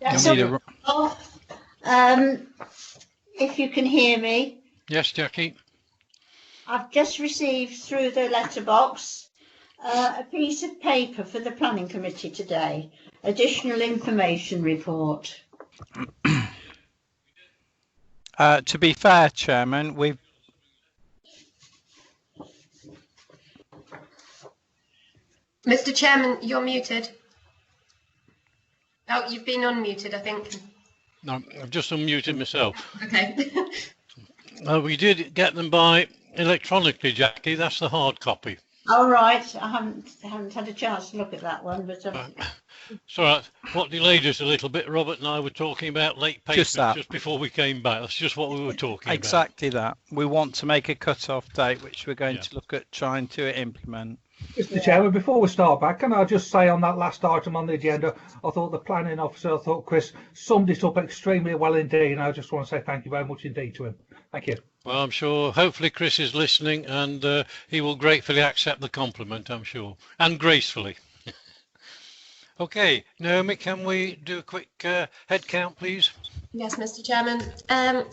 That's off. If you can hear me. Yes, Jackie. I've just received through the letterbox a piece of paper for the planning committee today. Additional information report. To be fair, Chairman, we've... Mr. Chairman, you're muted. Oh, you've been unmuted, I think. No, I've just unmuted myself. Okay. We did get them by electronically, Jackie. That's the hard copy. All right. I haven't had a chance to look at that one, but Sorry, what delayed us a little bit, Robert and I were talking about late papers just before we came back. That's just what we were talking about. Exactly that. We want to make a cut-off date, which we're going to look at trying to implement. Mr. Chairman, before we start back, can I just say on that last item on the agenda, I thought the planning officer, Chris, summed it up extremely well indeed, and I just want to say thank you very much indeed to him. Thank you. Well, I'm sure, hopefully Chris is listening, and he will gratefully accept the compliment, I'm sure, and gracefully. Okay, Naomi, can we do a quick head count, please? Yes, Mr. Chairman.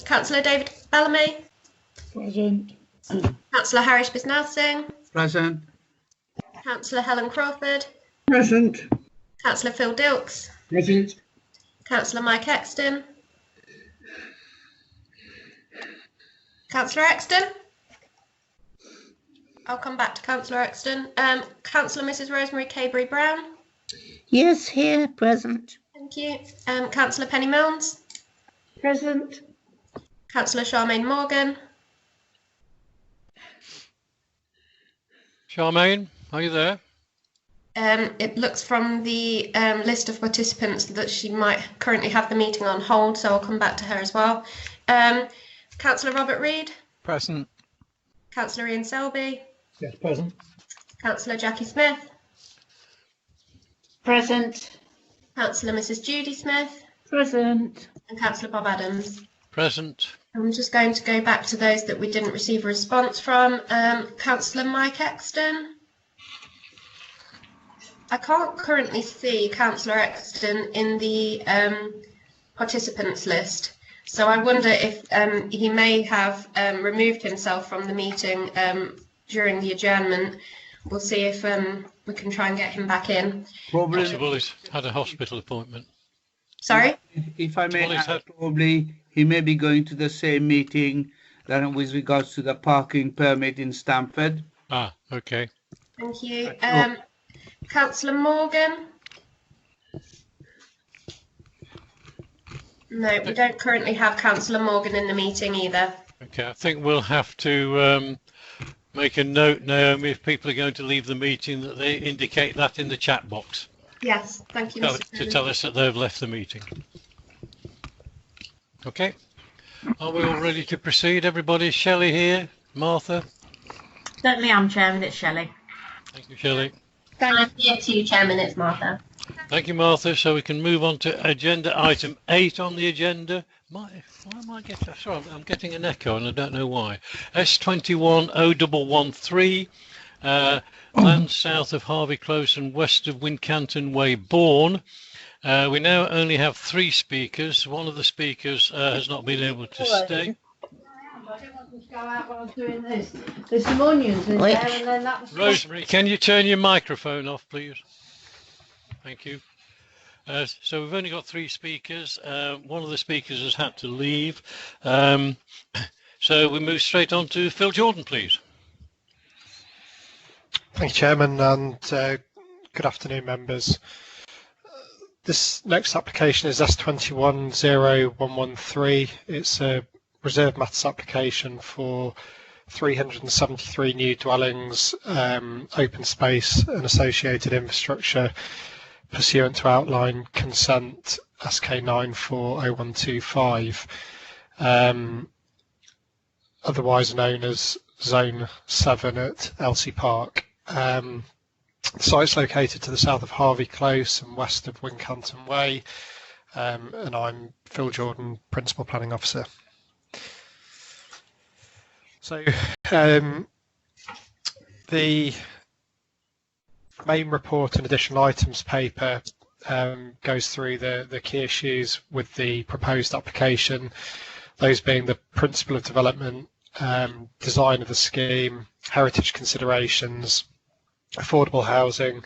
Councillor David Bellamy. Present. Councillor Harish Bisnal Singh. Present. Councillor Helen Crawford. Present. Councillor Phil Dilks. Present. Councillor Mike Exton. Councillor Exton. I'll come back to Councillor Exton. Councillor Mrs. Rosemary Cabery Brown. Yes, here, present. Thank you. Councillor Penny Milnes. Present. Councillor Charmaine Morgan. Charmaine, are you there? It looks from the list of participants that she might currently have the meeting on hold, so I'll come back to her as well. Councillor Robert Reid. Present. Councillor Ian Selby. Yes, present. Councillor Jackie Smith. Present. Councillor Mrs. Judy Smith. Present. And Councillor Bob Adams. Present. I'm just going to go back to those that we didn't receive a response from. Councillor Mike Exton. I can't currently see Councillor Exton in the participants list. So I wonder if he may have removed himself from the meeting during the adjournment. We'll see if we can try and get him back in. Probably possible he's had a hospital appointment. Sorry? If I may add, probably he may be going to the same meeting than with regards to the parking permit in Stamford. Ah, okay. Thank you. Councillor Morgan? No, we don't currently have Councillor Morgan in the meeting either. Okay, I think we'll have to make a note, Naomi, if people are going to leave the meeting, that they indicate that in the chat box. Yes, thank you, Mr. To Chairman. tell us that they've left the meeting. Okay. Are we all ready to proceed? Everybody? Shelley here? Martha? Certainly am, Chairman. It's Shelley. Thank you, Shelley. I'm here too, Chairman. It's Martha. Thank you, Martha. So we can move on to agenda item 8 on the agenda. Why am I getting? Sorry, I'm getting an echo, and I don't know why. S210113, land south of Harvey Close and west of Wincanton Way, Bourne. We now only have 3 speakers. One of the speakers has not been able to stay. I didn't want them to go out while I was doing this. There's some onions in there, and then that was... Rosemary, can you turn your microphone off, please? Thank you. So we've only got 3 speakers. One of the speakers has had to leave. So we move straight on to Phil Jordan, please. Thank you, Chairman, and good afternoon, members. This next application is S210113. It's a reserved matters application for 373 new dwellings, open space and associated infrastructure pursuant to outline consent SK940125, otherwise known as Zone 7 at Elsie Park. The site's located to the south of Harvey Close and west of Wincanton Way, and I'm Phil Jordan, Principal Planning Officer. So the main report and additional items paper goes through the key issues with the proposed application, those being the principle of development, design of the scheme, heritage considerations, affordable housing,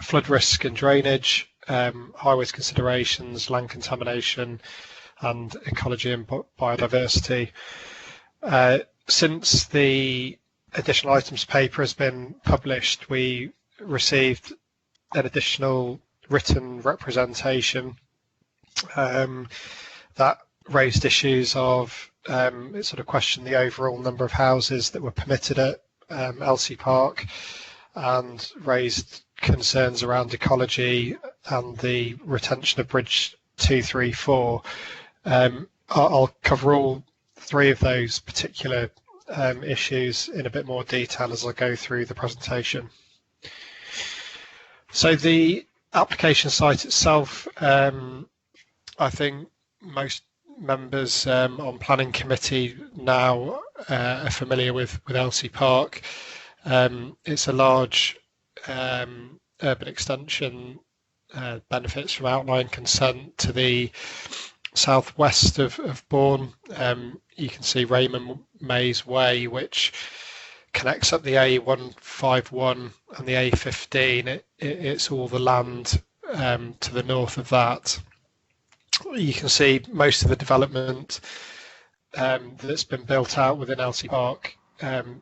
flood risk and drainage, highways considerations, land contamination, and ecology and biodiversity. Since the additional items paper has been published, we received an additional written representation that raised issues of it sort of questioned the overall number of houses that were permitted at Elsie Park, and raised concerns around ecology and the retention of Bridge 234. I'll cover all three of those particular issues in a bit more detail as I go through the presentation. So the application site itself, I think most members on planning committee now are familiar with Elsie Park. It's a large urban extension, benefits from outline consent to the southwest of Bourne. You can see Raymond Mays Way, which connects up the A151 and the A15. It's all the land to the north of that. You can see most of the development that's been built out within Elsie Park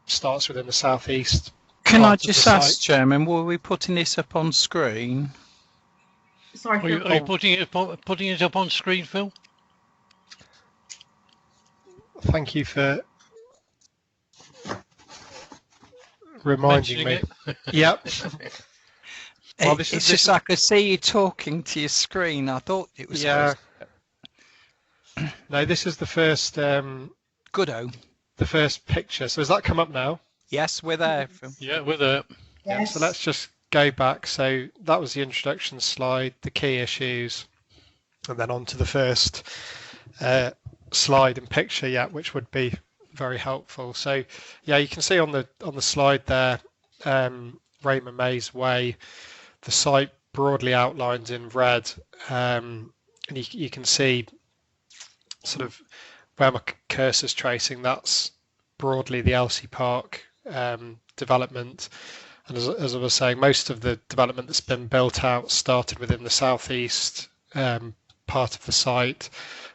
starts within the southeast. Can I just ask, Chairman, were we putting this up on screen? Sorry, Are you putting it up on screen, Phil? Thank you for reminding me. Yep. Well, it's just I could see you talking to your screen. I thought it was. Yeah. No, this is the first. Goodo. The first picture. So has that come up now? Yes, we're there. Phil. Yeah, we're there. Yeah, so let's just go back. So that was the introduction slide, the key issues, and then on to the first slide and picture, yeah, which would be very helpful. So yeah, you can see on the slide there, Raymond Mays Way, the site broadly outlined in red, and you can see sort of where my cursor's tracing, that's broadly the Elsie Park development. And as I was saying, most of the development that's been built out started within the southeast part of the site,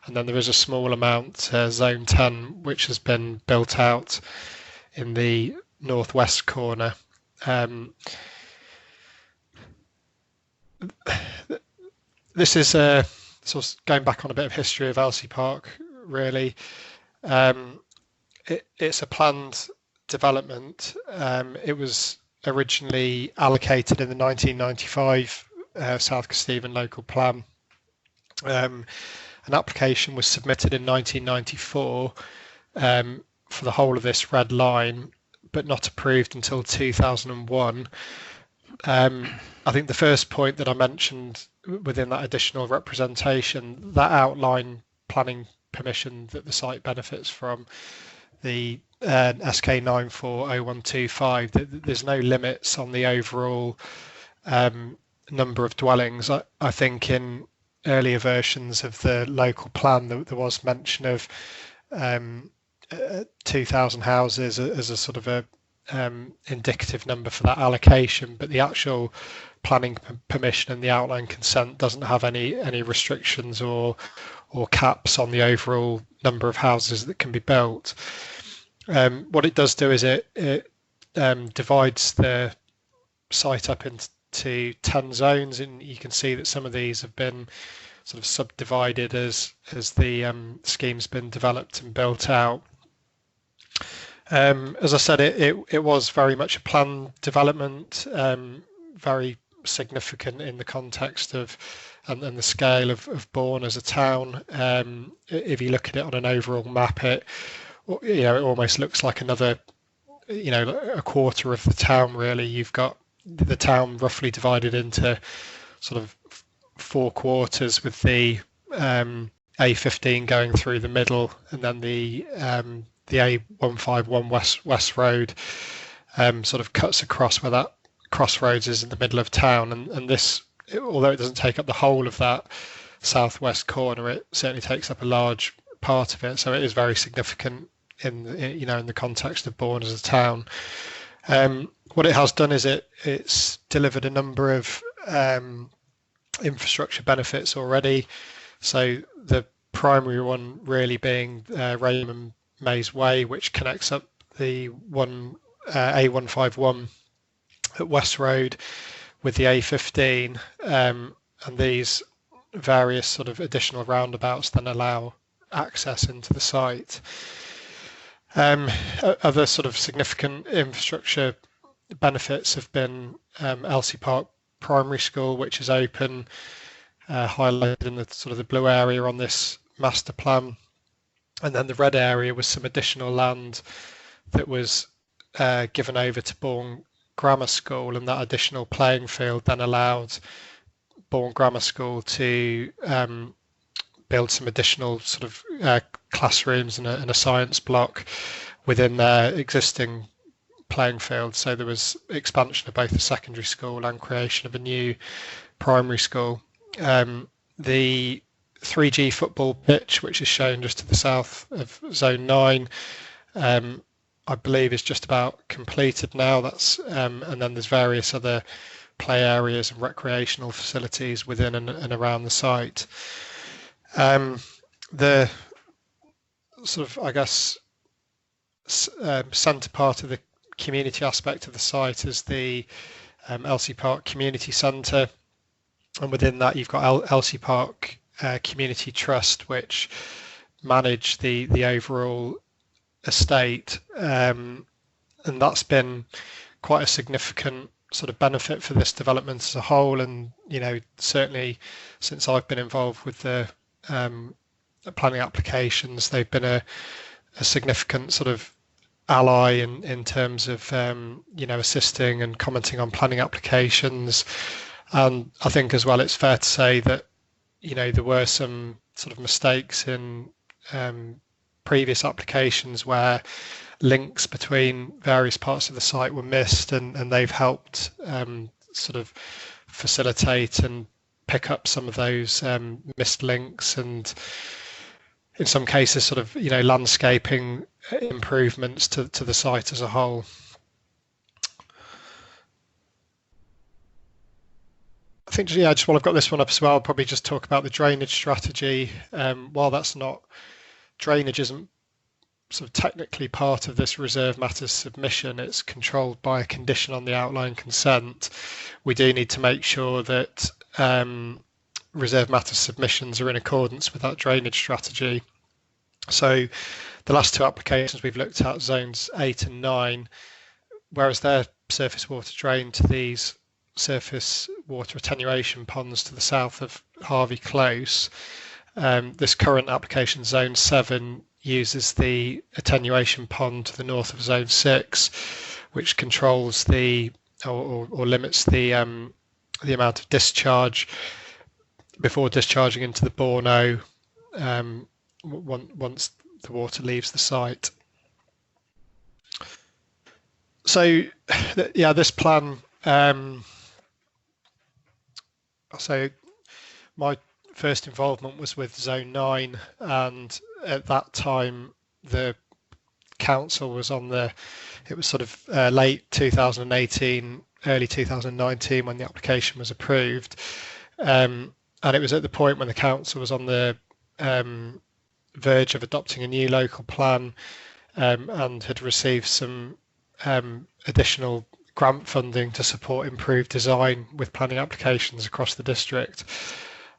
and then there is a small amount, Zone 10, which has been built out in the northwest corner. This is sort of going back on a bit of history of Elsie Park, really. It's a planned development. It was originally allocated in the 1995 South Kesteven local plan. An application was submitted in 1994 for the whole of this red line, but not approved until 2001. I think the first point that I mentioned within that additional representation, that outline planning permission that the site benefits from, the SK 940125, there's no limits on the overall number of dwellings. I think in earlier versions of the local plan there was mention of 2,000 houses as a sort of a indicative number for that allocation, but the actual planning permission and the outline consent doesn't have any restrictions or caps on the overall number of houses that can be built. What it does do is it divides the site up into 10 zones, and you can see that some of these have been sort of subdivided as the scheme's been developed and built out. As I said, it was very much a planned development, very significant in the context of and the scale of Bourne as a town. If you look at it on an overall map, it almost looks like another, a quarter of the town, really. You've got the town roughly divided into sort of 4 quarters, with the A15 going through the middle, and then the A151 West Road sort of cuts across where that crossroads is in the middle of town, and this although it doesn't take up the whole of that southwest corner, it certainly takes up a large part of it. So it is very significant in the context of Bourne as a town. What it has done is it's delivered a number of infrastructure benefits already. So the primary one really being Raymond Mays Way, which connects up the A151 at West Road with the A15, and these various sort of additional roundabouts then allow access into the site. Other sort of significant infrastructure benefits have been Elsie Park Primary School, which is open, highlighted in the sort of the blue area on this master plan, and then the red area was some additional land that was given over to Bourne Grammar School, and that additional playing field then allowed Bourne Grammar School to build some additional sort of classrooms and a science block within their existing playing field. So there was expansion of both the secondary school and creation of a new primary school. The 3G football pitch, which is shown just to the south of Zone 9, I believe is just about completed now. That's and then there's various other play areas and recreational facilities within and around the site. The sort of, I guess, centre part of the community aspect of the site is the Elsie Park Community Centre, and within that you've got Elsie Park Community Trust, which manage the overall estate, and that's been quite a significant sort of benefit for this development as a whole. And certainly since I've been involved with the planning applications, they've been a significant sort of ally in terms of assisting and commenting on planning applications. And I think as well it's fair to say that there were some sort of mistakes in previous applications where links between various parts of the site were missed, and they've helped sort of facilitate and pick up some of those missed links, and in some cases sort of landscaping improvements to the site as a whole. I think just while I've got this one up as well, I'll probably just talk about the drainage strategy. While that's not, drainage isn't sort of technically part of this reserve matters submission, it's controlled by a condition on the outline consent. We do need to make sure that reserve matters submissions are in accordance with that drainage strategy. So the last two applications we've looked at, zones 8 and 9, whereas their surface water drain to these surface water attenuation ponds to the south of Harvey Close, this current application, zone 7, uses the attenuation pond to the north of zone 6, which controls or limits the amount of discharge before discharging into the Bourne once the water leaves the site. So this plan, so my first involvement was with zone 9, and at that time the council was it was sort of late 2018, early 2019 when the application was approved, and it was at the point when the council was on the verge of adopting a new local plan, and had received some additional grant funding to support improved design with planning applications across the district.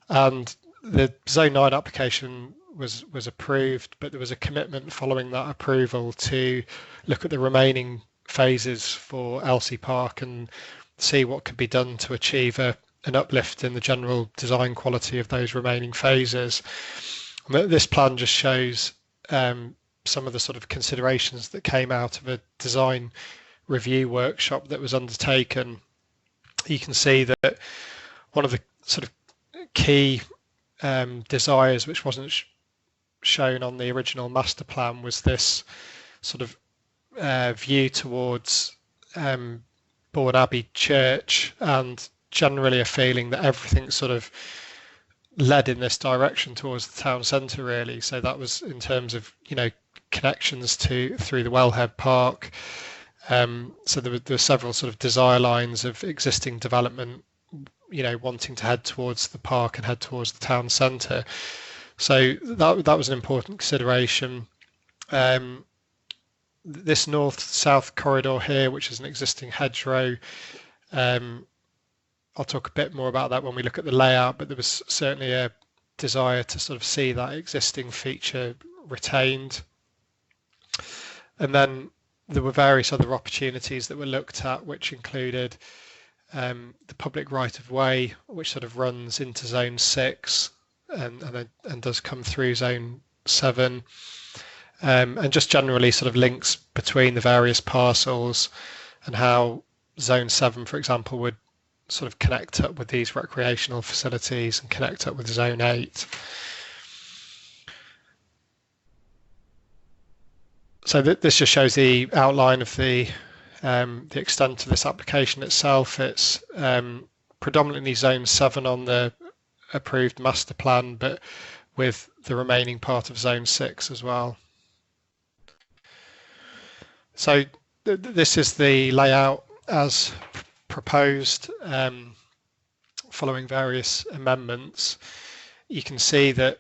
And the Zone 9 application was approved, but there was a commitment following that approval to look at the remaining phases for Elsie Park and see what could be done to achieve an uplift in the general design quality of those remaining phases. This plan just shows some of the sort of considerations that came out of a design review workshop that was undertaken. You can see that one of the sort of key desires, which wasn't shown on the original master plan, was this sort of view towards Bourne Abbey Church, and generally a feeling that everything sort of led in this direction towards the town centre, really. So that was in terms of, you know, connections through the Wellhead Park. So there were several sort of desire lines of existing development, you know, wanting to head towards the park and head towards the town centre. So that was an important consideration. This north-south corridor here, which is an existing hedgerow, I'll talk a bit more about that when we look at the layout, but there was certainly a desire to sort of see that existing feature retained. And then there were various other opportunities that were looked at, which included the public right-of-way, which sort of runs into Zone 6 and does come through Zone 7, and just generally sort of links between the various parcels and how Zone 7, for example, would sort of connect up with these recreational facilities and connect up with Zone 8. So this just shows the outline of the extent of this application itself. It's predominantly Zone 7 on the approved master plan, but with the remaining part of Zone 6 as well. So this is the layout as proposed, following various amendments. You can see that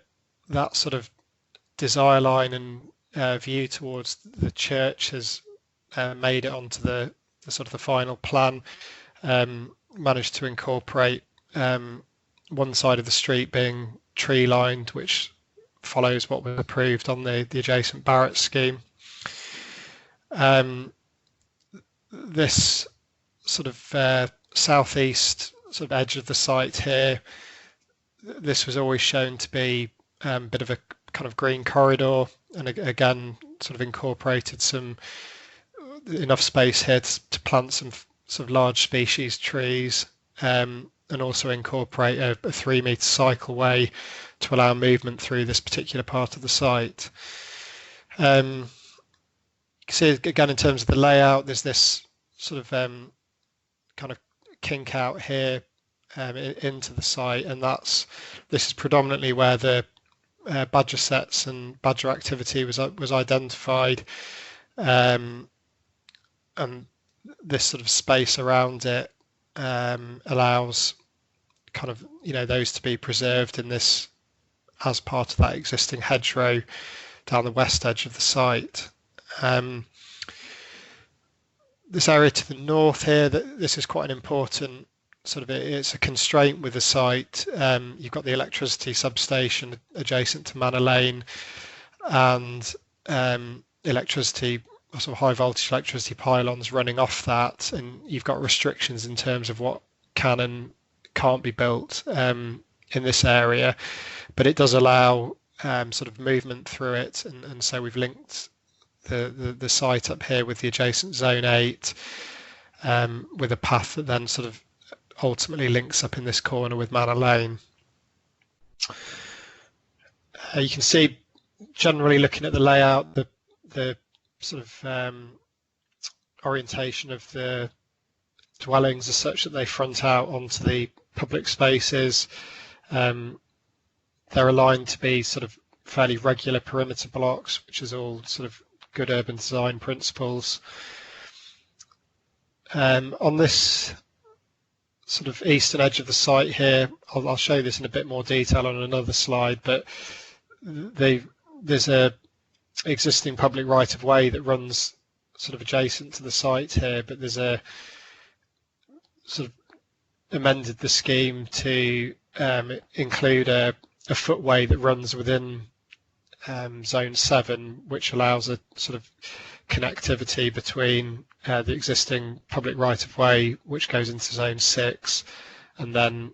sort of desire line and view towards the church has made it onto the sort of the final plan. Managed to incorporate one side of the street being tree lined, which follows what was approved on the adjacent Barrett scheme. This sort of southeast sort of edge of the site here, this was always shown to be a bit of a kind of green corridor, and again sort of incorporated enough space here to plant some sort of large species trees, and also incorporate a 3-metre cycleway to allow movement through this particular part of the site. You can see again in terms of the layout, there's this sort of kind of kink out here into the site, and this is predominantly where the badger sets and badger activity was identified, and this sort of space around it allows kind of, you know, those to be preserved in this as part of that existing hedgerow down the west edge of the site. This area to the north here, this is quite an important sort of, it's a constraint with the site. You've got the electricity substation adjacent to Manor Lane, and electricity, sort of high voltage electricity pylons running off that, and you've got restrictions in terms of what can and can't be built in this area, but it does allow sort of movement through it, and so we've linked the site up here with the adjacent Zone 8, with a path that then sort of ultimately links up in this corner with Manor Lane. You can see, generally looking at the layout, the sort of orientation of the dwellings is such that they front out onto the public spaces. They're aligned to be sort of fairly regular perimeter blocks, which is all sort of good urban design principles. On this sort of eastern edge of the site here, I'll show this in a bit more detail on another slide, but there's a existing public right-of-way that runs sort of adjacent to the site here, but there's a sort of amended the scheme to include a footway that runs within Zone 7, which allows a sort of connectivity between the existing public right-of-way, which goes into Zone 6, and then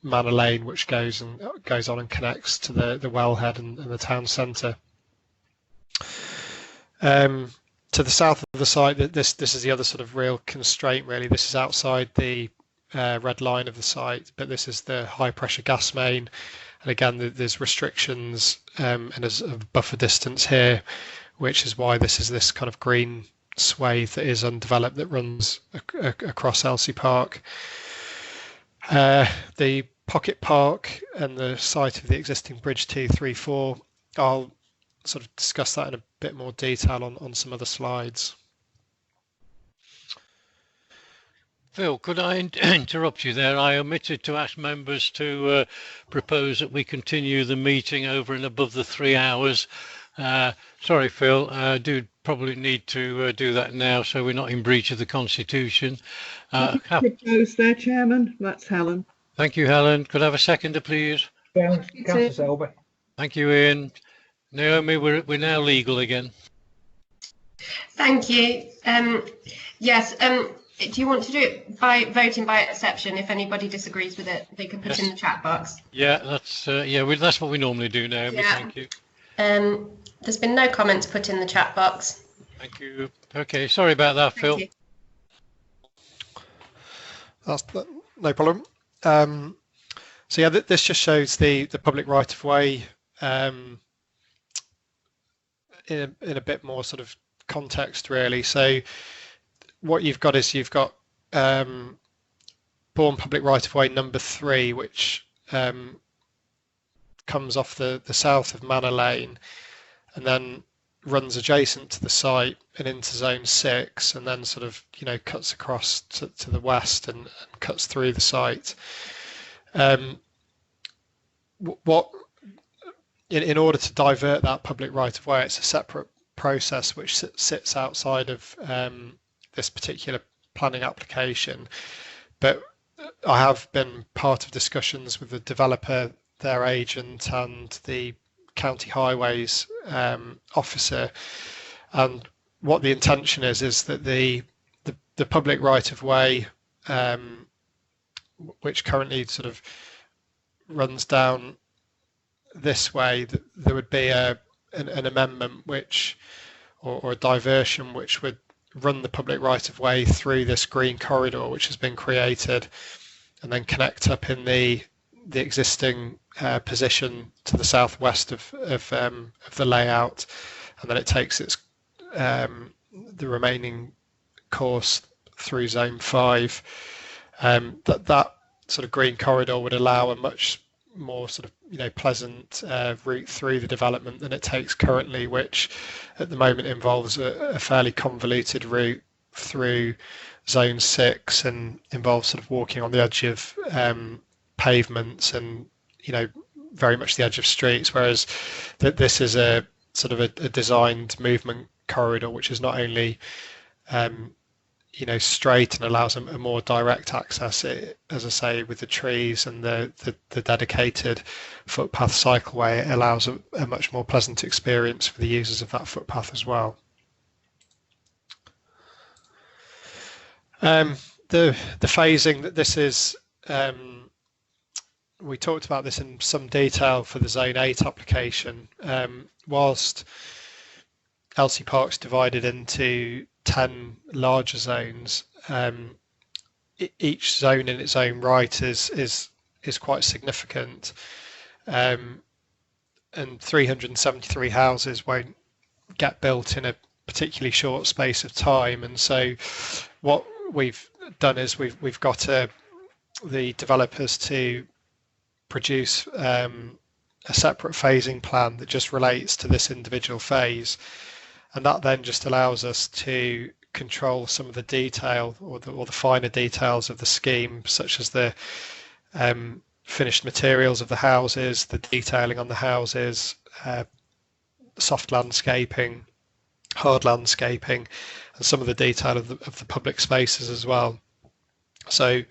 Manor Lane, which goes on and connects to the wellhead and the town centre. To the south of the site, this is the other sort of real constraint, really. This is outside the red line of the site, but this is the high pressure gas main, and again there's restrictions and there's a buffer distance here, which is why this is this kind of green swathe that is undeveloped that runs across Elsie Park. The Pocket Park and the site of the existing Bridge 234, I'll sort of discuss that in a bit more detail on some other slides. Phil, could I interrupt you there? I omitted to ask members to propose that we continue the meeting over and above the 3 hours. Sorry, Phil, I do probably need to do that now so we're not in breach of the Constitution. Propose there, Chairman. That's Helen. Thank you, Helen. Could I have a seconder, please? Yeah, Councillor Selby. Thank you, Ian. Naomi, we're now legal again. Thank you. Yes. Do you want to do it by voting by exception? If anybody disagrees with it, they can put in the chat box. Yeah, that's that's what we normally do, Naomi. Yeah. Thank you. There's been no comments put in the chat box. Thank you. Okay, sorry about that, Phil. You. That's no problem. So yeah, this just shows the public right of way in a bit more sort of context, really. So what you've got is Bourne Public Right of Way number 3, which comes off the south of Manor Lane and then runs adjacent to the site and into Zone 6, and then sort of cuts across to the west and cuts through the site. In order to divert that public right of way, it's a separate process which sits outside of this particular planning application. But I have been part of discussions with the developer, their agent, and the county highways officer, and what the intention is that the public right of way, which currently sort of runs down this way, there would be an amendment or a diversion which would run the public right of way through this green corridor which has been created, and then connect up in the existing position to the southwest of the layout, and then it takes its the remaining course through Zone 5. That sort of green corridor would allow a much more sort of pleasant route through the development than it takes currently, which at the moment involves a fairly convoluted route through Zone 6 and involves sort of walking on the edge of pavements and very much the edge of streets, whereas this is a sort of a designed movement corridor which is not only straight and allows a more direct access, as I say, with the trees and the dedicated footpath cycleway. It allows a much more pleasant experience for the users of that footpath as well. The phasing that this is, we talked about this in some detail for the Zone 8 application. Whilst LC Park's divided into 10 larger zones, each zone in its own right is quite significant, and 373 houses won't get built in a particularly short space of time. And so what we've done is we've got the developers to produce a separate phasing plan that just relates to this individual phase, and that then just allows us to control some of the detail or the finer details of the scheme, such as the finished materials of the houses, the detailing on the houses, soft landscaping, hard landscaping, and some of the detail of the public spaces as well. So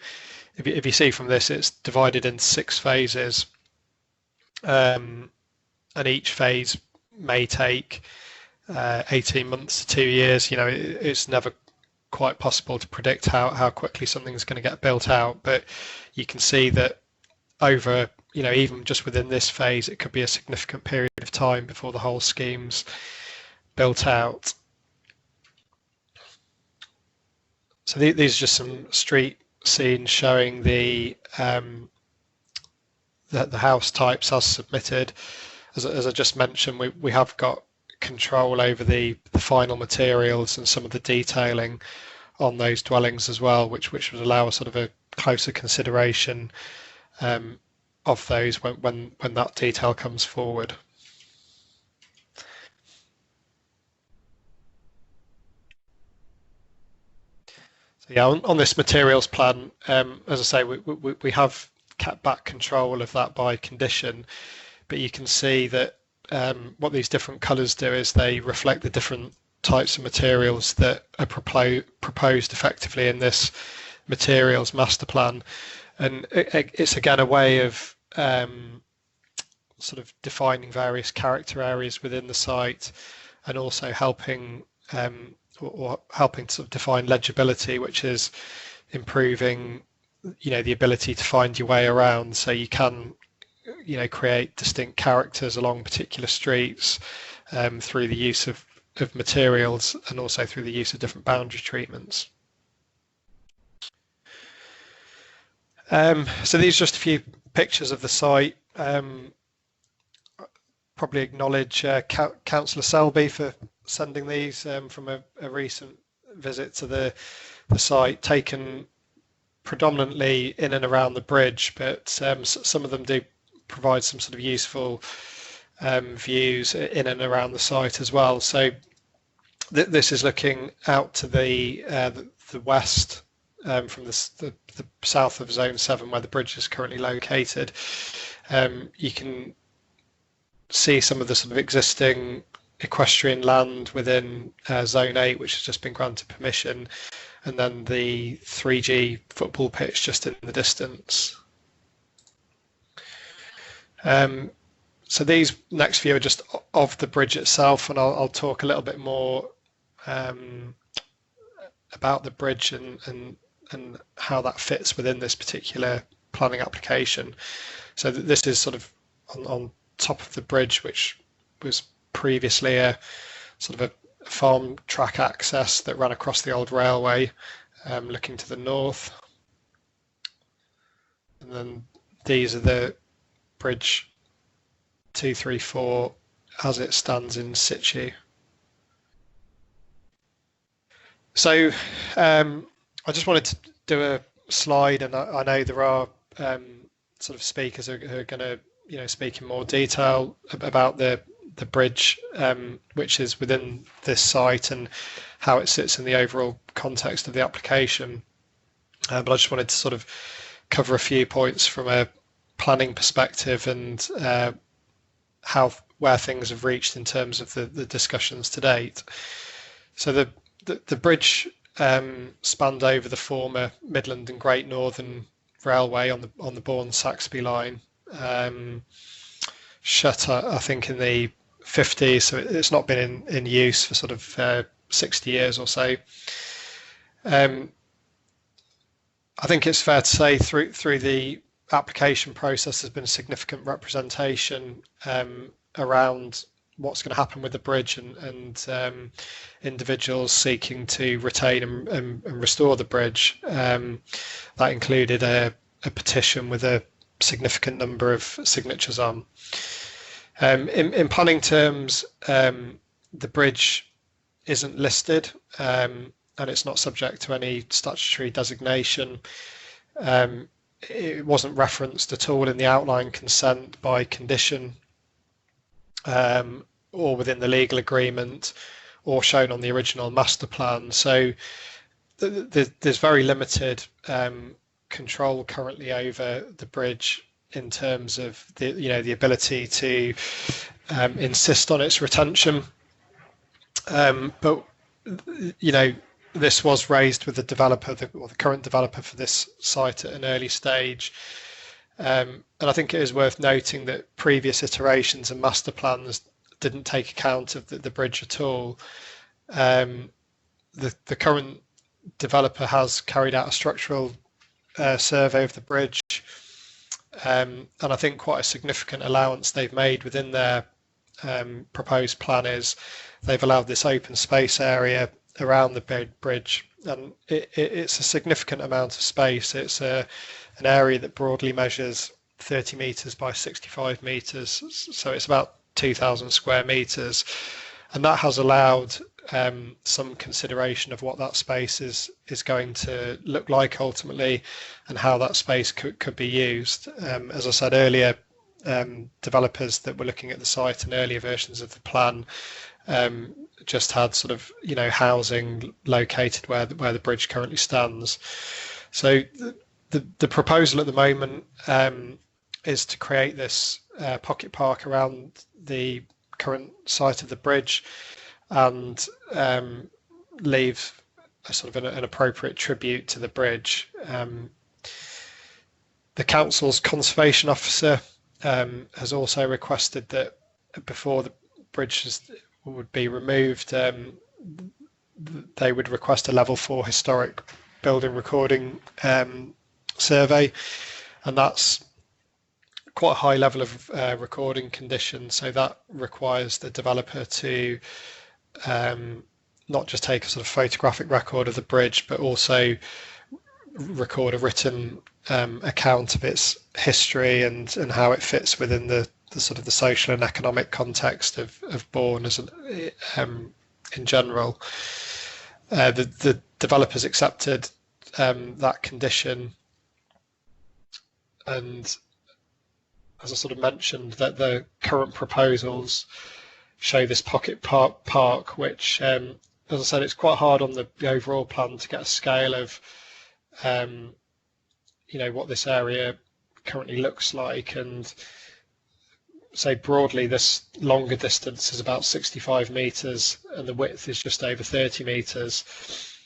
if you see from this, it's divided into 6 phases, and each phase may take 18 months to 2 years. It's never quite possible to predict how quickly something's going to get built out, but you can see that over, even just within this phase, it could be a significant period of time before the whole scheme's built out. So these are just some street scenes showing the house types as submitted. As I just mentioned, we have got control over the final materials and some of the detailing on those dwellings as well, which would allow a sort of a closer consideration of those when that detail comes forward. So yeah, on this materials plan, as I say, we have kept back control of that by condition, but you can see that what these different colours do is they reflect the different types of materials that are proposed effectively in this materials master plan, and it's again a way of sort of defining various character areas within the site, and also helping helping to sort of define legibility, which is improving the ability to find your way around, so you can create distinct characters along particular streets through the use of materials, and also through the use of different boundary treatments. So these are just a few pictures of the site. Probably acknowledge Councillor Selby for sending these from a recent visit to the site, taken predominantly in and around the bridge, but some of them do provide some sort of useful views in and around the site as well. So this is looking out to the west from the south of Zone 7, where the bridge is currently located. You can see some of the sort of existing equestrian land within Zone 8, which has just been granted permission, and then the 3G football pitch just in the distance. So these next few are just of the bridge itself, and I'll talk a little bit more about the bridge and how that fits within this particular planning application. So this is sort of on top of the bridge, which was previously a sort of a farm track access that ran across the old railway, looking to the north. And then these are the bridge 234 as it stands in situ. So I just wanted to do a slide, and I know there are sort of speakers who are going to speak in more detail about the bridge, which is within this site and how it sits in the overall context of the application. But I just wanted to sort of cover a few points from a planning perspective and where things have reached in terms of the discussions to date. So the bridge spanned over the former Midland and Great Northern Railway on the Bourne-Saxby line. Shut, I think, in the 50s, so it's not been in use for sort of 60 years or so. I think it's fair to say through the application process there's been significant representation around what's going to happen with the bridge and individuals seeking to retain and restore the bridge. That included a petition with a significant number of signatures on. In planning terms, the bridge isn't listed and it's not subject to any statutory designation. It wasn't referenced at all in the outline consent by condition or within the legal agreement or shown on the original master plan. So there's very limited control currently over the bridge in terms of the ability to insist on its retention. But this was raised with the developer, or the current developer for this site at an early stage. And I think it is worth noting that previous iterations and master plans didn't take account of the bridge at all. The current developer has carried out a structural survey of the bridge, and I think quite a significant allowance they've made within their proposed plan is they've allowed this open space area around the bridge, and it's a significant amount of space. It's an area that broadly measures 30 metres by 65 metres, so it's about 2,000 square metres, and that has allowed some consideration of what that space is going to look like ultimately, and how that space could be used. As I said earlier, developers that were looking at the site in earlier versions of the plan just had sort of, you know, housing located where the bridge currently stands. So the proposal at the moment is to create this pocket park around the current site of the bridge, and leave a sort of an appropriate tribute to the bridge. The council's conservation officer has also requested that before the bridge would be removed, they would request a level 4 historic building recording survey, and that's quite a high level of recording condition, so that requires the developer to not just take a sort of photographic record of the bridge, but also record a written account of its history and how it fits within the sort of the social and economic context of Bourne as in general. The developers accepted that condition, and as I sort of mentioned, that the current proposals show this pocket park, which, as I said, it's quite hard on the overall plan to get a scale of, you know, what this area currently looks like. And say broadly, this longer distance is about 65 metres, and the width is just over 30 metres.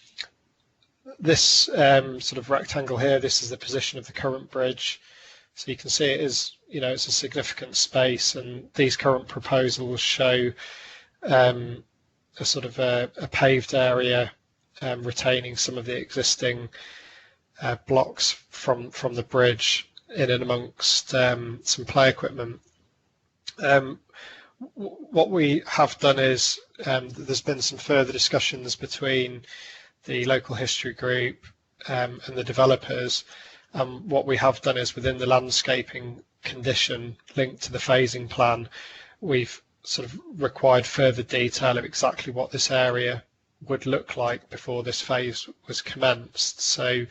This sort of rectangle here, this is the position of the current bridge. So you can see it is, you know, it's a significant space, and these current proposals show a sort of a paved area retaining some of the existing blocks from the bridge in and amongst some play equipment. What we have done is there's been some further discussions between the local history group and the developers. What we have done is, within the landscaping condition linked to the phasing plan, we've sort of required further detail of exactly what this area would look like before this phase was commenced. So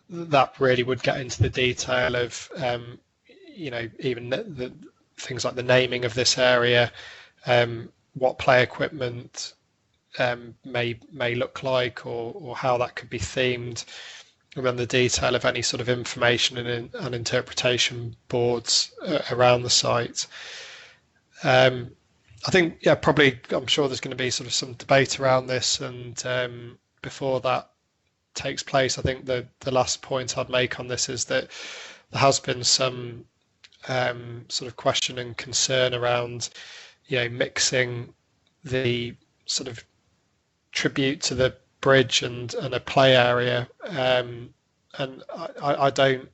that really would get into the detail of, you know, even the things like the naming of this area, what play equipment may look like, or how that could be themed, and then the detail of any sort of information and interpretation boards around the site. I think, yeah, probably, I'm sure there's going to be sort of some debate around this, and before that takes place, I think the last point I'd make on this is that there has been some sort of question and concern around, you know, mixing the sort of tribute to the bridge and a play area, and I don't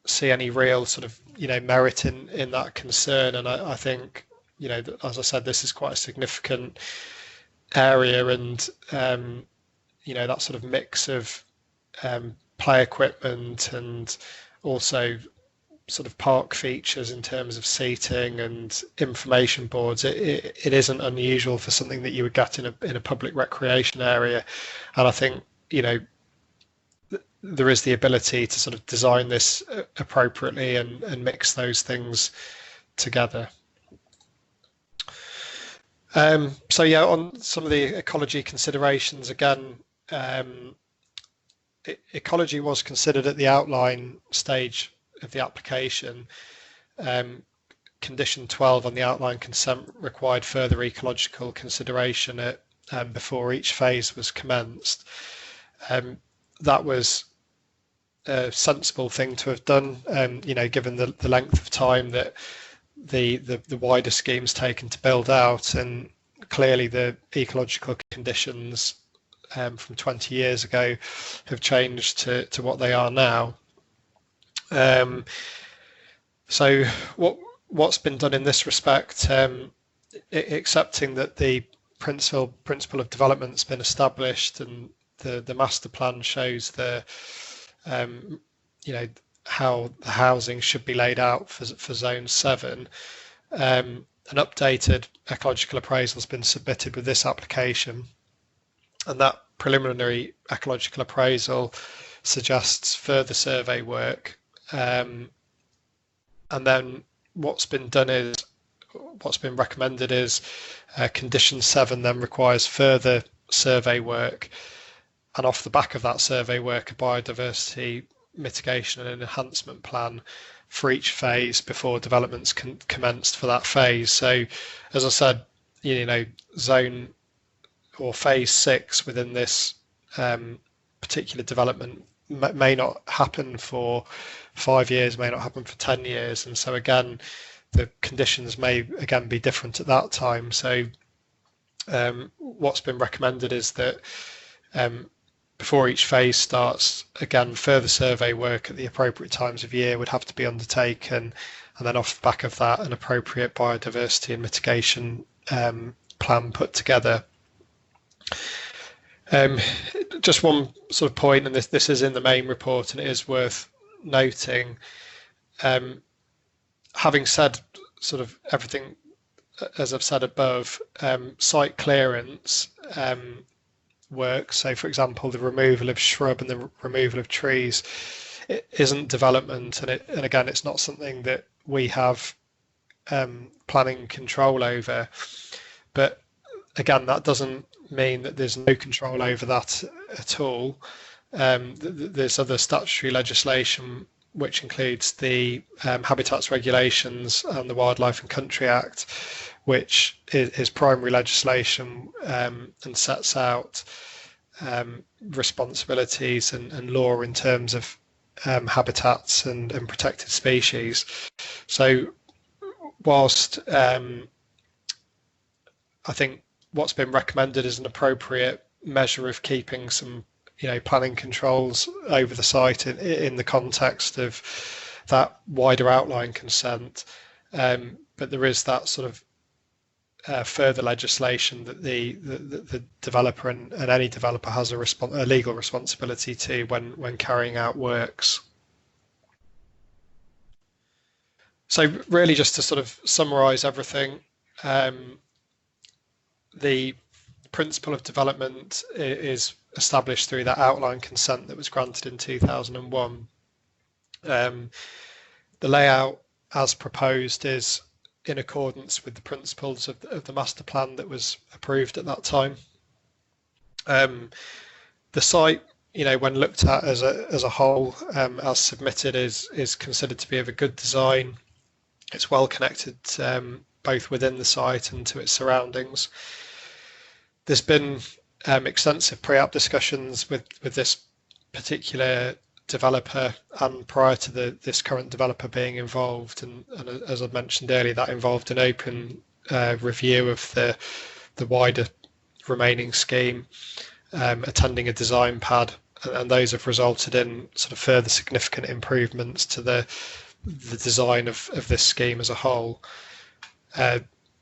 see any real sort of, you know, merit in that concern. And I think, you know, as I said, this is quite a significant area, and you know, that sort of mix of play equipment and also sort of park features in terms of seating and information boards, it isn't unusual for something that you would get in a public recreation area. And I think, you know, there is the ability to sort of design this appropriately and mix those things together. So yeah, on some of the ecology considerations, again, ecology was considered at the outline stage of the application. Condition 12 on the outline consent required further ecological consideration before each phase was commenced. That was a sensible thing to have done, you know, given the length of time that the wider scheme's taken to build out, and clearly the ecological conditions from 20 years ago have changed to what they are now. So what's been done in this respect, accepting that the principle of development's been established, and the master plan shows the you know, how the housing should be laid out for zone 7, and an updated ecological appraisal has been submitted with this application, and that preliminary ecological appraisal suggests further survey work, and then what's been recommended is condition 7 then requires further survey work, and off the back of that survey work, a biodiversity mitigation and enhancement plan for each phase before development's commenced for that phase. So as I said, zone or phase 6 within this particular development may not happen for 5 years, may not happen for 10 years, and so again the conditions may again be different at that time. So what's been recommended is that before each phase starts, again further survey work at the appropriate times of year would have to be undertaken, and then off the back of that an appropriate biodiversity and mitigation plan put together. Just one sort of point, and this is in the main report and it is worth noting, having said sort of everything as I've said above, site clearance work, so for example the removal of shrub and the removal of trees, it isn't development, and again it's not something that we have planning control over, but again that doesn't mean that there's no control over that at all. There's other statutory legislation which includes the Habitats Regulations and the Wildlife and Country Act, which is primary legislation and sets out responsibilities and law in terms of habitats and protected species. So whilst I think what's been recommended is an appropriate measure of keeping some planning controls over the site in the context of that wider outline consent, but there is that sort of further legislation that the developer and any developer has a legal responsibility to when carrying out works. So really just to sort of summarise everything, the principle of development is established through that outline consent that was granted in 2001. The layout as proposed is in accordance with the principles of the master plan that was approved at that time. The site, when looked at as a whole, as submitted, is considered to be of a good design. It's well connected both within the site and to its surroundings. There's been extensive pre-app discussions with this particular developer and prior to this current developer being involved, and as I mentioned earlier, that involved an open review of the wider remaining scheme, attending a design pad, and those have resulted in sort of further significant improvements to the design of this scheme as a whole.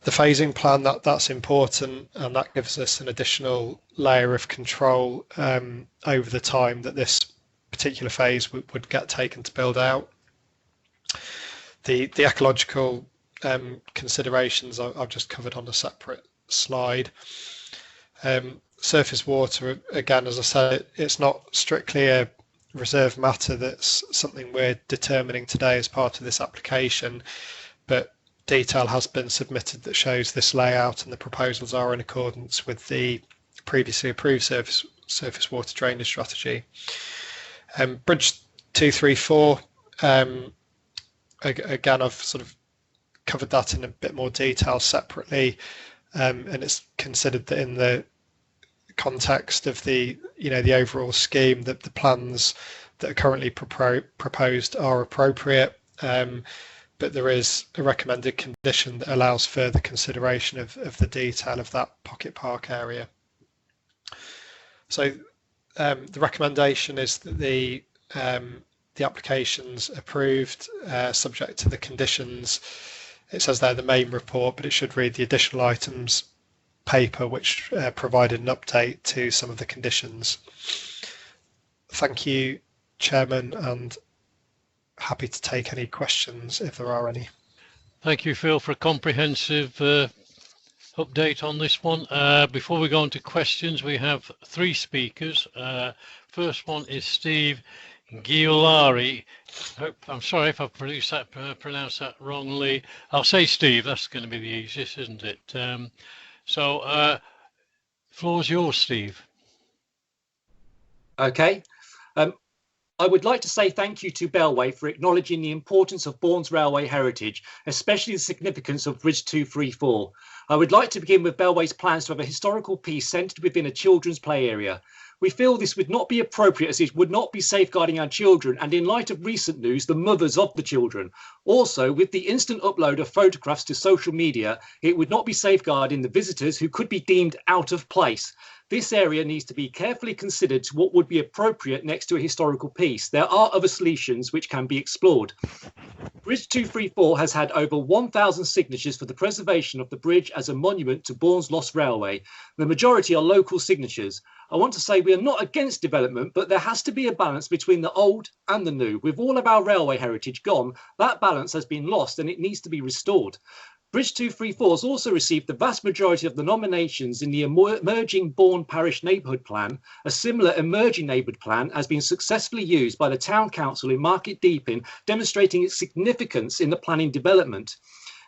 The phasing plan, that's important, and that gives us an additional layer of control over the time that this particular phase would get taken to build out. The ecological considerations I've just covered on a separate slide. Surface water, again, as I said, it's not strictly a reserve matter that's something we're determining today as part of this application, but detail has been submitted that shows this layout, and the proposals are in accordance with the previously approved surface water drainage strategy. Bridge 234, again, I've sort of covered that in a bit more detail separately, and it's considered that in the context of the overall scheme that the plans that are currently proposed are appropriate, but there is a recommended condition that allows further consideration of the detail of that pocket park area. So the recommendation is that the application's approved, subject to the conditions. It says there the main report, but it should read the additional items paper, which provided an update to some of the conditions. Thank you, Chairman, and happy to take any questions if there are any. Thank you, Phil, for a comprehensive update on this one. Before we go on to questions, we have 3 speakers. First one is Steve Giolari. I'm sorry if I pronounced that wrongly. I'll say Steve. That's going to be the easiest, isn't it? Floor's yours, Steve. Okay. I would like to say thank you to Bellway for acknowledging the importance of Bourne's railway heritage, especially the significance of Bridge 234. I would like to begin with Bellway's plans to have a historical piece centred within a children's play area. We feel this would not be appropriate as it would not be safeguarding our children and, in light of recent news, the mothers of the children. Also, with the instant upload of photographs to social media, it would not be safeguarding the visitors who could be deemed out of place. This area needs to be carefully considered to what would be appropriate next to a historical piece. There are other solutions which can be explored. Bridge 234 has had over 1,000 signatures for the preservation of the bridge as a monument to Bourne's lost railway. The majority are local signatures. I want to say we are not against development, but there has to be a balance between the old and the new. With all of our railway heritage gone, that balance has been lost and it needs to be restored. Bridge 234 has also received the vast majority of the nominations in the emerging Bourne Parish Neighbourhood Plan. A similar emerging neighbourhood plan has been successfully used by the Town Council in Market Deeping, demonstrating its significance in the planning development.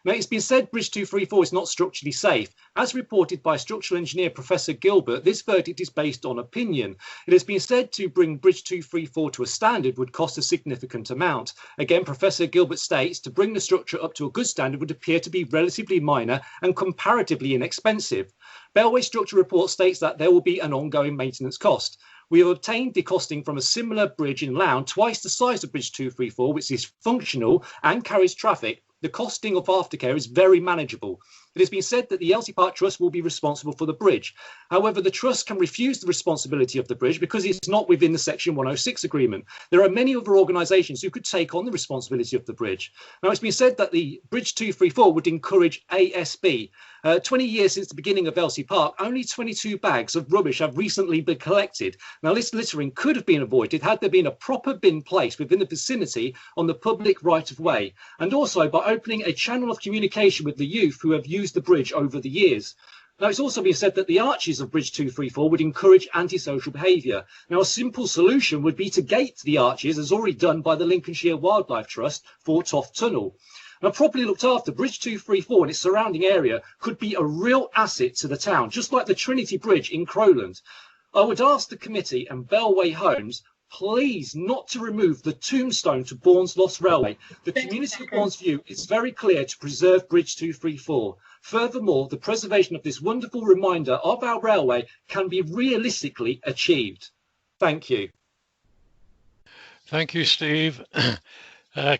Now, it's been said Bridge 234 is not structurally safe. As reported by structural engineer Professor Gilbert, this verdict is based on opinion. It has been said to bring Bridge 234 to a standard would cost a significant amount. Again, Professor Gilbert states to bring the structure up to a good standard would appear to be relatively minor and comparatively inexpensive. Bellway Structure Report states that there will be an ongoing maintenance cost. We have obtained the costing from a similar bridge in Lown, twice the size of Bridge 234, which is functional and carries traffic. The costing of aftercare is very manageable. It has been said that the Elsie Park Trust will be responsible for the bridge. However, the Trust can refuse the responsibility of the bridge because it's not within the Section 106 agreement. There are many other organisations who could take on the responsibility of the bridge. Now, it's been said that the Bridge 234 would encourage ASB. 20 years since the beginning of Elsie Park, only 22 bags of rubbish have recently been collected. Now, this littering could have been avoided had there been a proper bin placed within the vicinity on the public right-of-way, and also by opening a channel of communication with the youth who have used the bridge over the years. Now, it's also been said that the arches of Bridge 234 would encourage antisocial behaviour. Now, a simple solution would be to gate the arches, as already done by the Lincolnshire Wildlife Trust for Toft Tunnel. Now, properly looked after, Bridge 234 and its surrounding area could be a real asset to the town, just like the Trinity Bridge in Crowland. I would ask the committee and Bellway Homes please not to remove the tombstone to Bourne's lost railway. The community of Bourne's view is very clear to preserve Bridge 234. Furthermore, the preservation of this wonderful reminder of our railway can be realistically achieved. Thank you. Thank you, Steve.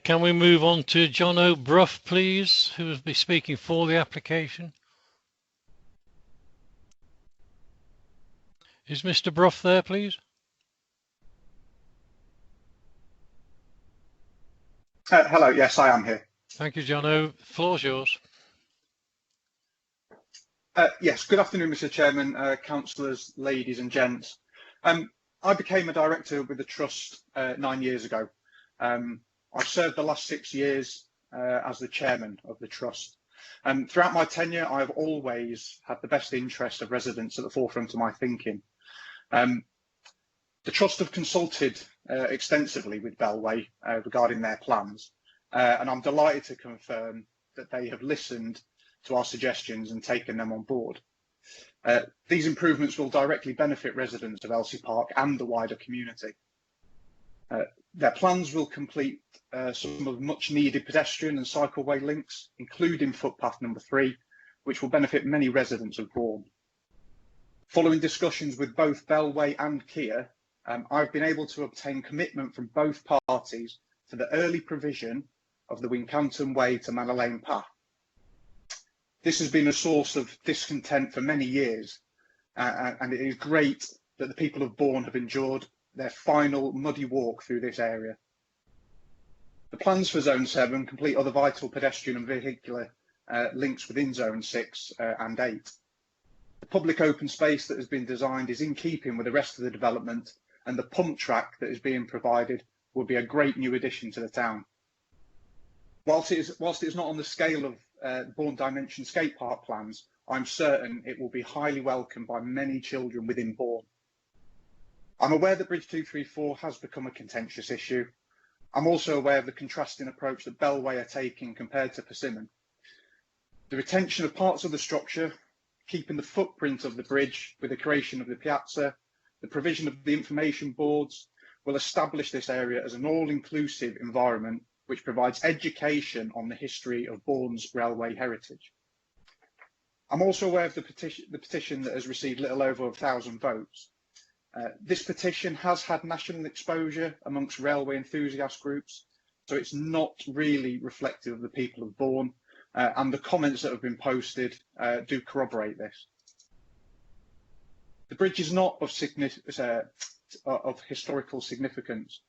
Can we move on to John O'Brough, please, who will be speaking for the application? Is Mr. Brough there, please? Hello, yes, I am here. Thank you, John O. The floor's yours. Yes, good afternoon, Mr. Chairman, councillors, ladies and gents. I became a director with the Trust 9 years ago. I've served the last 6 years as the chairman of the Trust. Throughout my tenure, I've always had the best interest of residents at the forefront of my thinking. The Trust have consulted extensively with Bellway regarding their plans, and I'm delighted to confirm that they have listened to our suggestions and taken them on board. These improvements will directly benefit residents of Elsie Park and the wider community. Their plans will complete some of much needed pedestrian and cycleway links, including footpath number 3, which will benefit many residents of Bourne. Following discussions with both Bellway and Kia, I've been able to obtain commitment from both parties for the early provision of the Wincanton Way to Manor Lane Path. This has been a source of discontent for many years, and it is great that the people of Bourne have endured their final muddy walk through this area. The plans for Zone 7 complete other vital pedestrian and vehicular links within Zone 6 and 8. The public open space that has been designed is in keeping with the rest of the development, and the pump track that is being provided will be a great new addition to the town. Whilst it is not on the scale of Bourne Dimension skate park plans, I'm certain it will be highly welcomed by many children within Bourne. I'm aware that Bridge 234 has become a contentious issue. I'm also aware of the contrasting approach that Bellway are taking compared to Persimmon. The retention of parts of the structure, keeping the footprint of the bridge with the creation of the piazza, the provision of the information boards will establish this area as an all-inclusive environment which provides education on the history of Bourne's railway heritage. I'm also aware of the petition that has received little over 1,000 votes. This petition has had national exposure amongst railway enthusiast groups, so it's not really reflective of the people of Bourne, and the comments that have been posted do corroborate this. The bridge is not of historical significance.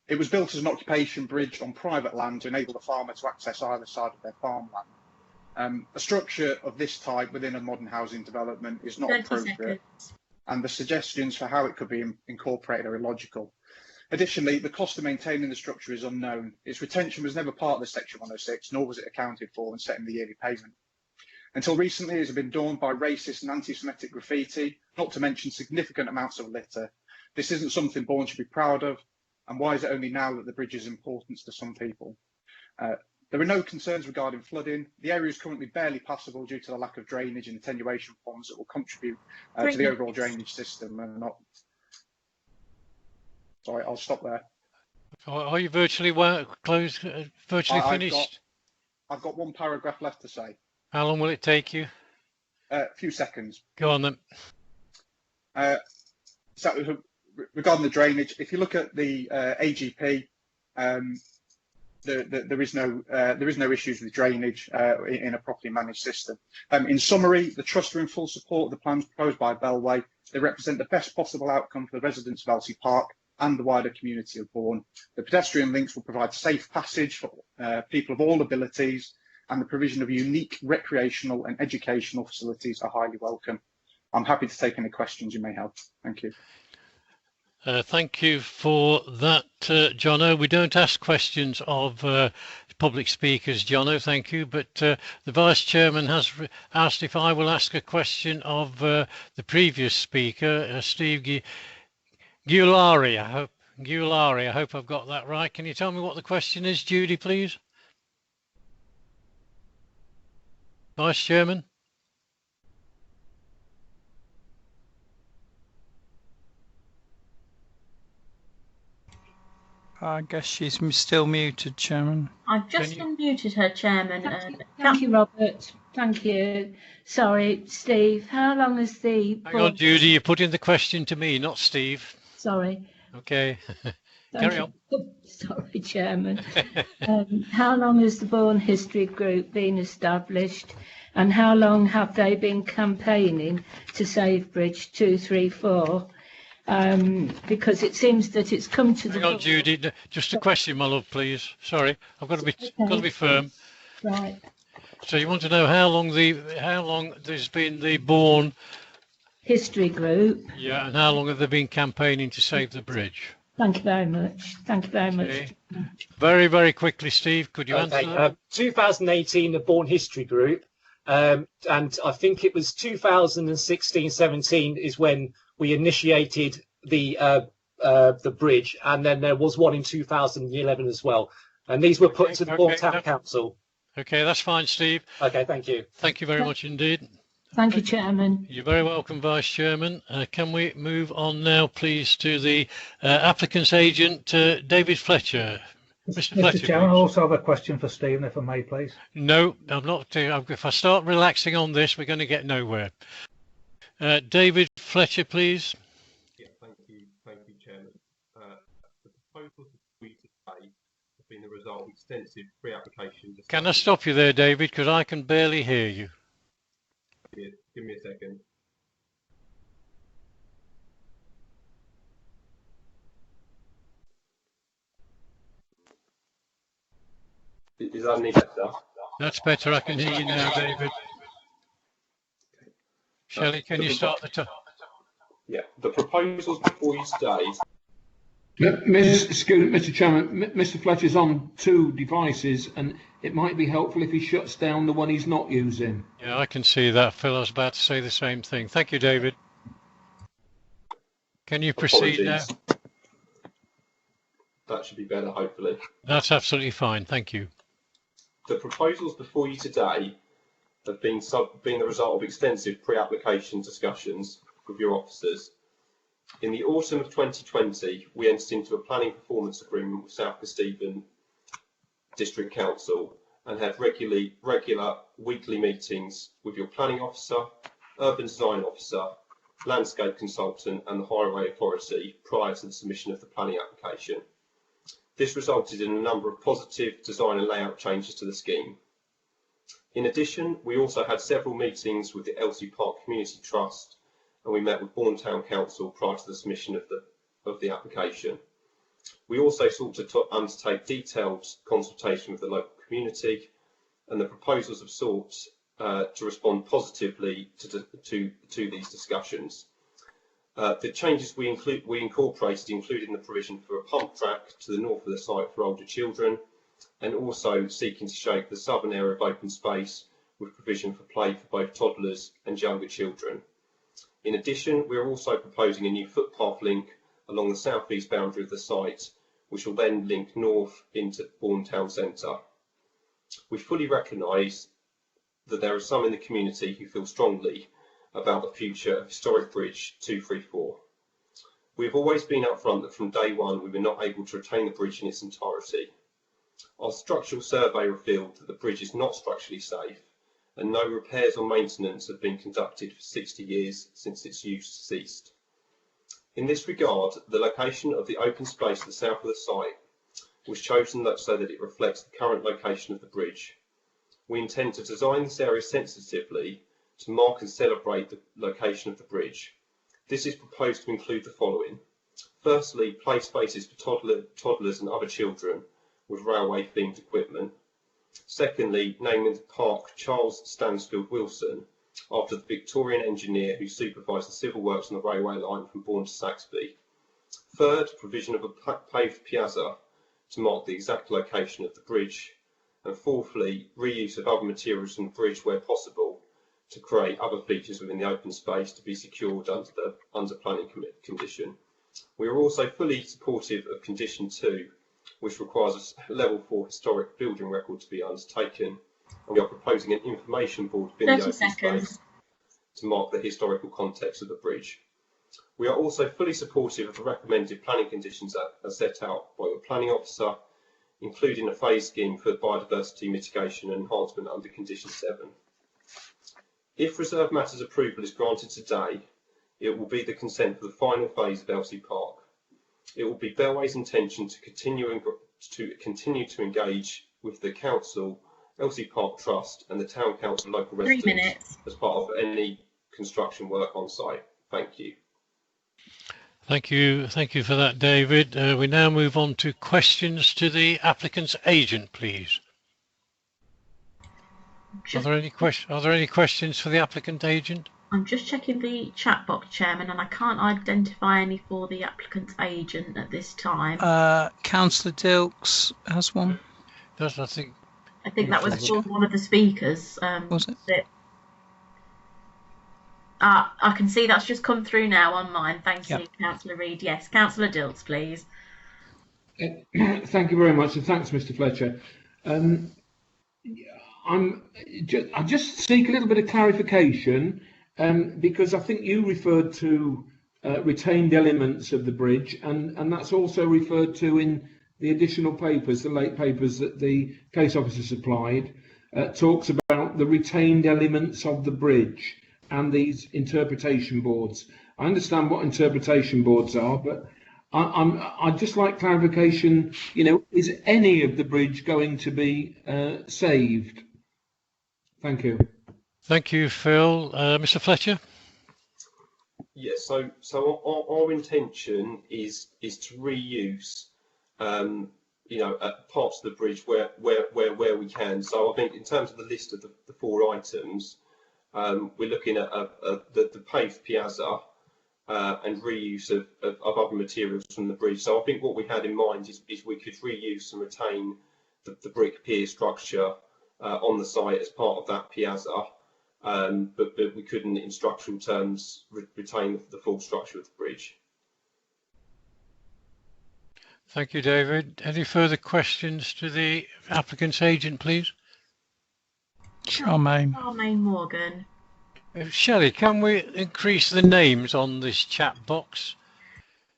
It was built as an occupation bridge on private land to enable the farmer to access either side of their farmland. A structure of this type within a modern housing development is not appropriate, and the suggestions for how it could be incorporated are illogical. Additionally, the cost of maintaining the structure is unknown. Its retention was never part of the Section 106, nor was it accounted for when setting the yearly payment. Until recently, it has been adorned by racist and anti-Semitic graffiti, not to mention significant amounts of litter. This isn't something Bourne should be proud of, and why is it only now that the bridge is important to some people? There are no concerns regarding flooding. The area is currently barely passable due to the lack of drainage and attenuation ponds that will contribute to the overall drainage system. And not. Sorry, I'll stop there. Are you virtually finished? I've got one paragraph left to say. How long will it take you? A few seconds. Go on then. So regarding the drainage, if you look at the AGP, there is no issues with drainage in a properly managed system. In summary, the Trust are in full support of the plans proposed by Bellway. They represent the best possible outcome for the residents of Elsie Park and the wider community of Bourne. The pedestrian links will provide safe passage for people of all abilities, and the provision of unique recreational and educational facilities are highly welcome. I'm happy to take any questions you may have. Thank you. Thank you for that, Jono. We don't ask questions of public speakers, Jono, thank you. But the Vice Chairman has asked if I will ask a question of the previous speaker, Steve Giulari. I hope I've got that right. Can you tell me what the question is, Judy, please? Vice Chairman. I guess she's still muted, Chairman. I've just unmuted her, Chairman. Thank you, Robert. Thank you. Sorry, Steve. How long has the... Hang on, Judy. You're putting the question to me, not Steve. Sorry. Okay. Carry on. Sorry, Chairman. How long has the Bourne History Group been established, and how long have they been campaigning to save Bridge 234? Because it seems that it's come to the... Hang on, Judy. Just a question, my love, please. Sorry, I've got to be firm. Right. So you want to know how long there's been the Bourne History Group? Yeah, and how long have they been campaigning to save the bridge? Thank you very much. Thank you very much. Okay. Very, very quickly, Steve, could you answer that? 2018, the Bourne History Group, and I think it was 2016-17 is when we initiated the bridge, and then there was one in 2011 as well, and these were put to the Bourne Town Council. Okay, that's fine, Steve. Okay, thank you. Thank you very much indeed. Thank you, Chairman. You're very welcome, Vice Chairman. Can we move on now, please, to the applicant's agent, David Fletcher. Mr. Fletcher, Chairman, I also have a question for Stephen, if I may, please. No, I'm not. If I start relaxing on this, we're going to get nowhere. David Fletcher, please. Yeah, thank you, Chairman. The proposals for you today have been the result of extensive pre-application. Can I stop you there, David, because I can barely hear you. Yeah, give me a second. Is that any better? That's better. I can hear you now, David. Shelley, can you start the time? Yeah, the proposals before you today Mr. Chairman, Mr. Fletcher's on 2 devices, and it might be helpful if he shuts down the one he's not using. Yeah, I can see that, Phil. I was about to say the same thing. Thank you, David. Can you proceed now? That should be better, hopefully. That's absolutely fine. Thank you. The proposals before you today have been the result of extensive pre-application discussions with your officers. In the autumn of 2020, we entered into a planning performance agreement with South Kesteven District Council and had regular weekly meetings with your planning officer, urban design officer, landscape consultant and the highway authority prior to the submission of the planning application. This resulted in a number of positive design and layout changes to the scheme. In addition, we also had several meetings with the Elsie Park Community Trust, and we met with Bourne Town Council prior to the submission of the application. We also sought to undertake detailed consultation with the local community, and the proposals have sought to respond positively to these discussions. The changes we incorporated including the provision for a pump track to the north of the site for older children, and also seeking to shape the southern area of open space with provision for play for both toddlers and younger children. In addition, we are also proposing a new footpath link along the south-east boundary of the site, which will then link north into Bourne Town Centre. We fully recognise that there are some in the community who feel strongly about the future of Historic Bridge 234. We have always been upfront that from day one we were not able to retain the bridge in its entirety. Our structural survey revealed that the bridge is not structurally safe, and no repairs or maintenance have been conducted for 60 years since its use ceased. In this regard, the location of the open space to the south of the site was chosen so that it reflects the current location of the bridge. We intend to design this area sensitively to mark and celebrate the location of the bridge. This is proposed to include the following. Firstly, play spaces for toddlers and other children with railway themed equipment. Secondly, naming the park Charles Stansfield Wilson after the Victorian engineer who supervised the civil works on the railway line from Bourne to Saxby. Third, provision of a paved piazza to mark the exact location of the bridge. And fourthly, reuse of other materials from the bridge where possible to create other features within the open space to be secured under planning condition. We are also fully supportive of condition 2, which requires a level 4 historic building record to be undertaken, and we are proposing an information board within the open space to mark the historical context of the bridge. We are also fully supportive of the recommended planning conditions as set out by the planning officer, including a phase scheme for biodiversity mitigation and enhancement under condition 7. If reserved matters approval is granted today, it will be the consent for the final phase of Elsie Park. It will be Bellway's intention to continue to engage with the council, Elsie Park Trust and the Town Council local residents as part of any construction work on site. Thank you. Thank you for that, David. We now move on to questions to the applicant's agent, please. Are there any questions for the applicant agent? I'm just checking the chat box, Chairman, and I can't identify any for the applicant's agent at this time. Councillor Dilks has one. I think that was for one of the speakers. Was it? I can see that's just come through now on mine. Thank you, Councillor Reid. Yes, Councillor Dilks, please. Thank you very much, and thanks, Mr. Fletcher. I just seek a little bit of clarification because I think you referred to retained elements of the bridge, and that's also referred to in the additional papers, the late papers that the case officer supplied, talks about the retained elements of the bridge and these interpretation boards. I understand what interpretation boards are, but I'd just like clarification, is any of the bridge going to be saved? Thank you. Thank you, Phil. Mr. Fletcher? Yes, so our intention is to reuse, parts of the bridge where we can. So I think in terms of the list of the 4 items, we're looking at the paved piazza, and reuse of other materials from the bridge. So I think what we had in mind is we could reuse and retain the brick pier structure on the site as part of that piazza, but we couldn't, in structural terms, retain the full structure of the bridge. Thank you, David. Any further questions to the applicant's agent, please? Charmaine. Charmaine Morgan. Shelley, can we increase the names on this chat box?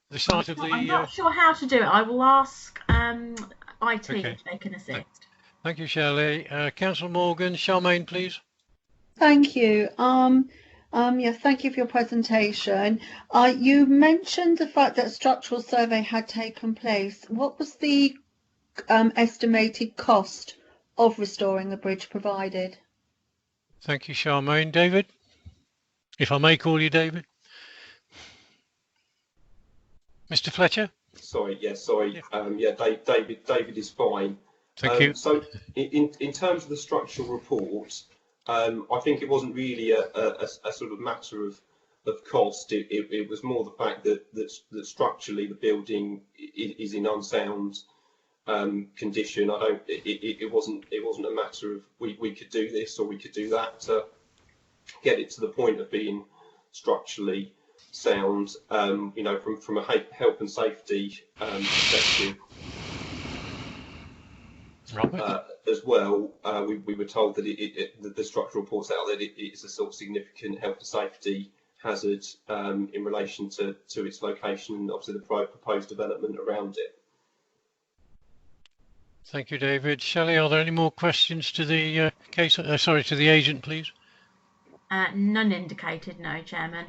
The site of the. I'm not sure how to do it. I will ask IT if they can assist. Thank you, Shelley. Councillor Morgan, Charmaine, please. Thank you. Yes, thank you for your presentation. You mentioned the fact that a structural survey had taken place. What was the estimated cost of restoring the bridge provided? Thank you, Charmaine. David, if I may call you David. Mr. Fletcher. Sorry. David is fine. Thank you. So in terms of the structural report, I think it wasn't really a sort of matter of cost. It was more the fact that structurally the building is in unsound condition. It wasn't a matter of we could do this or we could do that to get it to the point of being structurally sound. You know, from a health and safety perspective. As well, we were told that the structural reports out that it is a sort of significant health and safety hazard in relation to its location and obviously the proposed development around it. Thank you, David. Shelley, are there any more questions to the to the agent, please? None indicated, no, Chairman.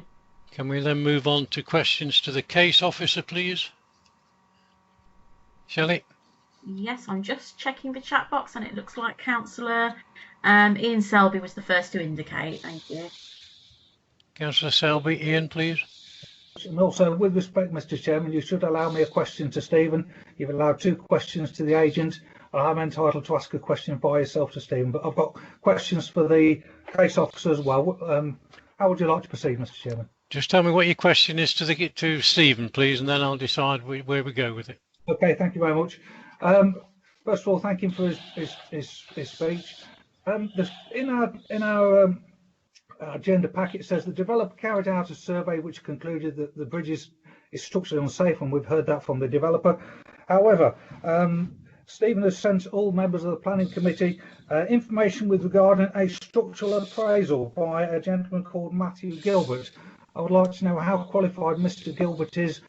Can we then move on to questions to the case officer, please? Shelley? Yes, I'm just checking the chat box and it looks like Councillor Ian Selby was the first to indicate. Thank you. Councillor Selby. Ian, please. And also, with respect, Mr. Chairman, you should allow me a question to Stephen. You've allowed 2 questions to the agent. I'm entitled to ask a question by yourself to Stephen, but I've got questions for the case officer as well. How would you like to proceed, Mr. Chairman? Just tell me what your question is to Stephen, please, and then I'll decide where we go with it. Okay, thank you very much. First of all, thank him for his speech. In our agenda packet says the developer carried out a survey which concluded that the bridge is structurally unsafe, and we've heard that from the developer. However, Stephen has sent all members of the planning committee information with regarding a structural appraisal by a gentleman called Matthew Gilbert. I would like to know how qualified Mr. Gilbert is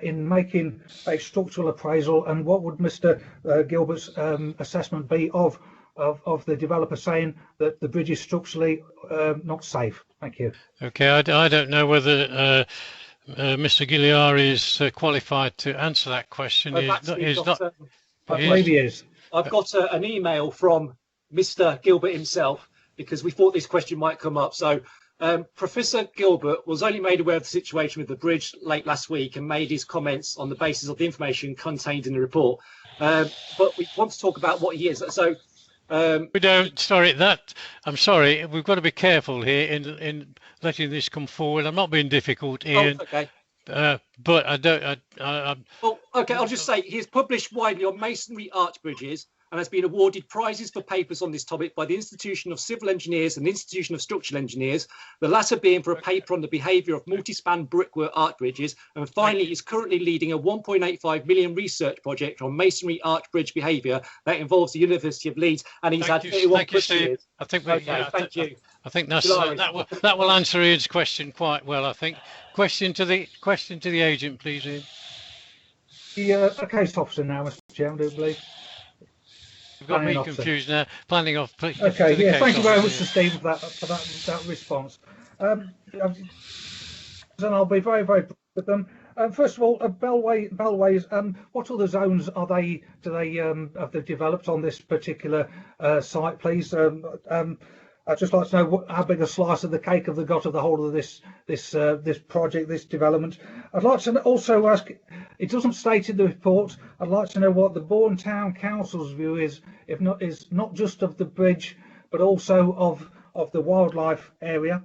in making a structural appraisal, and what would Mr. Gilbert's assessment be of the developer saying that the bridge is structurally not safe? Thank you. Okay, I don't know whether Mr. Gilliar is qualified to answer that question. I believe he is. I've got an email from Mr. Gilbert himself because we thought this question might come up. So Professor Gilbert was only made aware of the situation with the bridge late last week and made his comments on the basis of the information contained in the report. But we want to talk about what he is. So we don't. Sorry, I'm sorry. We've got to be careful here in letting this come forward. I'm not being difficult, Ian. Oh, okay. But I don't. Well, okay. I'll just say he has published widely on masonry arch bridges and has been awarded prizes for papers on this topic by the Institution of Civil Engineers and the Institution of Structural Engineers, the latter being for a paper on the behaviour of multi-span brickwork arch bridges, and finally is currently leading a 1.85 million research project on masonry arch bridge behaviour that involves the University of Leeds, and he's had 31 plus years. I think thank you. I think that will answer Ian's question quite well. I think. Question to the agent, please, Ian. The case officer now, Mr. Chairman, I do believe. You've got me confused now. Planning off. Okay, yeah, thank you very much to Steve for that response. And I'll be very brief with them. First of all, Bellways. What other zones have they developed on this particular site, please? I'd just like to know how big a slice of the cake have they got of the whole of this project, this development. I'd like to also ask, it doesn't state in the report, I'd like to know what the Bourne Town Council's view is not just of the bridge, but also of the wildlife area.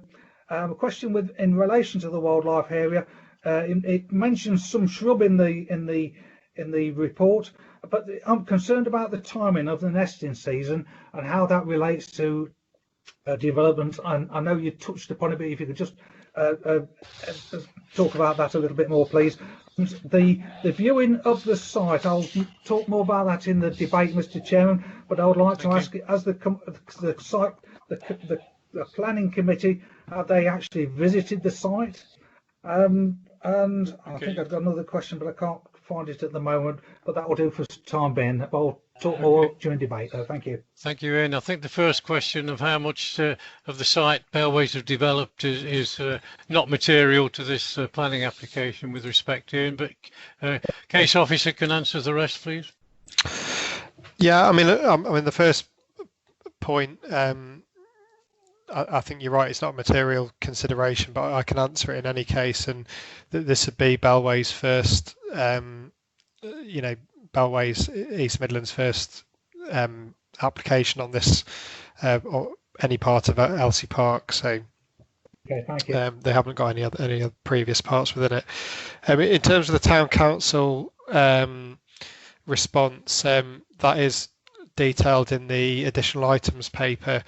A question in relation to the wildlife area. It mentions some shrub in the report, but I'm concerned about the timing of the nesting season and how that relates to development. And I know you touched upon it, but if you could just talk about that a little bit more, please. The viewing of the site, I'll talk more about that in the debate, Mr. Chairman, but I would like to ask, as the site, the planning committee, have they actually visited the site? And I think I've got another question, but I can't find it at the moment, but that will do for time being. I'll talk more during debate, though. Thank you. Thank you, Ian. I think the first question of how much of the site Bellways have developed is not material to this planning application with respect to Ian, but case officer can answer the rest, please. Yeah, I mean, the first point, I think you're right, it's not a material consideration, but I can answer it in any case, and this would be Bellways' first, Bellways East Midlands first application on this, or any part of Elsie Park, so okay, thank you. They haven't got any other previous parts within it. In terms of the Town Council response, that is detailed in the additional items paper.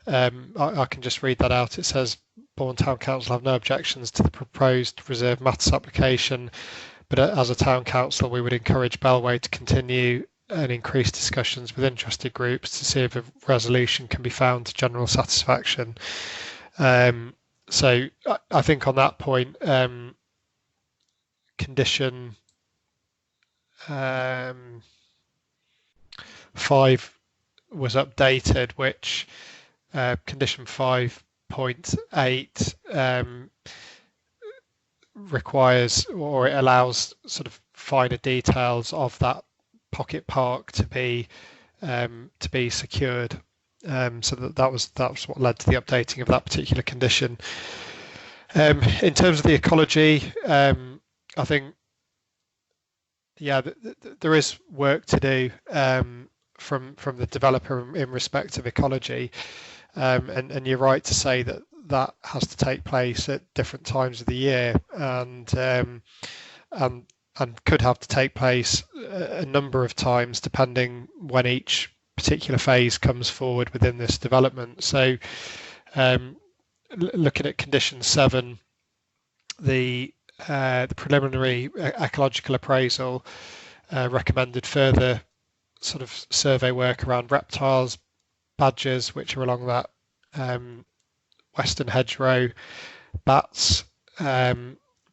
I can just read that out. It says, Bourne Town Council have no objections to the proposed reserve matters application, but as a Town Council we would encourage Bellway to continue and increase discussions with interested groups to see if a resolution can be found to general satisfaction. So I think on that point, condition 5 was updated, which condition 5.8 requires, or it allows, sort of finer details of that pocket park to be secured. So that was what led to the updating of that particular condition. In terms of the ecology, I think, yeah, there is work to do from the developer in respect of ecology, and you're right to say that has to take place at different times of the year, and could have to take place a number of times depending when each particular phase comes forward within this development. So looking at condition 7, the preliminary ecological appraisal recommended further sort of survey work around reptiles, badgers, which are along that western hedgerow, bats,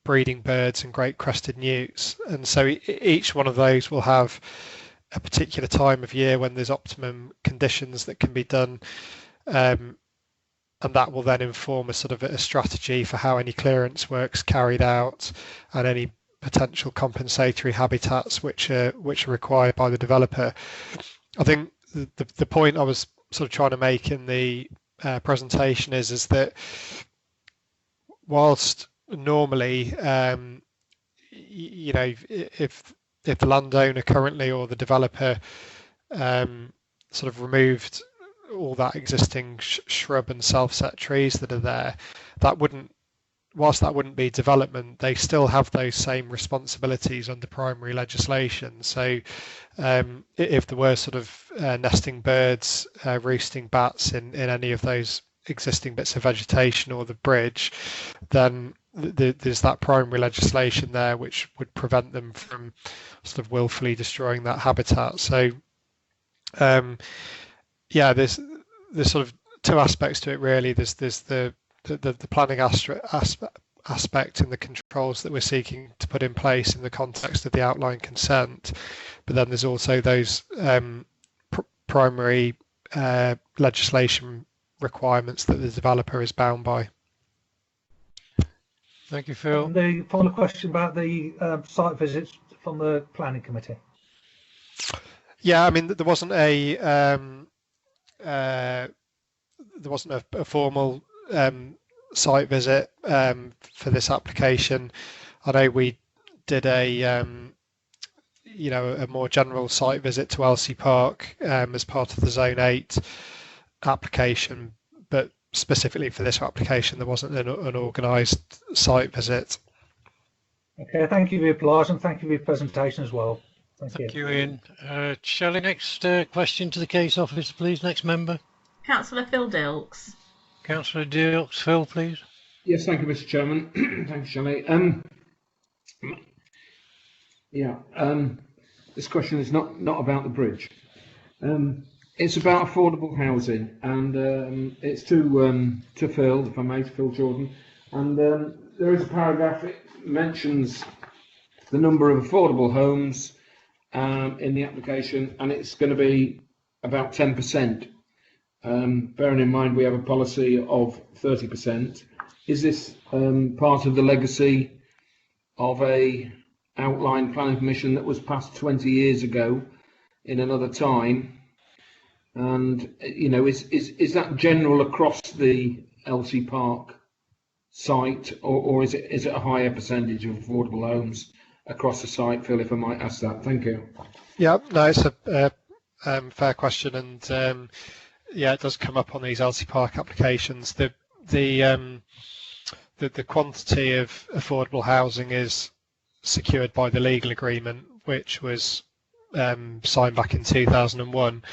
breeding birds, and great crested newts. And so each one of those will have a particular time of year when there's optimum conditions that can be done, and that will then inform a sort of a strategy for how any clearance work's carried out and any potential compensatory habitats which are required by the developer. I think the point I was sort of trying to make in the presentation is that whilst normally, if the landowner currently or the developer sort of removed all that existing shrub and self-set trees that are there, whilst that wouldn't be development, they still have those same responsibilities under primary legislation. So if there were sort of nesting birds, roosting bats in any of those existing bits of vegetation or the bridge, then there's that primary legislation there which would prevent them from sort of willfully destroying that habitat. So yeah, there's sort of two aspects to it really. There's the planning aspect and the controls that we're seeking to put in place in the context of the outline consent, but then there's also those primary legislation requirements that the developer is bound by. Thank you, Phil. And the final question about the site visits from the planning committee. Yeah, I mean, there wasn't a formal site visit for this application. I know we did a more general site visit to Elsie Park as part of the Zone 8 application, but specifically for this application, there wasn't an organised site visit. Okay, thank you for your replies and thank you for your presentation as well. Thank you, Ian. Shelley, next question to the case officer, please. Next member. Councillor Phil Dilks. Councillor Dilks. Phil, please. Yes, thank you, Mr. Chairman. Thank you, Shelley. This question is not about the bridge. It's about affordable housing, and it's to Phil, if I may, to Phil Jordan. And there is a paragraph that mentions the number of affordable homes in the application, and it's going to be about 10%. Bearing in mind we have a policy of 30%. Is this part of the legacy of a outline planning permission that was passed 20 years ago in another time? And you know, is that general across the LC Park site, or is it a higher percentage of affordable homes across the site? Phil, if I might ask that. Thank you. Yeah, no, it's a fair question, and yeah, it does come up on these LC Park applications. The quantity of affordable housing is secured by the legal agreement, which was signed back in 2001,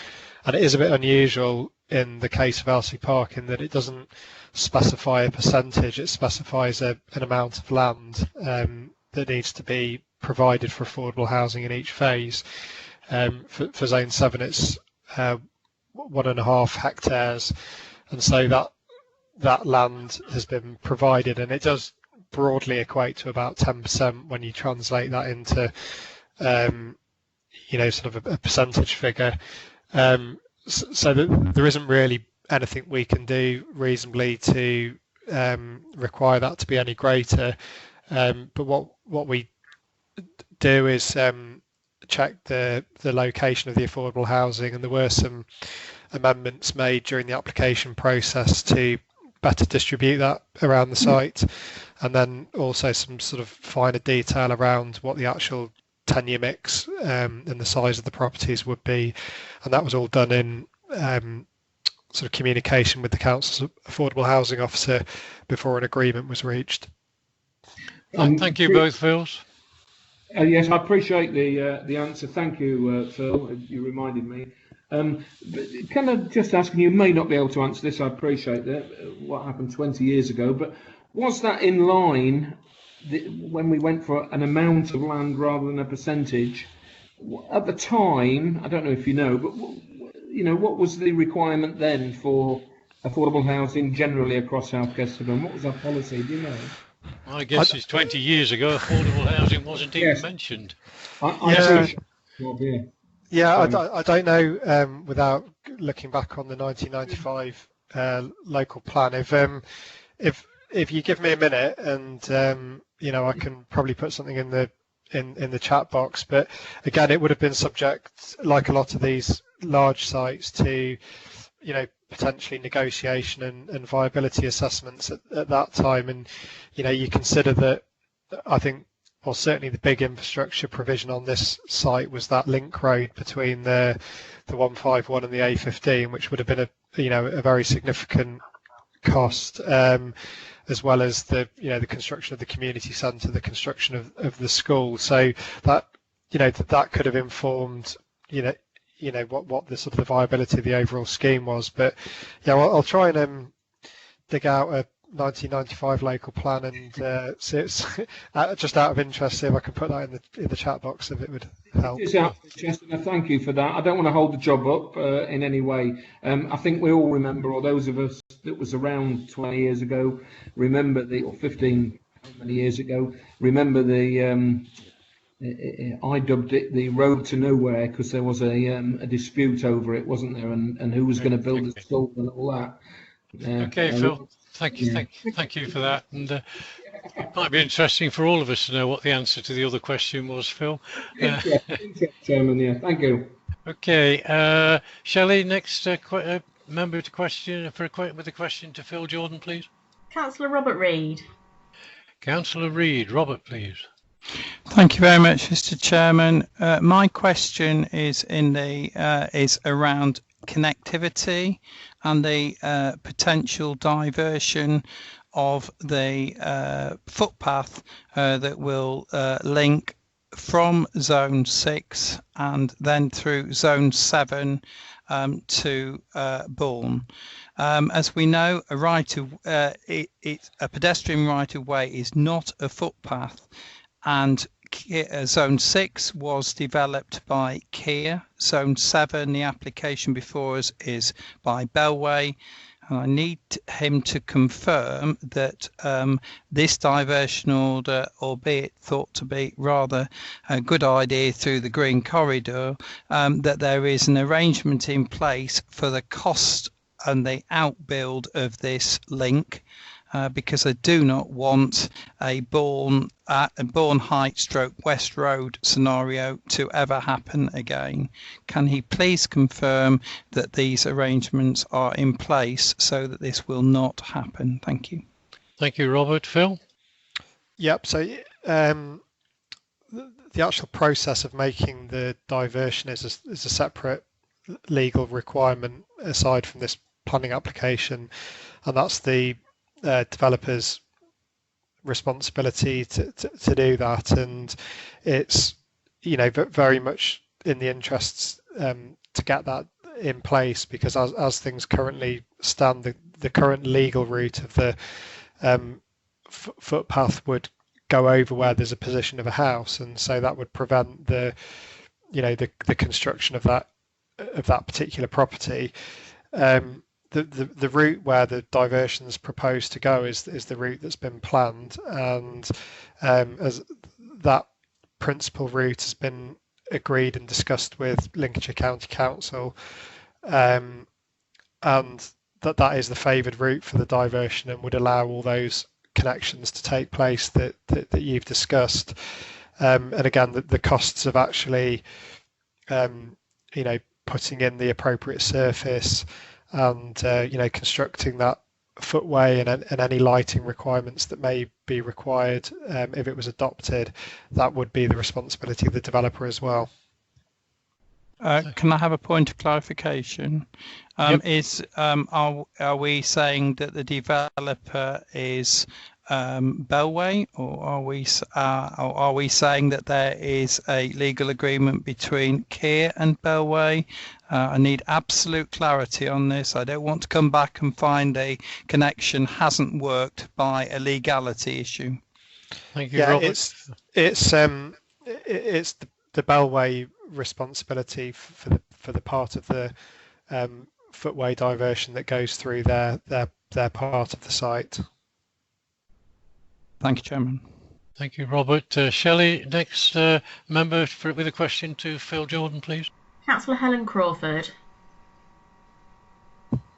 and it is a bit unusual in the case of LC Park in that it doesn't specify a percentage; it specifies an amount of land that needs to be provided for affordable housing in each phase. For Zone 7, it's 1.5 hectares, and so that land has been provided, and it does broadly equate to about 10% when you translate that into you know, sort of a percentage figure. So that there isn't really anything we can do reasonably to require that to be any greater. But what we do is check the location of the affordable housing, and there were some amendments made during the application process to better distribute that around the site, and then also some sort of finer detail around what the actual tenure mix and the size of the properties would be, and that was all done in sort of communication with the council's affordable housing officer before an agreement was reached. Thank you both, Phils. Yes, I appreciate the answer. Thank you, Phil. You reminded me. But can I just ask, and you may not be able to answer this, I appreciate that, what happened 20 years ago, but was that in line when we went for an amount of land rather than a percentage? At the time, I don't know if you know, but you know, what was the requirement then for affordable housing generally across South Kesterton? What was our policy? Do you know? I guess it's 20 years ago. Affordable housing wasn't even mentioned. Yeah, I don't know without looking back on the 1995 local plan. If you give me a minute, and you know, I can probably put something in the chat box. But again, it would have been subject, like a lot of these large sites, to, you know, potentially negotiation and viability assessments at that time. And you know, you consider that, I think, well, certainly the big infrastructure provision on this site was that link road between the 151 and the A15, which would have been a very significant cost, as well as the construction of the community centre, the construction of the school. So that, you know, that could have informed, you know what the sort of the viability of the overall scheme was. But yeah, I'll try and dig out a 1995 local plan and see it's just out of interest, see if I can put that in the chat box, if it would help. It's out of interest, and thank you for that. I don't want to hold the job up in any way. I think we all remember, or those of us that was around 20 years ago remember or 15 many years ago, remember I dubbed it the road to nowhere, because there was a dispute over it, wasn't there, and who was going to build the school and all that. Okay, Phil. Thank you for that. And it might be interesting for all of us to know what the answer to the other question was, Phil. Chairman, yeah, thank you. Okay, Shelley, next member to question with a question to Phil Jordan, please. Councillor Robert Reid. Councillor Reid, Robert, please. Thank you very much, Mr. Chairman. My question is is around connectivity and the potential diversion of the footpath that will link from Zone 6 and then through Zone 7 to Bourne. As we know, a pedestrian right-of-way is not a footpath, and Zone 6 was developed by Kia. Zone 7, the application before us, is by Bellway. And I need him to confirm that this diversion order, albeit thought to be rather a good idea through the Green Corridor, that there is an arrangement in place for the cost and the outbuild of this link, because I do not want a Bourne Heights / West Road scenario to ever happen again. Can he please confirm that these arrangements are in place so that this will not happen? Thank you. Thank you, Robert. Phil? Yep. So the actual process of making the diversion is a separate legal requirement aside from this planning application, and that's the developer's responsibility to do that, and it's very much in the interests to get that in place, because as things currently stand, the current legal route of the footpath would go over where there's a position of a house, and so that would prevent the construction of that particular property. The route where the diversion is proposed to go is the route that's been planned, and as that principal route has been agreed and discussed with Lincolnshire County Council, and that is the favoured route for the diversion and would allow all those connections to take place that you've discussed. And again, the costs of actually putting in the appropriate surface and constructing that footway and any lighting requirements that may be required if it was adopted, that would be the responsibility of the developer as well. Can I have a point of clarification? Yep. Are we saying that the developer is Bellway, or are we saying that there is a legal agreement between Kia and Bellway? I need absolute clarity on this. I don't want to come back and find a connection hasn't worked by a legality issue. Thank you, Robert. It's the Bellway responsibility for the part of the footway diversion that goes through their part of the site. Thank you, Chairman. Thank you, Robert. Shelley, next member with a question to Phil Jordan, please. Councillor Helen Crawford.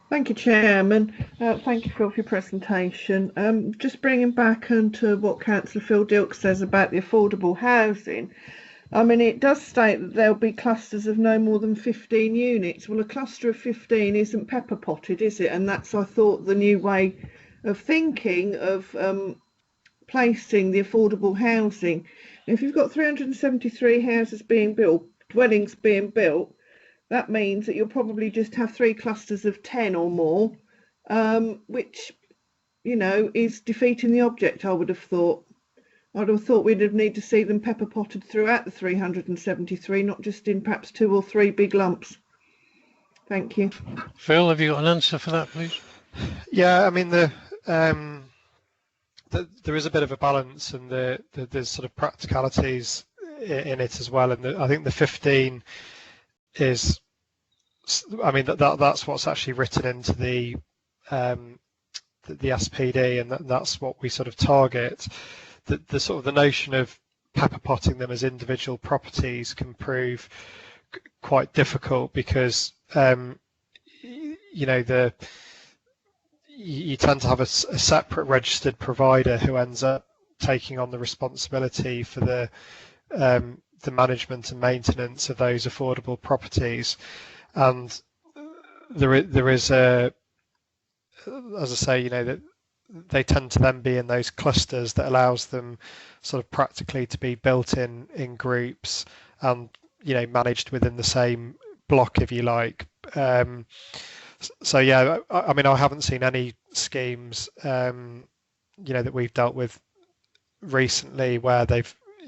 Thank you, Chairman. Thank you, Phil, for your presentation. Just bringing back onto what Councillor Phil Dilk says about the affordable housing. I mean, it does state that there'll be clusters of no more than 15 units. Well, a cluster of 15 isn't pepper potted, is it? And that's, I thought, the new way of thinking of placing the affordable housing. If you've got 373 houses being built, dwellings being built, that means that you'll probably just have 3 clusters of 10 or more, which, is defeating the object, I would have thought. I'd have thought we'd need to see them pepper potted throughout the 373, not just in perhaps 2 or 3 big lumps. Thank you. Phil, have you got an answer for that, please? Yeah, I mean, there is a bit of a balance, and there's sort of practicalities in it as well. And I think the 15 is, I mean, that's what's actually written into the SPD, and that's what we sort of target. The sort of the notion of pepper potting them as individual properties can prove quite difficult, because you tend to have a separate registered provider who ends up taking on the responsibility for the management and maintenance of those affordable properties. And there is a, as I say, that they tend to then be in those clusters that allows them sort of practically to be built in groups and managed within the same block, if you like. So yeah, I mean, I haven't seen any schemes that we've dealt with recently where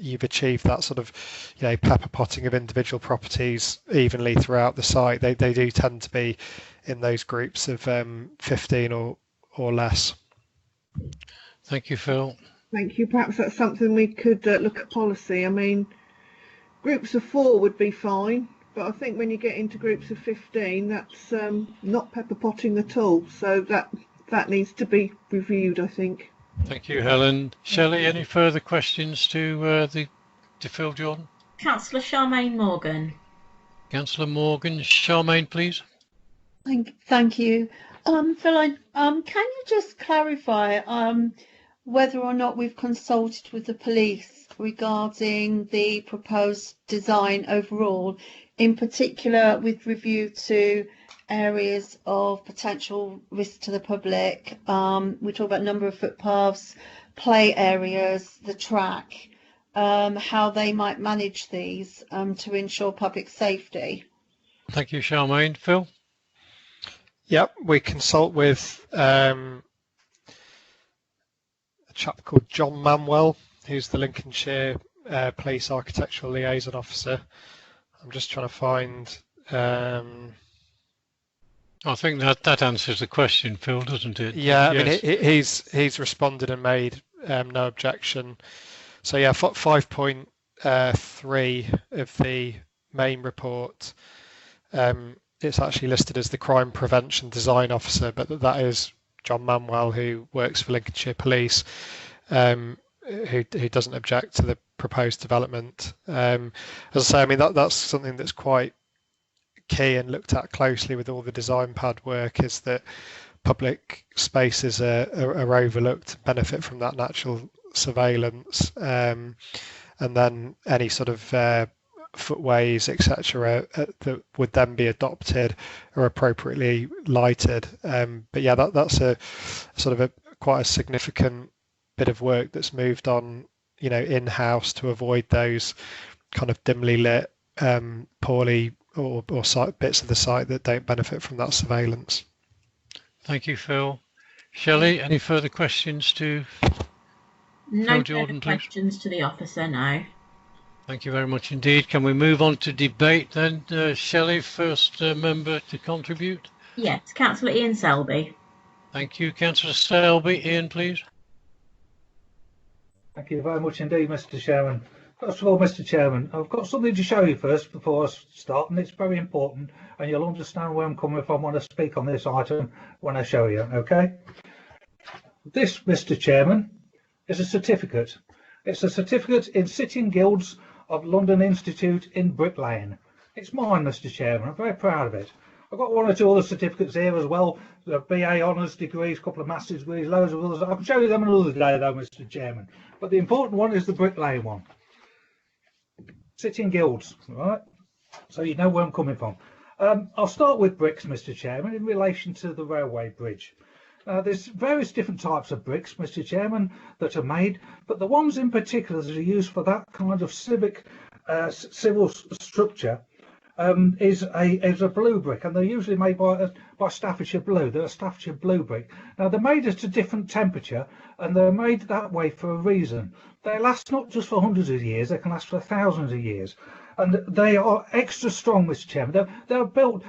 you've achieved that sort of pepper potting of individual properties evenly throughout the site. They do tend to be in those groups of 15 or less. Thank you, Phil. Thank you. Perhaps that's something we could look at policy. I mean, groups of 4 would be fine, but I think when you get into groups of 15, that's not pepper potting at all. So that needs to be reviewed, I think. Thank you, Helen. Shelley, any further questions to Phil Jordan? Councillor Charmaine Morgan. Councillor Morgan. Charmaine, please. Thank you. Phil, can you just clarify whether or not we've consulted with the police regarding the proposed design overall, in particular with review to areas of potential risk to the public? We talk about number of footpaths, play areas, the track, how they might manage these to ensure public safety. Thank you, Charmaine. Phil? Yep, we consult with a chap called John Manwell, who's the Lincolnshire Police Architectural Liaison Officer. I'm just trying to find... I think that answers the question, Phil, doesn't it? Yeah, yes. I mean, he's responded and made no objection. So yeah, 5.3 of the main report, it's actually listed as the Crime Prevention Design Officer, but that is John Manwell, who works for Lincolnshire Police, who doesn't object to the proposed development. As I say, I mean, that's something that's quite key and looked at closely with all the design pad work, is that public spaces are overlooked, benefit from that natural surveillance, and then any sort of footways, etc., that would then be adopted are appropriately lighted. But yeah, that's a sort of quite a significant bit of work that's moved on, in-house to avoid those kind of dimly lit, poorly or bits of the site that don't benefit from that surveillance. Thank you, Phil. Shelley, any further questions to No Phil Jordan, further please? questions to the officer, no. Thank you very much indeed. Can we move on to debate then? Shelley, first member to contribute. Yes, Councillor Ian Selby. Thank you. Councillor Selby. Ian, please. Thank you very much indeed, Mr. Chairman. First of all, Mr. Chairman, I've got something to show you first before I start, and it's very important, and you'll understand where I'm coming from when I speak on this item when I show you, okay? This, Mr. Chairman, is a certificate. It's a certificate in Sitting Guilds of London Institute in Brick Lane. It's mine, Mr. Chairman. I'm very proud of it. I've got 1 or 2 other certificates here as well, the BA honours degrees, a couple of master's degrees, loads of others. I can show you them another day though, Mr. Chairman. But the important one is the Brick Lane one. Sitting Guilds, right? So you know where I'm coming from. I'll start with bricks, Mr. Chairman, in relation to the railway bridge. There's various different types of bricks, Mr. Chairman, that are made, but the ones in particular that are used for that kind of civil structure is a blue brick, and they're usually made by Staffordshire Blue. They're a Staffordshire Blue brick. Now they're made at a different temperature, and they're made that way for a reason. They last not just for hundreds of years; they can last for thousands of years, and they are extra strong, Mr. Chairman.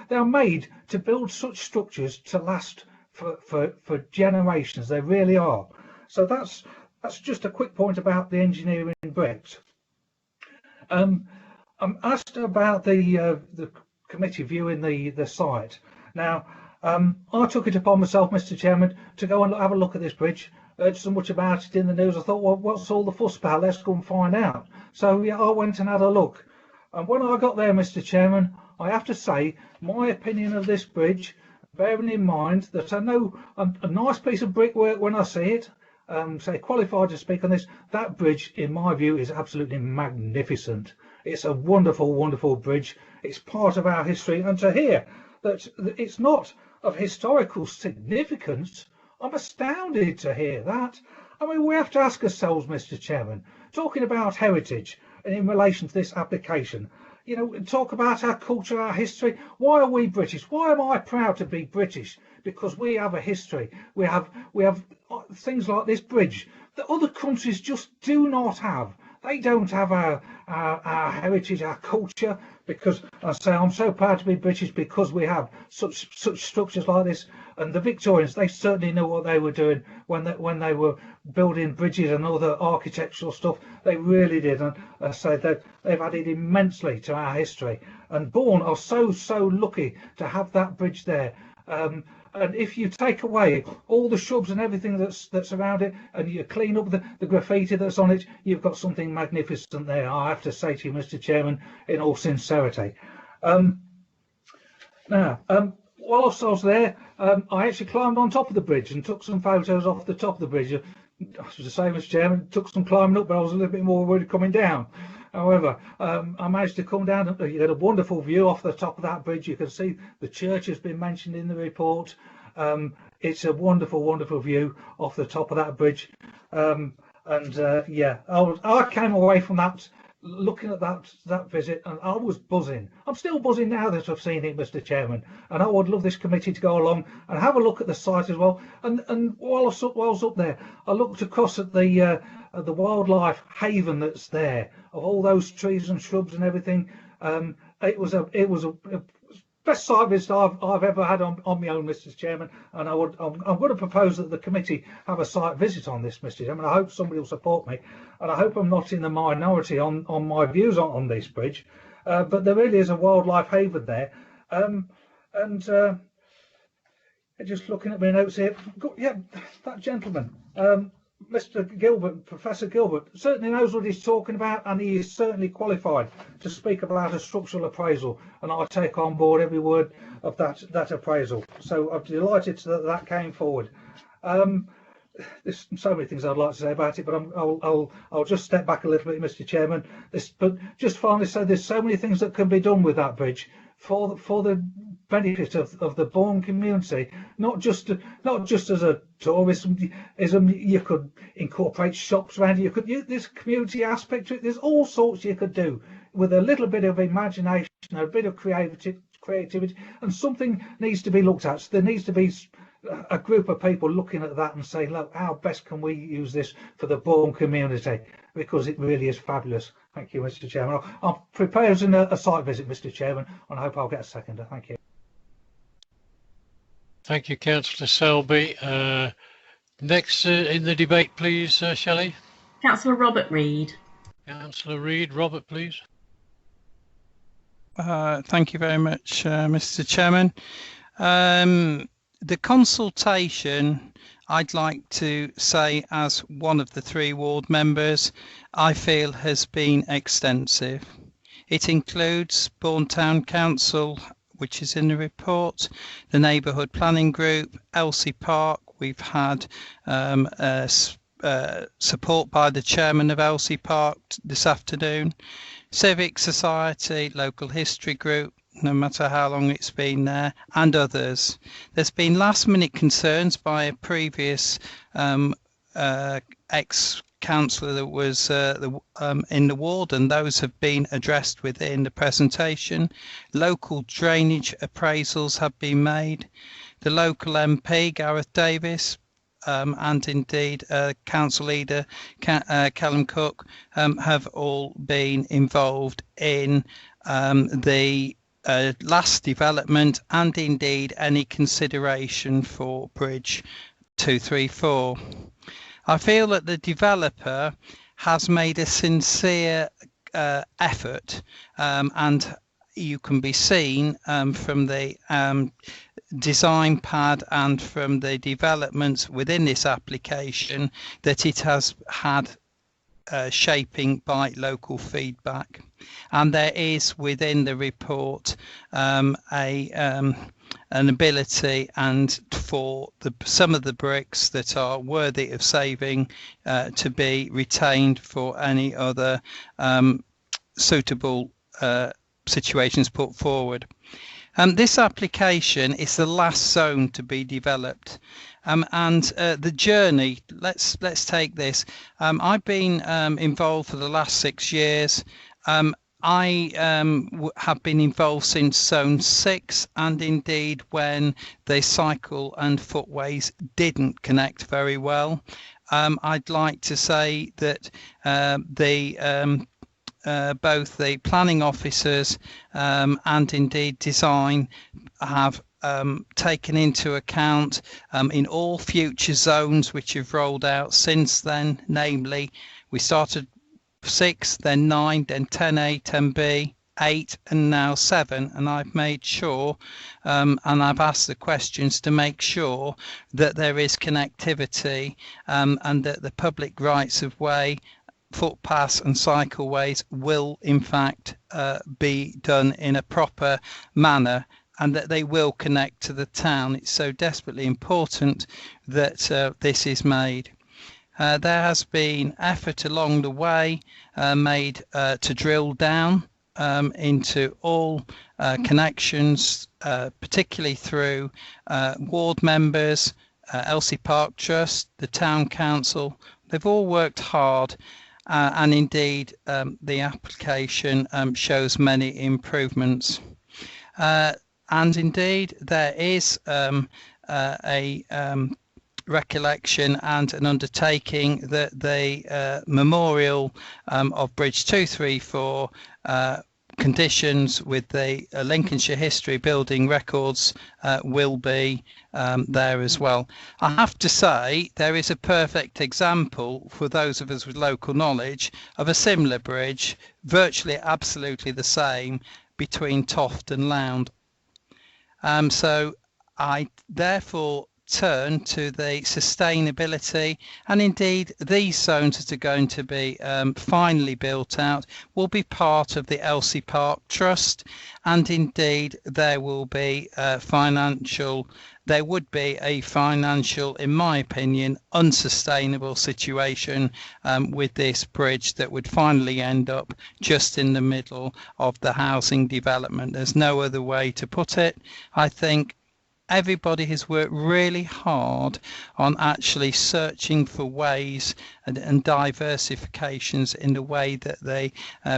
They're made to build such structures to last for generations. They really are. So that's just a quick point about the engineering bricks. I'm asked about the committee viewing the site. Now, I took it upon myself, Mr. Chairman, to go and have a look at this bridge. Heard so much about it in the news. I thought, well, what's all the fuss about? Let's go and find out. So yeah, I went and had a look. And when I got there, Mr. Chairman, I have to say my opinion of this bridge, bearing in mind that I know a nice piece of brickwork when I see it, say qualified to speak on this, that bridge, in my view, is absolutely magnificent. It's a wonderful, wonderful bridge. It's part of our history. And to hear that it's not of historical significance, I'm astounded to hear that. I mean, we have to ask ourselves, Mr. Chairman, talking about heritage and in relation to this application, you know, talk about our culture, our history. Why are we British? Why am I proud to be British? Because we have a history. We have things like this bridge that other countries just do not have. They don't have our heritage, our culture, because I say I'm so proud to be British because we have such structures like this. And the Victorians, they certainly knew what they were doing when they were building bridges and other architectural stuff. They really did, and I say that they've added immensely to our history. And Bourne are so lucky to have that bridge there. And if you take away all the shrubs and everything that's around it, and you clean up the graffiti that's on it, you've got something magnificent there, I have to say to you, Mr. Chairman, in all sincerity. Now, whilst I was there, I actually climbed on top of the bridge and took some photos off the top of the bridge. I was the same as Chairman, took some climbing up, but I was a little bit more worried coming down. However, I managed to come down. You get a wonderful view off the top of that bridge. You can see the church has been mentioned in the report. It's a wonderful view off the top of that bridge. Yeah, I came away from that looking at that visit, and I was buzzing. I'm still buzzing now that I've seen it, Mr. Chairman, and I would love this committee to go along and have a look at the site as well. And while I was up there, I looked across at the wildlife haven that's there, of all those trees and shrubs and everything. It was a best site visit I've ever had on my own, Mr. Chairman, and I'm going to propose that the committee have a site visit on this, Mr. Chairman. I hope somebody will support me, and I hope I'm not in the minority on my views on this bridge. But there really is a wildlife haven there, just looking at my notes here, yeah, that gentleman, Mr. Gilbert, Professor Gilbert, certainly knows what he's talking about, and he is certainly qualified to speak about a structural appraisal, and I take on board every word of that appraisal. So I'm delighted that came forward. There's so many things I'd like to say about it, but I'll just step back a little bit, Mr. Chairman. But just finally say there's so many things that can be done with that bridge for the benefit of the Bourne community, not just as a tourism. You could incorporate shops around it. You could use this community aspect to it. There's all sorts you could do with a little bit of imagination, a bit of creativity, and something needs to be looked at. So there needs to be a group of people looking at that and saying, look, how best can we use this for the Bourne community, because it really is fabulous. Thank you, Mr. Chairman. I'm proposing a site visit, Mr. Chairman, and I hope I'll get a seconder. Thank you. Thank you, Councillor Selby. Next in the debate, please, Shelley. Councillor Robert Reid. Councillor Reid. Robert, please. Thank you very much, Mr. Chairman. The consultation, I'd like to say, as one of the 3 ward members, I feel has been extensive. It includes Bourne Town Council, which is in the report, the Neighbourhood Planning Group, Elsie Park. We've had support by the chairman of Elsie Park this afternoon, Civic Society, Local History Group, no matter how long it's been there, and others. There's been last-minute concerns by a previous ex-councillor that was in the ward, and those have been addressed within the presentation. Local drainage appraisals have been made. The local MP, Gareth Davis, and indeed Council Leader Callum Cook have all been involved in the last development, and indeed any consideration for Bridge 234. I feel that the developer has made a sincere effort, and you can be seen from the design pad and from the developments within this application that it has had shaping by local feedback, and there is within the report an ability and for some of the bricks that are worthy of saving to be retained for any other suitable situations put forward. This application is the last zone to be developed, And the journey, let's take this. I've been involved for the last 6 years. I have been involved since Zone 6, and indeed when the cycle and footways didn't connect very well. I'd like to say that both the planning officers and indeed design have taken into account in all future zones which have rolled out since then, namely we started 6, then 9, then 10A, 10B, 8 and now 7, and I've made sure and I've asked the questions to make sure that there is connectivity and that the public rights of way, footpaths and cycleways will in fact be done in a proper manner, and that they will connect to the town. It's so desperately important that this is made. There has been effort along the way made to drill down into all connections, particularly through ward members, Elsie Park Trust, the Town Council. They've all worked hard, and indeed the application shows many improvements. And indeed there is a recollection and an undertaking that the memorial of Bridge 234 conditions with the Lincolnshire History Building Records will be there as well. I have to say there is a perfect example for those of us with local knowledge of a similar bridge, virtually absolutely the same, between Toft and Lound. So I therefore turn to the sustainability, and indeed these zones that are going to be finally built out will be part of the Elsie Park Trust, and indeed there will be there would be a financial, in my opinion, unsustainable situation with this bridge that would finally end up just in the middle of the housing development. There's no other way to put it. I think everybody has worked really hard on actually searching for ways and diversifications in the way that the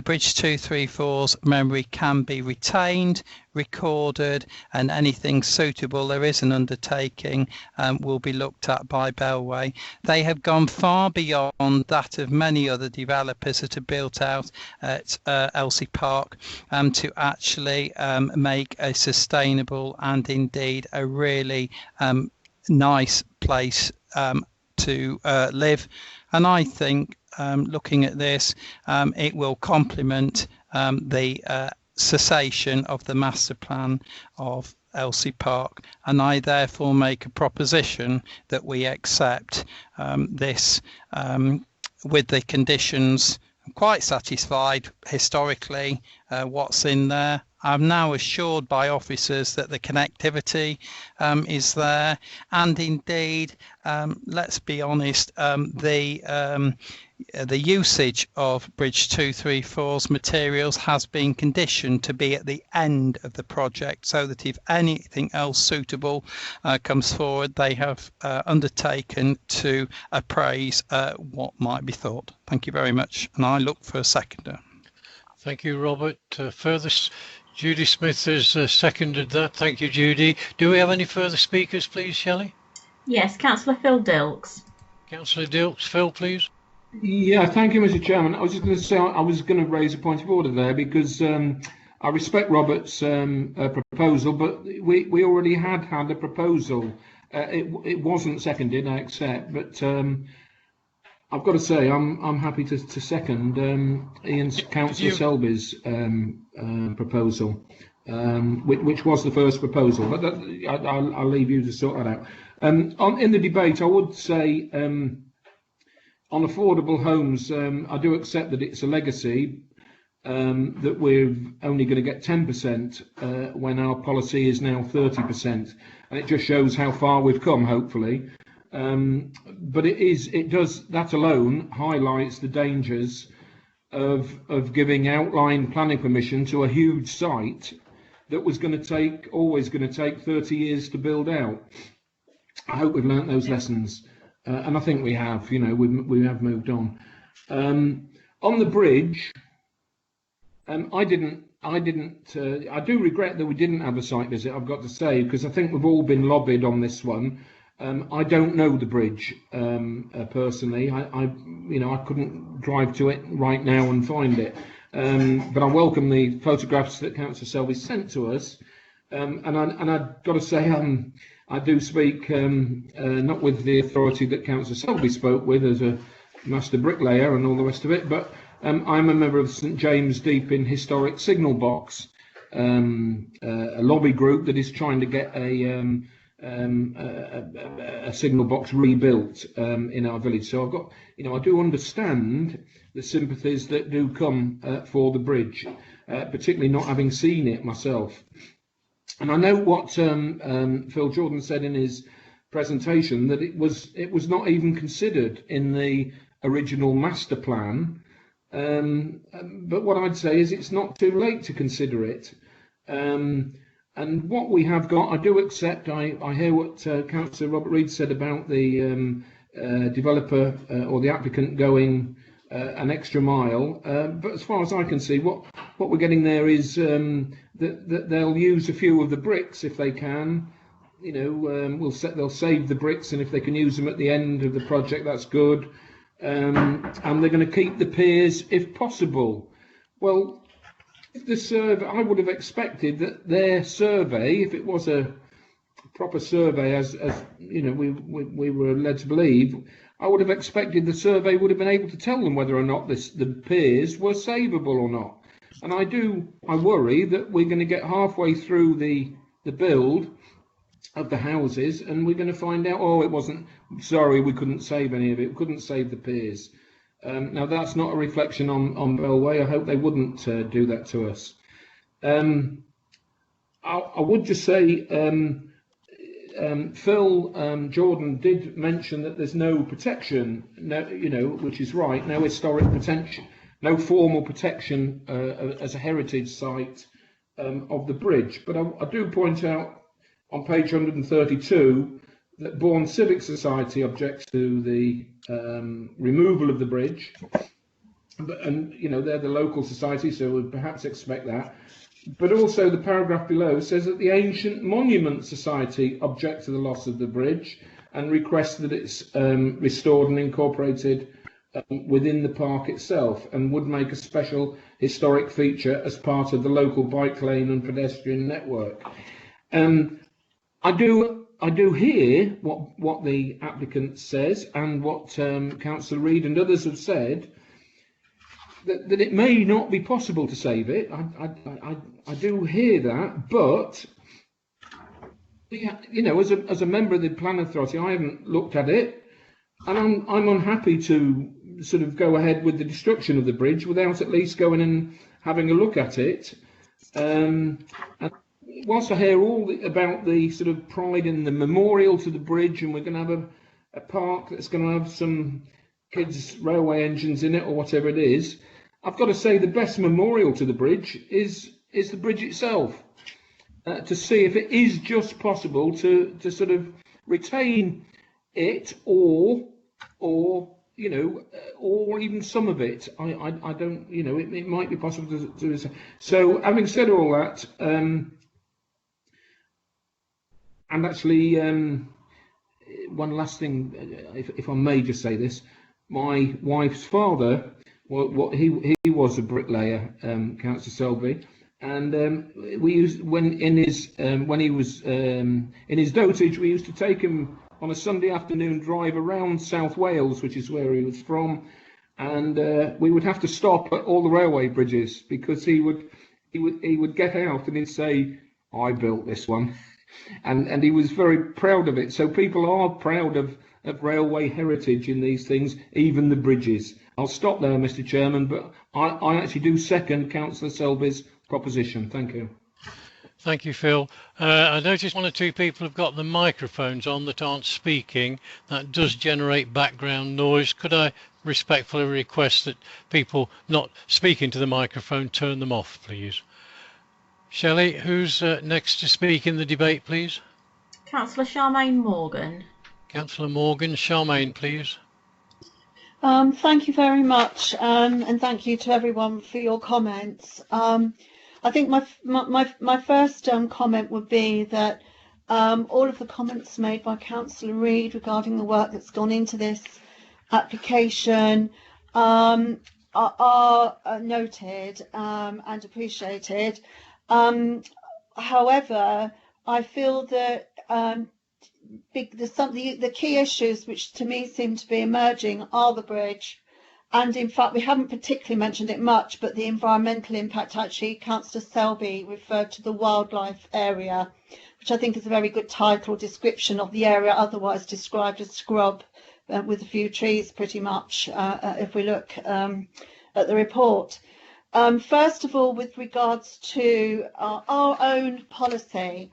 Bridge 234's memory can be retained, recorded, and anything suitable, there is an undertaking, will be looked at by Bellway. They have gone far beyond that of many other developers that have built out at Elsie Park to actually make a sustainable and indeed a really nice place to live. And I think looking at this, it will complement the cessation of the master plan of Elsie Park, and I therefore make a proposition that we accept this with the conditions. I'm quite satisfied historically what's in there. I'm now assured by officers that the connectivity is there, and indeed, let's be honest, the usage of Bridge 234's materials has been conditioned to be at the end of the project, so that if anything else suitable comes forward, they have undertaken to appraise what might be thought. Thank you very much, and I look for a seconder. Thank you, Robert. Further, Judy Smith has seconded that. Thank you, Judy. Do we have any further speakers, please, Shelley? Yes, Councillor Phil Dilks. Councillor Dilks, Phil, please. Yeah, thank you, Mr. Chairman. I was just going to say I was going to raise a point of order there because I respect Robert's proposal, but we already had a proposal. It wasn't seconded, I accept, but I've got to say I'm happy to second Councillor Selby's proposal, which was the first proposal. But I'll leave you to sort that out. In the debate, I would say on affordable homes, I do accept that it's a legacy, that we're only going to get 10% when our policy is now 30%, and it just shows how far we've come, hopefully. But that alone highlights the dangers of giving outline planning permission to a huge site that was always going to take 30 years to build out. I hope we've learnt those lessons, and I think we have. You know, we have moved on. On the bridge, I do regret that we didn't have a site visit, I've got to say, because I think we've all been lobbied on this one. I don't know the bridge personally. I couldn't drive to it right now and find it. But I welcome the photographs that Councillor Selby sent to us. And I've got to say, I do speak not with the authority that Councillor Selby spoke with as a master bricklayer and all the rest of it, but I'm a member of St James Deep in Historic Signal Box, a lobby group that is trying to get a signal box rebuilt in our village. So I've got, I do understand the sympathies that do come for the bridge, particularly not having seen it myself. And I know what Phil Jordan said in his presentation, that it was not even considered in the original master plan. But what I'd say is it's not too late to consider it. And what we have got, I do accept. I hear what Councillor Robert Reid said about the developer or the applicant going an extra mile. But as far as I can see, what we're getting there is that they'll use a few of the bricks if they can. They'll save the bricks, and if they can use them at the end of the project, that's good. And they're going to keep the piers if possible. Well, if the survey, I would have expected that their survey, if it was a proper survey, as we were led to believe, I would have expected the survey would have been able to tell them whether or not the piers were savable or not. And I worry that we're going to get halfway through the build of the houses, and we're going to find out, oh, it wasn't, sorry, we couldn't save any of it, we couldn't save the piers. Now, that's not a reflection on Bellway. I hope they wouldn't do that to us. I would just say, Phil Jordan did mention that there's no protection, which is right, no historic protection, no formal protection as a heritage site of the bridge. But I do point out on page 132 that Bourne Civic Society objects to the removal of the bridge, and they're the local society, so we'd perhaps expect that. But also the paragraph below says that the Ancient Monument Society object to the loss of the bridge and request that it's restored and incorporated within the park itself, and would make a special historic feature as part of the local bike lane and pedestrian network. I do hear what the applicant says, and what Councillor Reid and others have said, that it may not be possible to save it. I do hear that, but as a member of the Planning Authority, I haven't looked at it, and I'm unhappy to sort of go ahead with the destruction of the bridge without at least going and having a look at it. And whilst I hear about the sort of pride in the memorial to the bridge, and we're going to have a park that's going to have some kids' railway engines in it or whatever it is, I've got to say the best memorial to the bridge is the bridge itself. To see if it is just possible to sort of retain it, or even some of it. I don't, it might be possible to do this. So having said all that, and actually, one last thing, if I may just say this, my wife's father, he was a bricklayer, Councillor Selby, and we used, when he was in his dotage, we used to take him on a Sunday afternoon drive around South Wales, which is where he was from, and we would have to stop at all the railway bridges, because he would get out and he'd say, "I built this one." And he was very proud of it. So people are proud of railway heritage in these things, even the bridges. I'll stop there, Mr. Chairman, but I actually do second Councillor Selby's proposition. Thank you. Thank you, Phil. I noticed one or two people have got the microphones on that aren't speaking. That does generate background noise. Could I respectfully request that people not speaking to the microphone turn them off, please? Shelley, who's next to speak in the debate, please? Councillor Charmaine Morgan. Councillor Morgan, Charmaine, please. Thank you very much, and thank you to everyone for your comments. I think my first comment would be that all of the comments made by Councillor Reid regarding the work that's gone into this application are noted and appreciated. However, I feel that the key issues which to me seem to be emerging are the bridge, and in fact we haven't particularly mentioned it much, but the environmental impact. Actually, Councillor Selby referred to the wildlife area, which I think is a very good title description of the area otherwise described as scrub with a few trees pretty much if we look at the report. First of all, with regards to our own policy,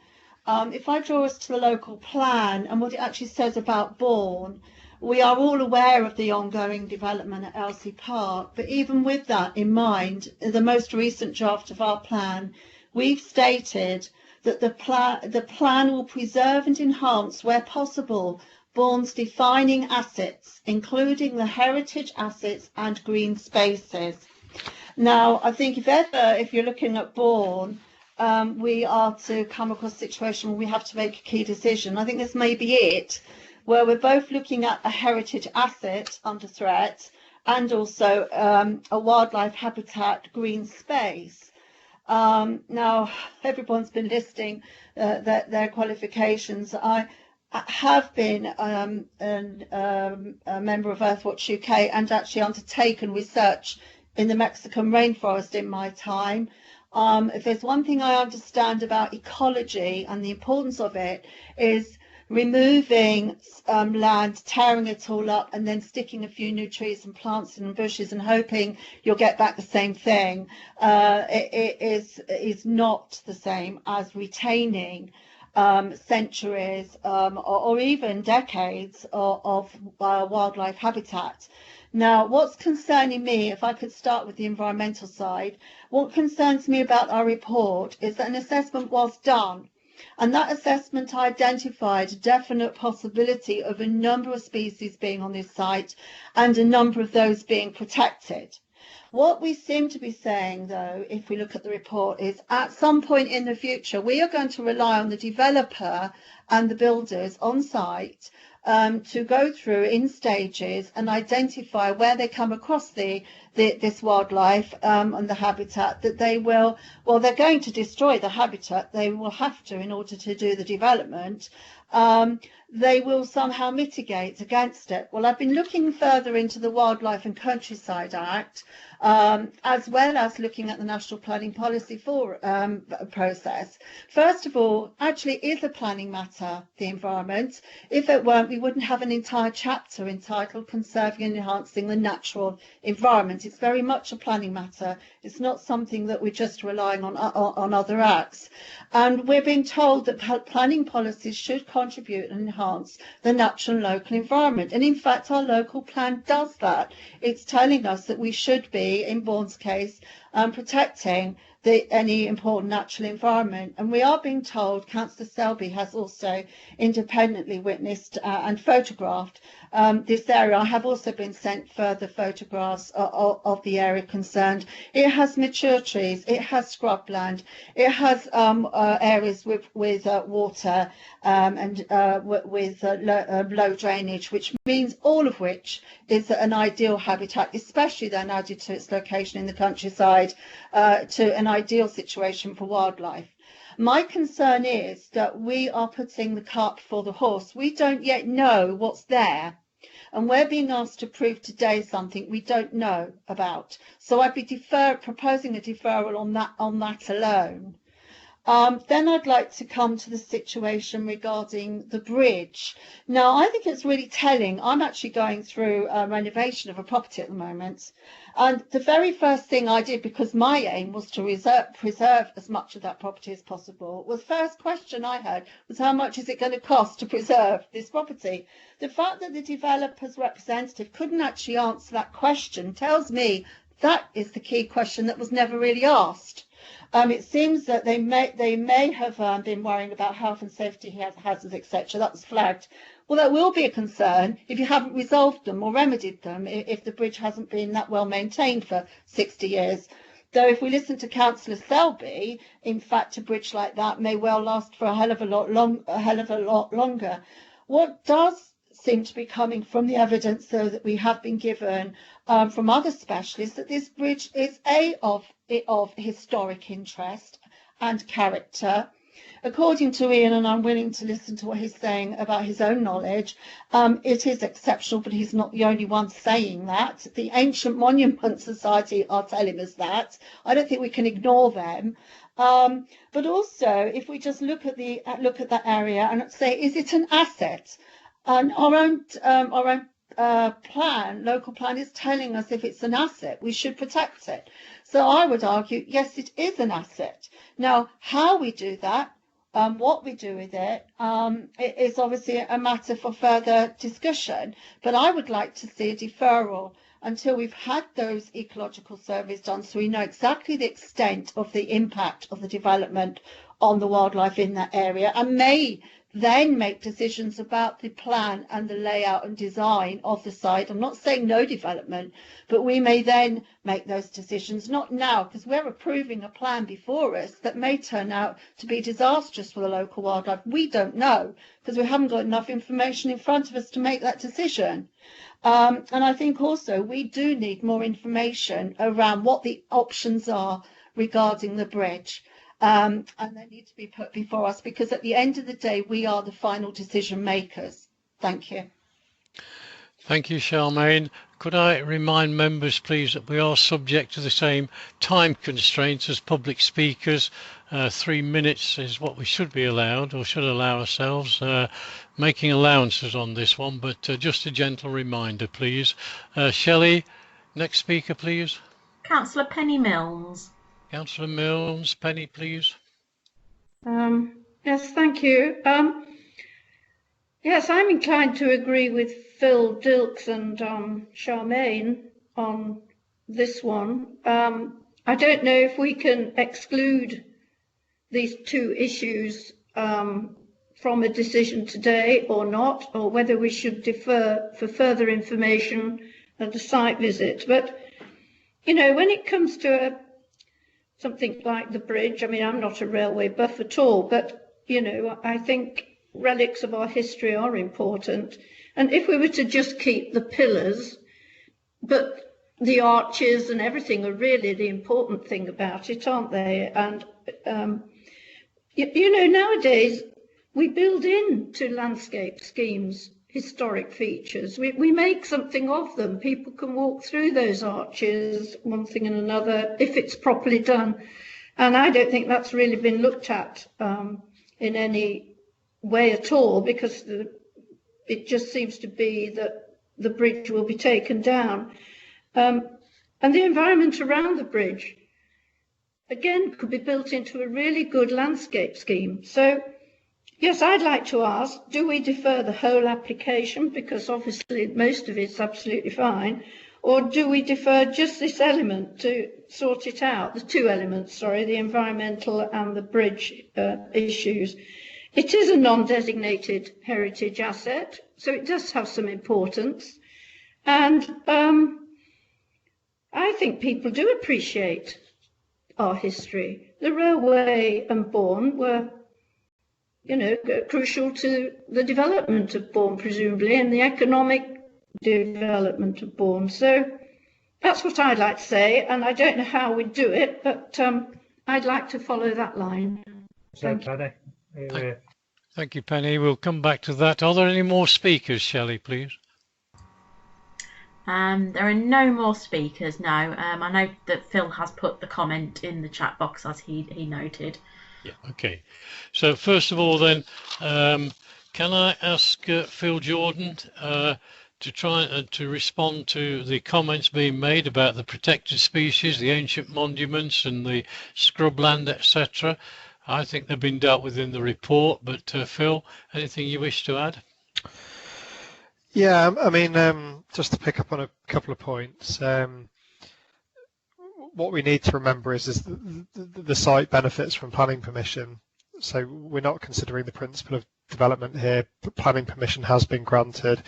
if I draw us to the local plan and what it actually says about Bourne, we are all aware of the ongoing development at Elsie Park, but even with that in mind, in the most recent draft of our plan, we've stated that the plan will preserve and enhance, where possible, Bourne's defining assets, including the heritage assets and green spaces. Now, I think if you're looking at Bourne, we are to come across a situation where we have to make a key decision. I think this may be it, where we're both looking at a heritage asset under threat and also a wildlife habitat green space. Now, everyone's been listing their qualifications. I have been a member of Earthwatch UK and actually undertaken research in the Mexican rainforest in my time. If there's one thing I understand about ecology and the importance of it, is removing land, tearing it all up, and then sticking a few new trees and plants and bushes and hoping you'll get back the same thing. It is not the same as retaining centuries or even decades of wildlife habitat. Now, what's concerning me, if I could start with the environmental side, what concerns me about our report is that an assessment was done, and that assessment identified a definite possibility of a number of species being on this site and a number of those being protected. What we seem to be saying, though, if we look at the report, is at some point in the future, we are going to rely on the developer and the builders on site to go through in stages and identify where they come across this wildlife and the habitat that they will, well, they're going to destroy the habitat. They will have to in order to do the development. They will somehow mitigate against it. Well, I've been looking further into the Wildlife and Countryside Act, as well as looking at the National Planning Policy process. First of all, actually it is a planning matter, the environment. If it weren't, we wouldn't have an entire chapter entitled Conserving and Enhancing the Natural Environment. It's very much a planning matter. It's not something that we're just relying on other acts. And we're being told that planning policies should contribute and enhance the natural and local environment. And in fact, our local plan does that. It's telling us that we should be, in Bourne's case, protecting any important natural environment. And we are being told, Councillor Selby has also independently witnessed and photographed this area. I have also been sent further photographs of the area concerned. It has mature trees, it has scrubland, it has areas with water and with low drainage, which means all of which is an ideal habitat, especially then added to its location in the countryside, to an ideal situation for wildlife. My concern is that we are putting the cart before the horse. We don't yet know what's there, and we're being asked to prove today something we don't know about. So I'd be proposing a deferral on that alone. Then I'd like to come to the situation regarding the bridge. Now, I think it's really telling. I'm actually going through a renovation of a property at the moment. And the very first thing I did, because my aim was to preserve as much of that property as possible, was the first question I had was, how much is it going to cost to preserve this property? The fact that the developer's representative couldn't actually answer that question tells me that is the key question that was never really asked. It seems that they may have been worrying about health and safety hazards, etc. That was flagged. Well, that will be a concern if you haven't resolved them or remedied them, if the bridge hasn't been that well maintained for 60 years. Though if we listen to Councillor Selby, in fact, a bridge like that may well last for a hell of a lot longer. What does seem to be coming from the evidence, though, that we have been given from other specialists, that this bridge is of historic interest and character. According to Ian, and I'm willing to listen to what he's saying about his own knowledge, it is exceptional, but he's not the only one saying that. The Ancient Monument Society are telling us that. I don't think we can ignore them. But also, if we just look at that area and say, is it an asset? And our own local plan is telling us if it's an asset, we should protect it. So I would argue, yes, it is an asset. Now, how we do that, what we do with it, it is obviously a matter for further discussion. But I would like to see a deferral until we've had those ecological surveys done, so we know exactly the extent of the impact of the development on the wildlife in that area, and may then make decisions about the plan and the layout and design of the site. I'm not saying no development, but we may then make those decisions, not now, because we're approving a plan before us that may turn out to be disastrous for the local wildlife. We don't know, because we haven't got enough information in front of us to make that decision. And I think also we do need more information around what the options are regarding the bridge. And they need to be put before us, because at the end of the day, we are the final decision makers. Thank you. Thank you, Charmaine. Could I remind members, please, that we are subject to the same time constraints as public speakers. 3 minutes is what we should be allowed, or should allow ourselves, making allowances on this one, but just a gentle reminder, please. Shelley, next speaker, please. Councillor Penny Milnes. Councillor Milnes, Penny, please. Yes, thank you. Yes, I'm inclined to agree with Phil Dilks and Charmaine on this one. I don't know if we can exclude these two issues from a decision today or not, or whether we should defer for further information at a site visit. But, you know, when it comes to something like the bridge, I mean, I'm not a railway buff at all, but, you know, I think relics of our history are important. And if we were to just keep the pillars, but the arches and everything are really the important thing about it, aren't they? And, you know, nowadays we build into landscape schemes historic features. We make something of them. People can walk through those arches, one thing and another, if it's properly done. And I don't think that's really been looked at in any way at all, because it just seems to be that the bridge will be taken down. And the environment around the bridge, again, could be built into a really good landscape scheme. So, yes, I'd like to ask, do we defer the whole application, because obviously most of it's absolutely fine, or do we defer just this element to sort it out, the two elements, sorry, the environmental and the bridge issues? It is a non-designated heritage asset, so it does have some importance. And I think people do appreciate our history. The railway and Bourne were, you know, crucial to the development of Bourne, presumably, and the economic development of Bourne. So that's what I'd like to say, and I don't know how we do it, but I'd like to follow that line. Thank you. Thank you, Penny. We'll come back to that. Are there any more speakers, Shelley, please? There are no more speakers now. I know that Phil has put the comment in the chat box, as he noted. Yeah, okay. So first of all then, can I ask Phil Jordan to try to respond to the comments being made about the protected species, the ancient monuments and the scrubland, etc.? I think they've been dealt with in the report, but Phil, anything you wish to add? Yeah, I mean, just to pick up on a couple of points. what we need to remember is the site benefits from planning permission. So we're not considering the principle of development here. Planning permission has been granted,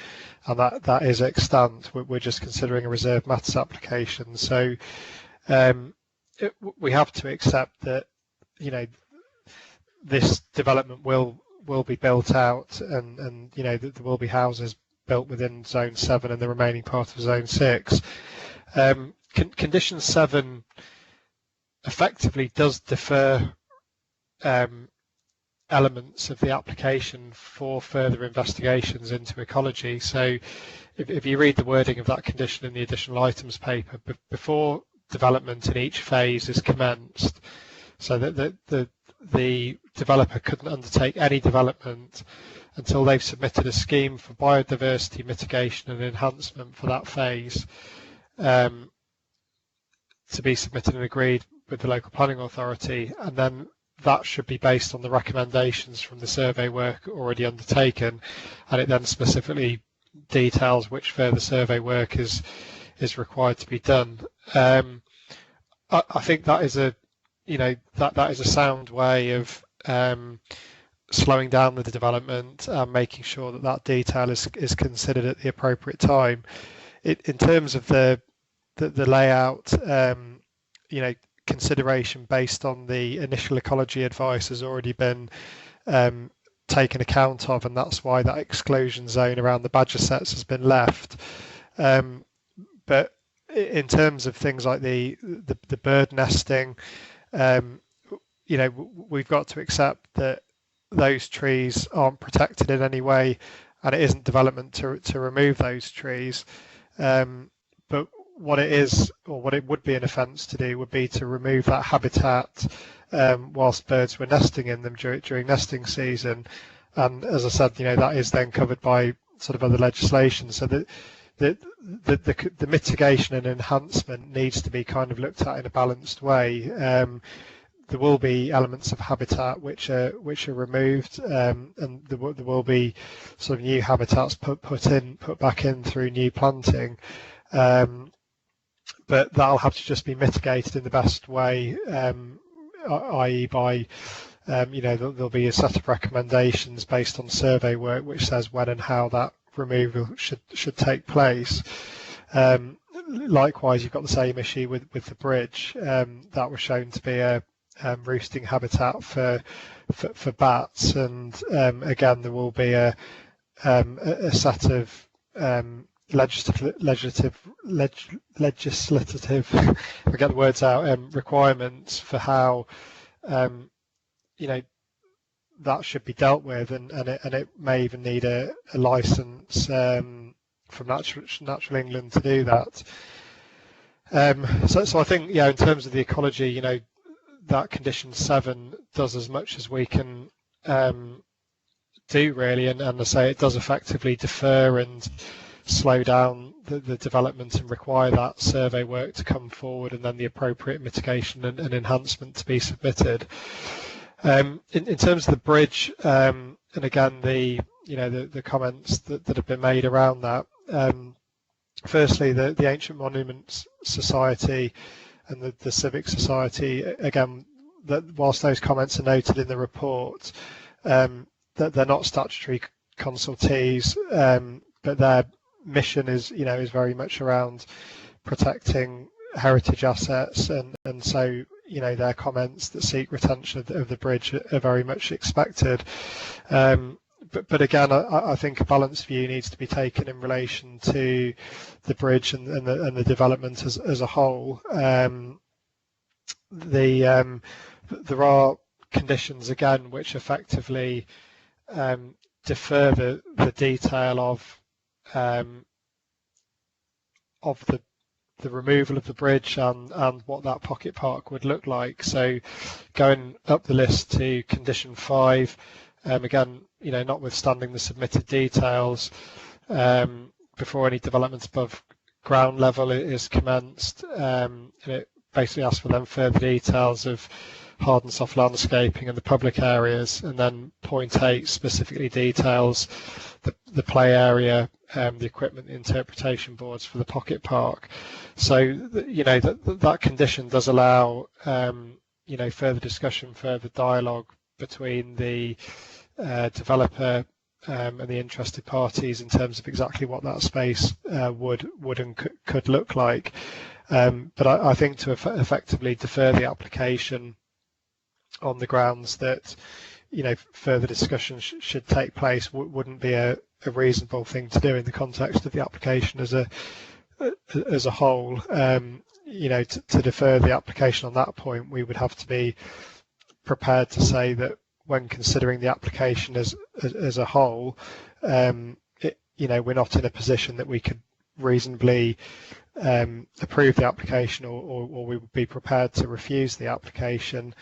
and that is extant. We're just considering a reserved matters application. So we have to accept that, you know, this development will be built out, and you know, that there will be houses built within Zone 7 and the remaining part of Zone 6. Condition 7 effectively does defer elements of the application for further investigations into ecology. So if you read the wording of that condition in the additional items paper, before development in each phase is commenced, so that the developer couldn't undertake any development until they've submitted a scheme for biodiversity mitigation and enhancement for that phase, to be submitted and agreed with the local planning authority, and then that should be based on the recommendations from the survey work already undertaken, and it then specifically details which further survey work is required to be done. I think that is a, you know, that is a sound way of slowing down the development and making sure that detail is considered at the appropriate time. In terms of the layout, you know, consideration based on the initial ecology advice has already been taken account of, and that's why that exclusion zone around the badger sets has been left. But in terms of things like the bird nesting, you know, we've got to accept that those trees aren't protected in any way, and it isn't development to remove those trees. But what it is, or what it would be an offence to do, would be to remove that habitat whilst birds were nesting in them during nesting season. And as I said, you know, that is then covered by sort of other legislation. So the mitigation and enhancement needs to be kind of looked at in a balanced way. There will be elements of habitat which are removed, and there will be sort of new habitats put back in through new planting. But that'll have to just be mitigated in the best way, i.e. by, you know, there'll be a set of recommendations based on survey work which says when and how that removal should take place. Likewise, you've got the same issue with the bridge. That was shown to be a roosting habitat for bats, and again, there will be a set of legislative I get the words out, requirements for how you know, that should be dealt with, and it may even need a license from Natural England to do that. So I think, yeah, in terms of the ecology, you know, that condition 7 does as much as we can do, really, and I say it does effectively defer and slow down the development and require that survey work to come forward, and then the appropriate mitigation and enhancement to be submitted. In terms of the bridge, and again, the comments that have been made around that. Firstly, the Ancient Monuments Society and the Civic Society, again, that whilst those comments are noted in the report, that they're not statutory consultees, but their mission is very much around protecting heritage assets, and so, you know, their comments that seek retention of the bridge are very much expected. But again, I think a balanced view needs to be taken in relation to the bridge and the development as a whole. There are conditions again which effectively defer the detail of the removal of the bridge and what that pocket park would look like. So going up the list to condition 5, again, you know, notwithstanding the submitted details, before any development above ground level is commenced, and it basically asks for them further details of hard and soft landscaping and the public areas, and then point 8 specifically details the play area, the equipment interpretation boards for the pocket park. So that condition does allow further discussion, further dialogue between the developer and the interested parties in terms of exactly what that space would and could look like. But I think to effectively defer the application on the grounds that further discussion should take place wouldn't be a reasonable thing to do in the context of the application as a whole. To defer the application on that point, we would have to be prepared to say that when considering the application as a whole, we're not in a position that we could reasonably approve the application, or we would be prepared to refuse the application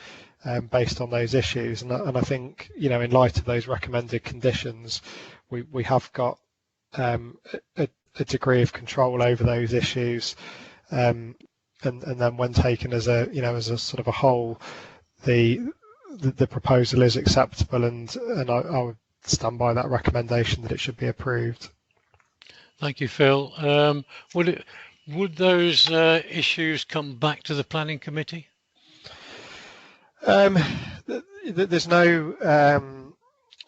based on those issues. And I think, in light of those recommended conditions, we have got a degree of control over those issues, and then when taken as a sort of a whole, the proposal is acceptable, and I would stand by that recommendation that it should be approved. Thank you, Phil. Would those issues come back to the planning committee? There's no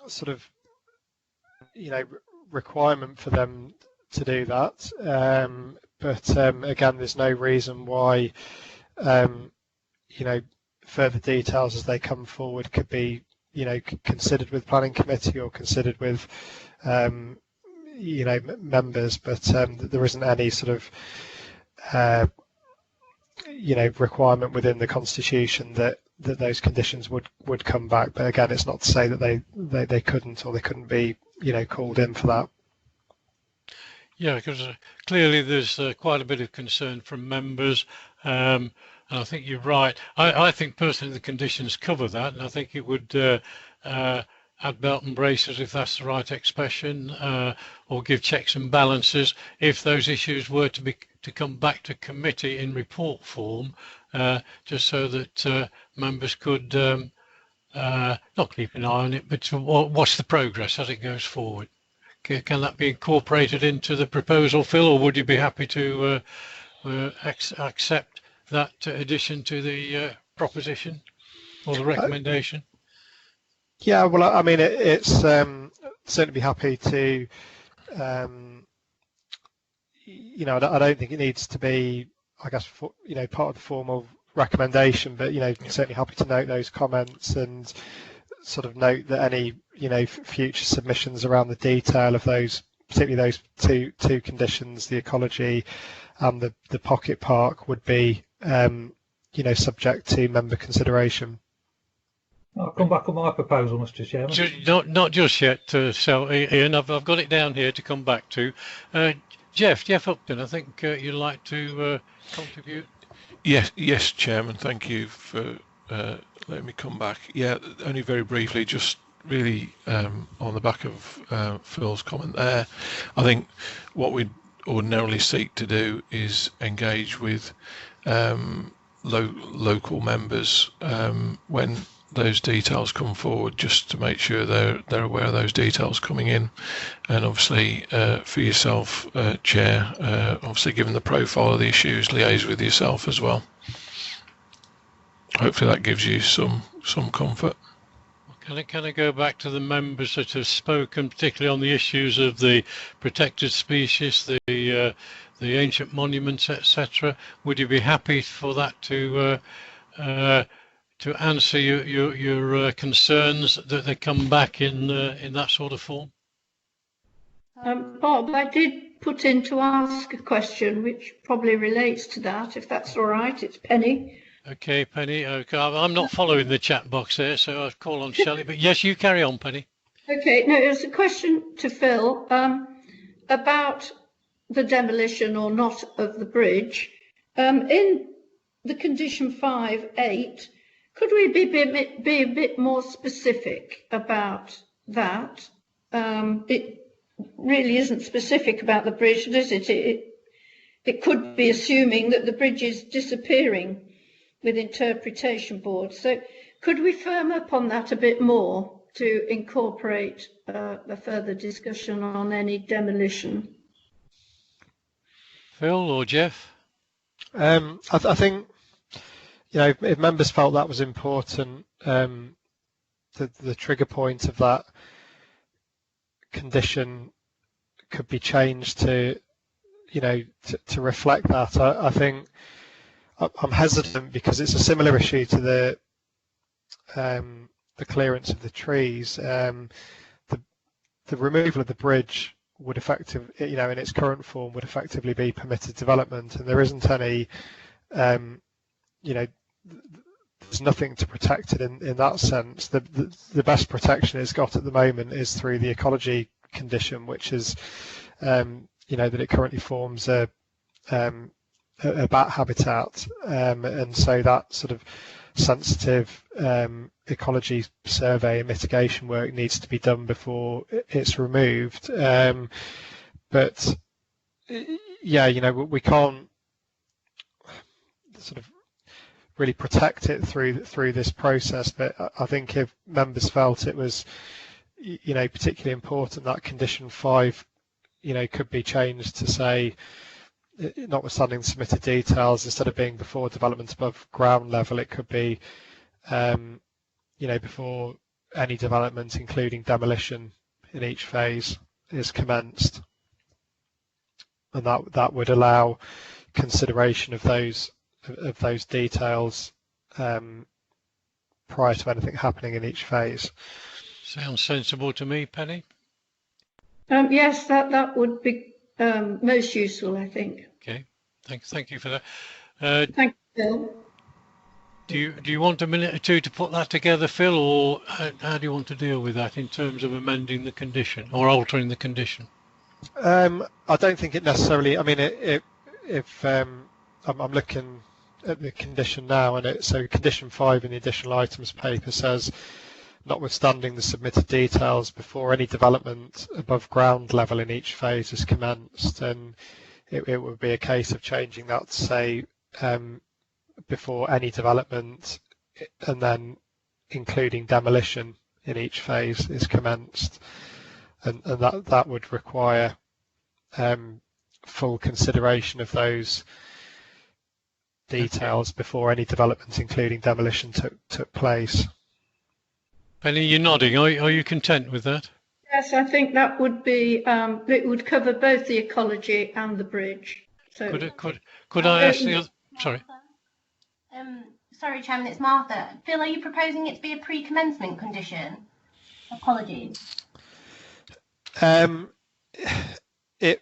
sort of requirement for them to do that, but again, there's no reason why further details as they come forward could be considered with planning committee or considered with members, but there isn't any sort of requirement within the constitution that those conditions would come back. But again, it's not to say that they couldn't, or they couldn't be called in for that. Yeah, because clearly there's quite a bit of concern from members, and I think you're right. I think personally the conditions cover that, and I think it would add belt and braces, if that's the right expression, or give checks and balances if those issues were to come back to committee in report form, just so that members could not keep an eye on it, but watch the progress as it goes forward. Can that be incorporated into the proposal, Phil, or would you be happy to accept that addition to the proposition or the recommendation? Yeah, well, I mean, it's certainly be happy to. I don't think it needs to be, I guess, part of the formal recommendation, but certainly happy to note those comments and sort of note that any future submissions around the detail of those, particularly those two conditions, the ecology and the pocket park, would be subject to member consideration. I'll come back on my proposal, Mr. Chairman. Not just yet, so Ian, I've got it down here to come back to. Jeff Upton, I think you'd like to contribute. Yes, Chairman. Thank you for letting me come back. Yeah, only very briefly, just really on the back of Phil's comment there. I think what we'd ordinarily seek to do is engage with local members when those details come forward, just to make sure they're aware of those details coming in. And obviously for yourself, Chair, obviously given the profile of the issues, liaise with yourself as well. Hopefully that gives you some comfort. Can I go back to the members that have spoken, particularly on the issues of the protected species, the ancient monuments, etc.? Would you be happy for that to answer your concerns, that they come back in that sort of form? Bob, I did put in to ask a question which probably relates to that, if that's all right. It's Penny. Okay, Penny. Okay, I'm not following the chat box there, so I'll call on Shelley. But yes, you carry on, Penny. Okay, no, it was a question to Phil about the demolition or not of the bridge. In the condition 5.8, could we be a bit more specific about that? It really isn't specific about the bridge, is it? It could be assuming that the bridge is disappearing with interpretation boards. So could we firm up on that a bit more to incorporate a further discussion on any demolition? Phil or Jeff? I think, if members felt that was important, the trigger point of that condition could be changed to reflect that. I think I'm hesitant because it's a similar issue to the clearance of the trees. The removal of the bridge would in its current form would effectively be permitted development, and there isn't any, there's nothing to protect it in that sense. The best protection it's got at the moment is through the ecology condition, which is, that it currently forms a bat habitat, and so that sort of sensitive ecology survey and mitigation work needs to be done before it's removed. But yeah, we can't sort of really protect it through this process. But I think if members felt it was, particularly important that condition 5, could be changed to say, notwithstanding the submitted details, instead of being before development above ground level, it could be, before any development, including demolition in each phase, is commenced, and that would allow consideration of those details prior to anything happening in each phase. Sounds sensible to me, Penny. Yes, that would be most useful, I think. Okay, thank you for that. Thank you, Phil. Do you want a minute or two to put that together, Phil, or how do you want to deal with that in terms of amending the condition or altering the condition? I don't think it necessarily. I mean, if I'm looking at the condition now, and so condition 5 in the additional items paper says, notwithstanding the submitted details, before any development above ground level in each phase is commenced, and it would be a case of changing that to say before any development, and then including demolition in each phase is commenced, and that would require full consideration of those details before any development, including demolition, took place. Penny, you're nodding. Are you content with that? Yes, I think that would be. It would cover both the ecology and the bridge. So could I ask the other? Sorry. Sorry, Chairman, it's Martha. Phil, are you proposing it to be a pre-commencement condition? Apologies. It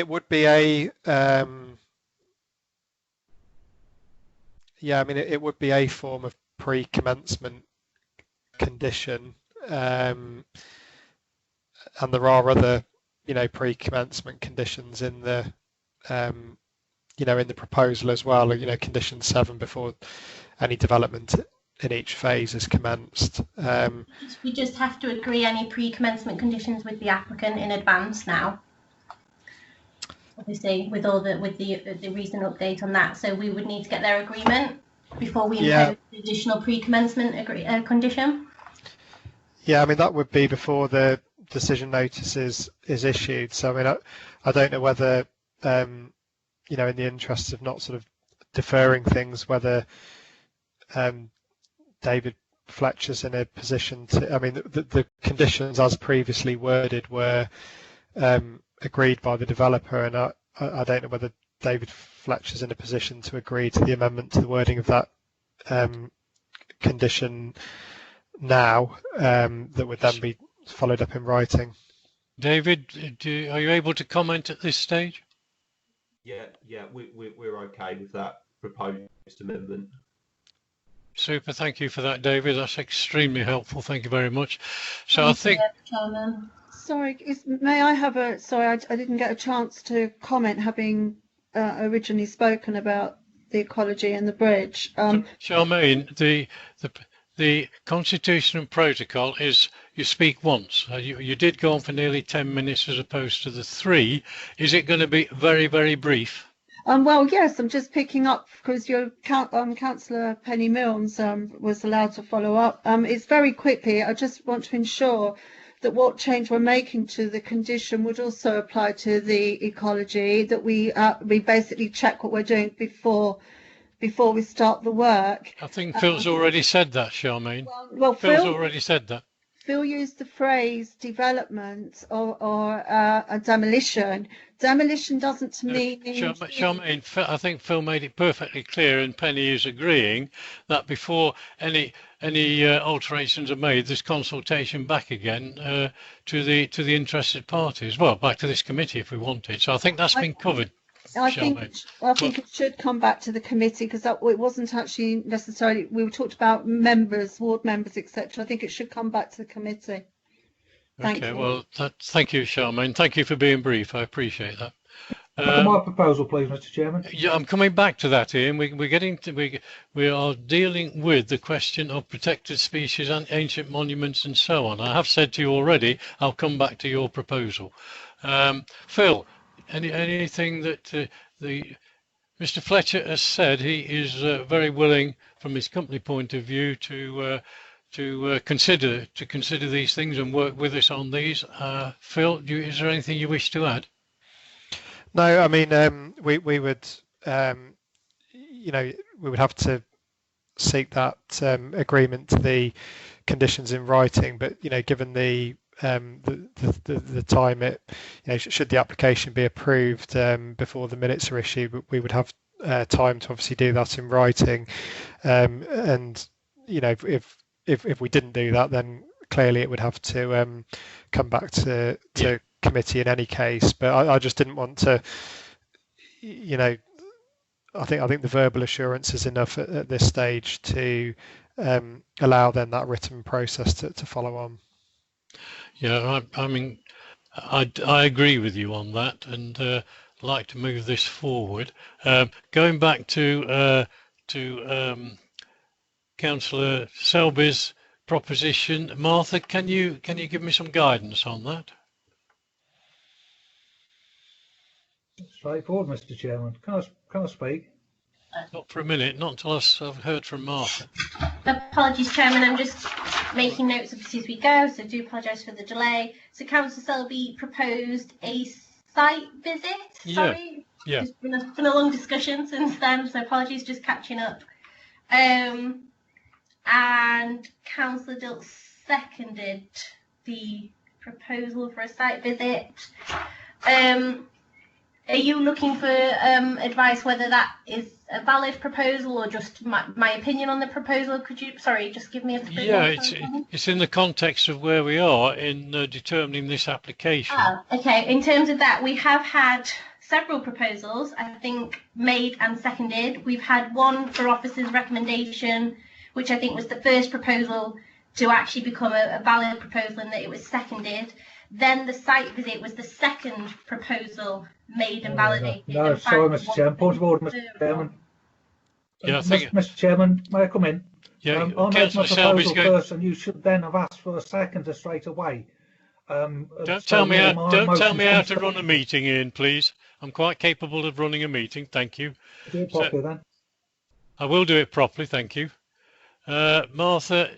would be a yeah. I mean, it would be a form of pre-commencement condition, and there are other, pre-commencement conditions in the, in the proposal as well. Condition 7, before any development in each phase is commenced. We just have to agree any pre-commencement conditions with the applicant in advance now. Obviously, with the recent update on that, so we would need to get their agreement before we impose the additional pre-commencement condition. Yeah, I mean, that would be before the decision notice is issued. So I mean, I don't know whether, in the interest of not sort of deferring things, whether David Fletcher's in a position to. I mean, the conditions as previously worded were agreed by the developer, and I don't know whether David Fletcher's in a position to agree to the amendment to the wording of that condition now, that would then be followed up in writing. David, are you able to comment at this stage? Yeah, we're okay with that proposed amendment. Super, thank you for that, David. That's extremely helpful. Thank you very much. So I think. Sorry, may I have a? Sorry, I didn't get a chance to comment, having originally spoken about the ecology and the bridge. Charmaine, the Constitution and Protocol is you speak once. You did go on for nearly 10 minutes as opposed to the 3. Is it going to be very, very brief? Well, yes, I'm just picking up because your Councillor Penny Milnes was allowed to follow up. It's very quickly. I just want to ensure that what change we're making to the condition would also apply to the ecology. That we basically check what we're doing before we start the work. I think Phil's already said that, Charmaine. Well, Phil's already said that. Phil used the phrase development or a demolition. Demolition doesn't to me mean... Charmaine, I think Phil made it perfectly clear, and Penny is agreeing, that before any alterations are made, there's consultation back again to the interested parties. Well, back to this committee if we want it. So I think that's been covered. I think it should come back to the committee because it wasn't actually necessarily. We talked about members, ward members, etc. I think it should come back to the committee. Thank you. Well, thank you, Charmaine. Thank you for being brief. I appreciate that. My proposal, please, Mr. Chairman. Yeah, I'm coming back to that, Ian. We are dealing with the question of protected species and ancient monuments and so on. I have said to you already, I'll come back to your proposal. Phil. Anything that Mr. Fletcher has said, he is very willing, from his company point of view, to consider these things and work with us on these. Phil, is there anything you wish to add? No, I mean we would we would have to seek that agreement to the conditions in writing, but given the time it should the application be approved before the minutes are issued, we would have time to obviously do that in writing, and if we didn't do that, then clearly it would have to come back to committee in any case. But I just didn't want to I think the verbal assurance is enough at this stage to allow then that written process to follow on. Yeah, I mean, I agree with you on that, and like to move this forward. Going back to Councillor Selby's proposition, Martha, can you give me some guidance on that? Straightforward, Mr. Chairman. Can I speak? Not for a minute, not until I've heard from Martha. Apologies, Chairman, I'm just making notes obviously as we go, so do apologise for the delay. So Councillor Selby proposed a site visit. Sorry, yeah. It's been a long discussion since then, so apologies, just catching up. And Councillor Dilk seconded the proposal for a site visit. Are you looking for advice whether that is a valid proposal or just my opinion on the proposal? Could you, sorry, just give me a bit more? It's in the context of where we are in determining this application. Okay, in terms of that, we have had several proposals, I think, made and seconded. We've had one for officers' recommendation, which I think was the first proposal to actually become a valid proposal, and that it was seconded. Then the site visit was the second proposal made and validated. No, sorry, Mr. Chairman. Point of order, Mr. Chairman. Yeah, Mr. Chairman, may I come in? Yeah, I made my proposal first, and you should then have asked for a seconder straight away. Don't tell me how to run a meeting, Ian, please. I'm quite capable of running a meeting. Thank you. Do it properly then. I will do it properly. Thank you, Martha.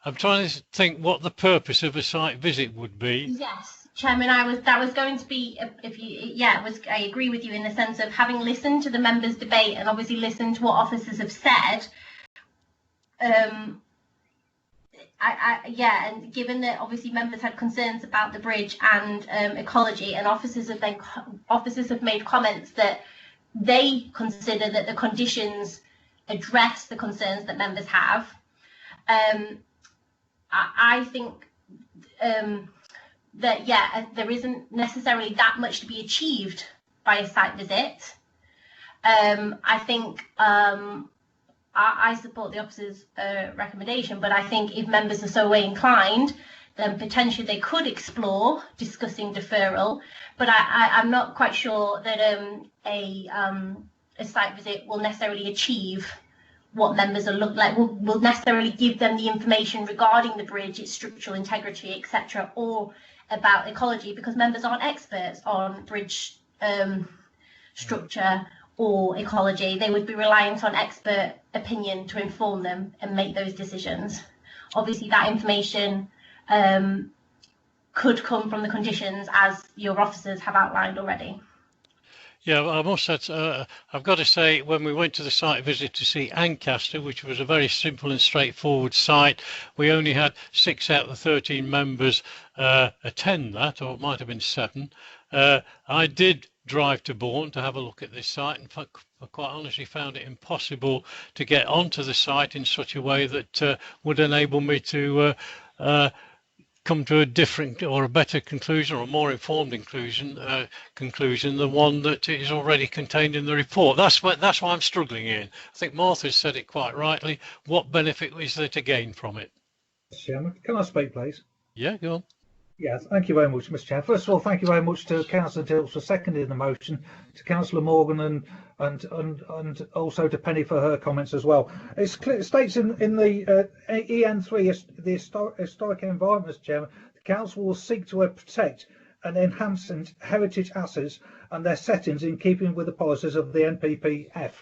I'm trying to think what the purpose of a site visit would be. Yes, Chairman, that was going to be, I agree with you in the sense of having listened to the members' debate and obviously listened to what officers have said. And given that obviously members had concerns about the bridge and ecology, and officers have made comments that they consider that the conditions address the concerns that members have. I think that there isn't necessarily that much to be achieved by a site visit. I think I support the officer's recommendation, but I think if members are so way inclined, then potentially they could explore discussing deferral. But I'm not quite sure that a site visit will necessarily achieve what members are will necessarily give them the information regarding the bridge, its structural integrity, etc., or about ecology, because members aren't experts on bridge structure or ecology. They would be reliant on expert opinion to inform them and make those decisions. Obviously, that information could come from the conditions as your officers have outlined already. Yeah, I must say, I've got to say, when we went to the site visit to see Ancaster, which was a very simple and straightforward site, we only had 6 out of the 13 members attend that, or it might have been 7. I did drive to Bourne to have a look at this site, and quite honestly found it impossible to get onto the site in such a way that would enable me to come to a different or a better conclusion, or a more informed conclusion than one that is already contained in the report. That's why I'm struggling in. I think Martha's said it quite rightly. What benefit is there to gain from it? Mr. Chairman, can I speak, please? Yeah, go on. Yes, thank you very much, Mr. Chair. First of all, thank you very much to Councillor Dilks for seconding the motion, to Councillor Morgan and also to Penny for her comments as well. It states in the EN3, the historic environment, Mr. Chairman, the Council will seek to protect and enhance heritage assets and their settings in keeping with the policies of the NPPF.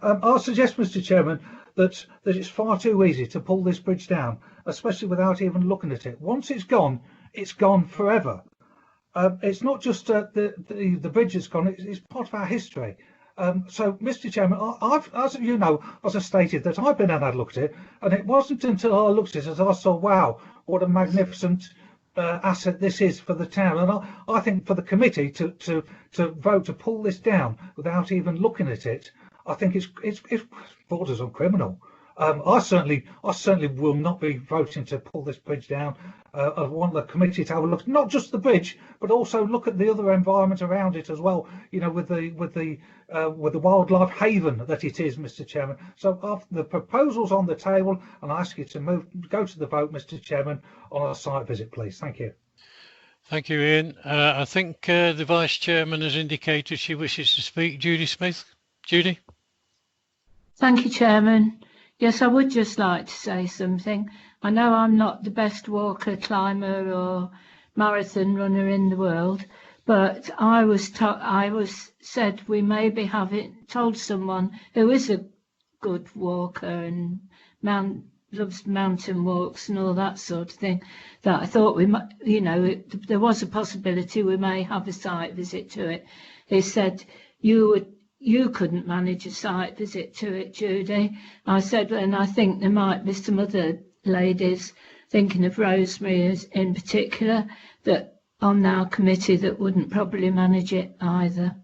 I'll suggest, Mr. Chairman, that it's far too easy to pull this bridge down, especially without even looking at it. Once it's gone forever. It's not just the bridge that's gone, it's part of our history. So, Mr. Chairman, as you know, as I stated, that I've been and had a look at it, and it wasn't until I looked at it as I saw, wow, what a magnificent asset this is for the town. And I think for the committee to vote to pull this down without even looking at it, I think it's borders on criminal. I certainly will not be voting to pull this bridge down. I want the committee to have a look, not just the bridge, but also look at the other environment around it as well. You know, with the wildlife haven that it is, Mr. Chairman. So the proposal's on the table, and I ask you to go to the vote, Mr. Chairman, on a site visit, please. Thank you. Thank you, Ian. I think the Vice Chairman has indicated she wishes to speak. Judy Smith. Judy. Thank you, Chairman. Yes, I would just like to say something. I know I'm not the best walker, climber or marathon runner in the world, but I was said we maybe told someone who is a good walker and loves mountain walks and all that sort of thing, that I thought we might, there was a possibility we may have a site visit to it. They said you couldn't manage a site visit to it, Judy. I said, and I think there might be some other ladies, thinking of Rosemary in particular, that on our committee that wouldn't probably manage it either.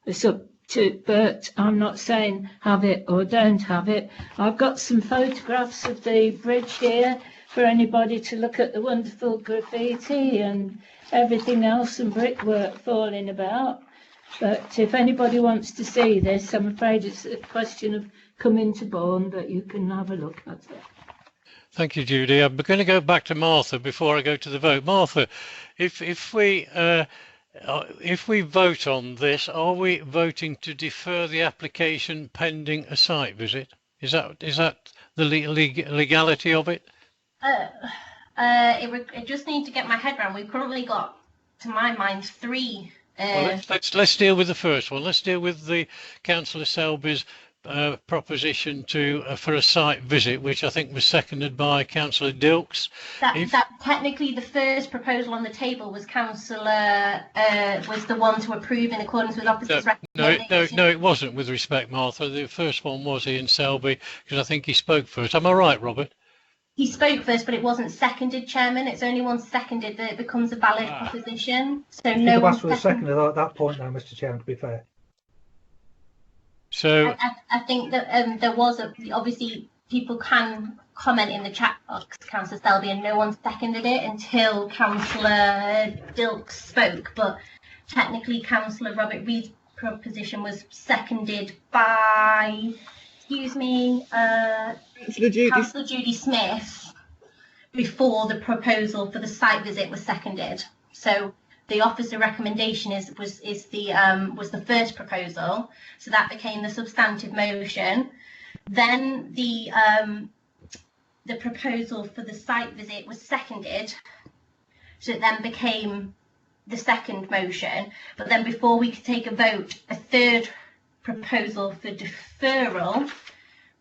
It's up to, but I'm not saying have it or don't have it. I've got some photographs of the bridge here for anybody to look at, the wonderful graffiti and everything else and brickwork falling about. But if anybody wants to see this, I'm afraid it's a question of coming to Bourne, but you can have a look at it. Thank you, Judy. I'm going to go back to Martha before I go to the vote. Martha, if we vote on this, are we voting to defer the application pending a site visit? Is that the legality of it? It just need to get my head around. We've currently got, to my mind, 3. Well, let's deal with the first one. Let's deal with the Councillor Selby's proposition for a site visit, which I think was seconded by Councillor Dilks. That technically the first proposal on the table was Councillor was the one to approve in accordance with officers' recommendations. No, it wasn't. With respect, Martha, the first one was Ian Selby, because I think he spoke first. Am I right, Robert? He spoke first, but it wasn't seconded, Chairman. It's only once seconded that it becomes a valid proposition. So you no one asked for a second at that point, now, Mr. Chairman, to be fair. So I think that there was obviously people can comment in the chat box, Councillor Selby, and no one seconded it until Councillor Dilks spoke. But technically, Councillor Robert Reid's proposition was seconded by, Councillor Judy Smith before the proposal for the site visit was seconded. So the officer recommendation was the first proposal, so that became the substantive motion. Then the proposal for the site visit was seconded, so it then became the second motion. But then before we could take a vote, a third proposal for deferral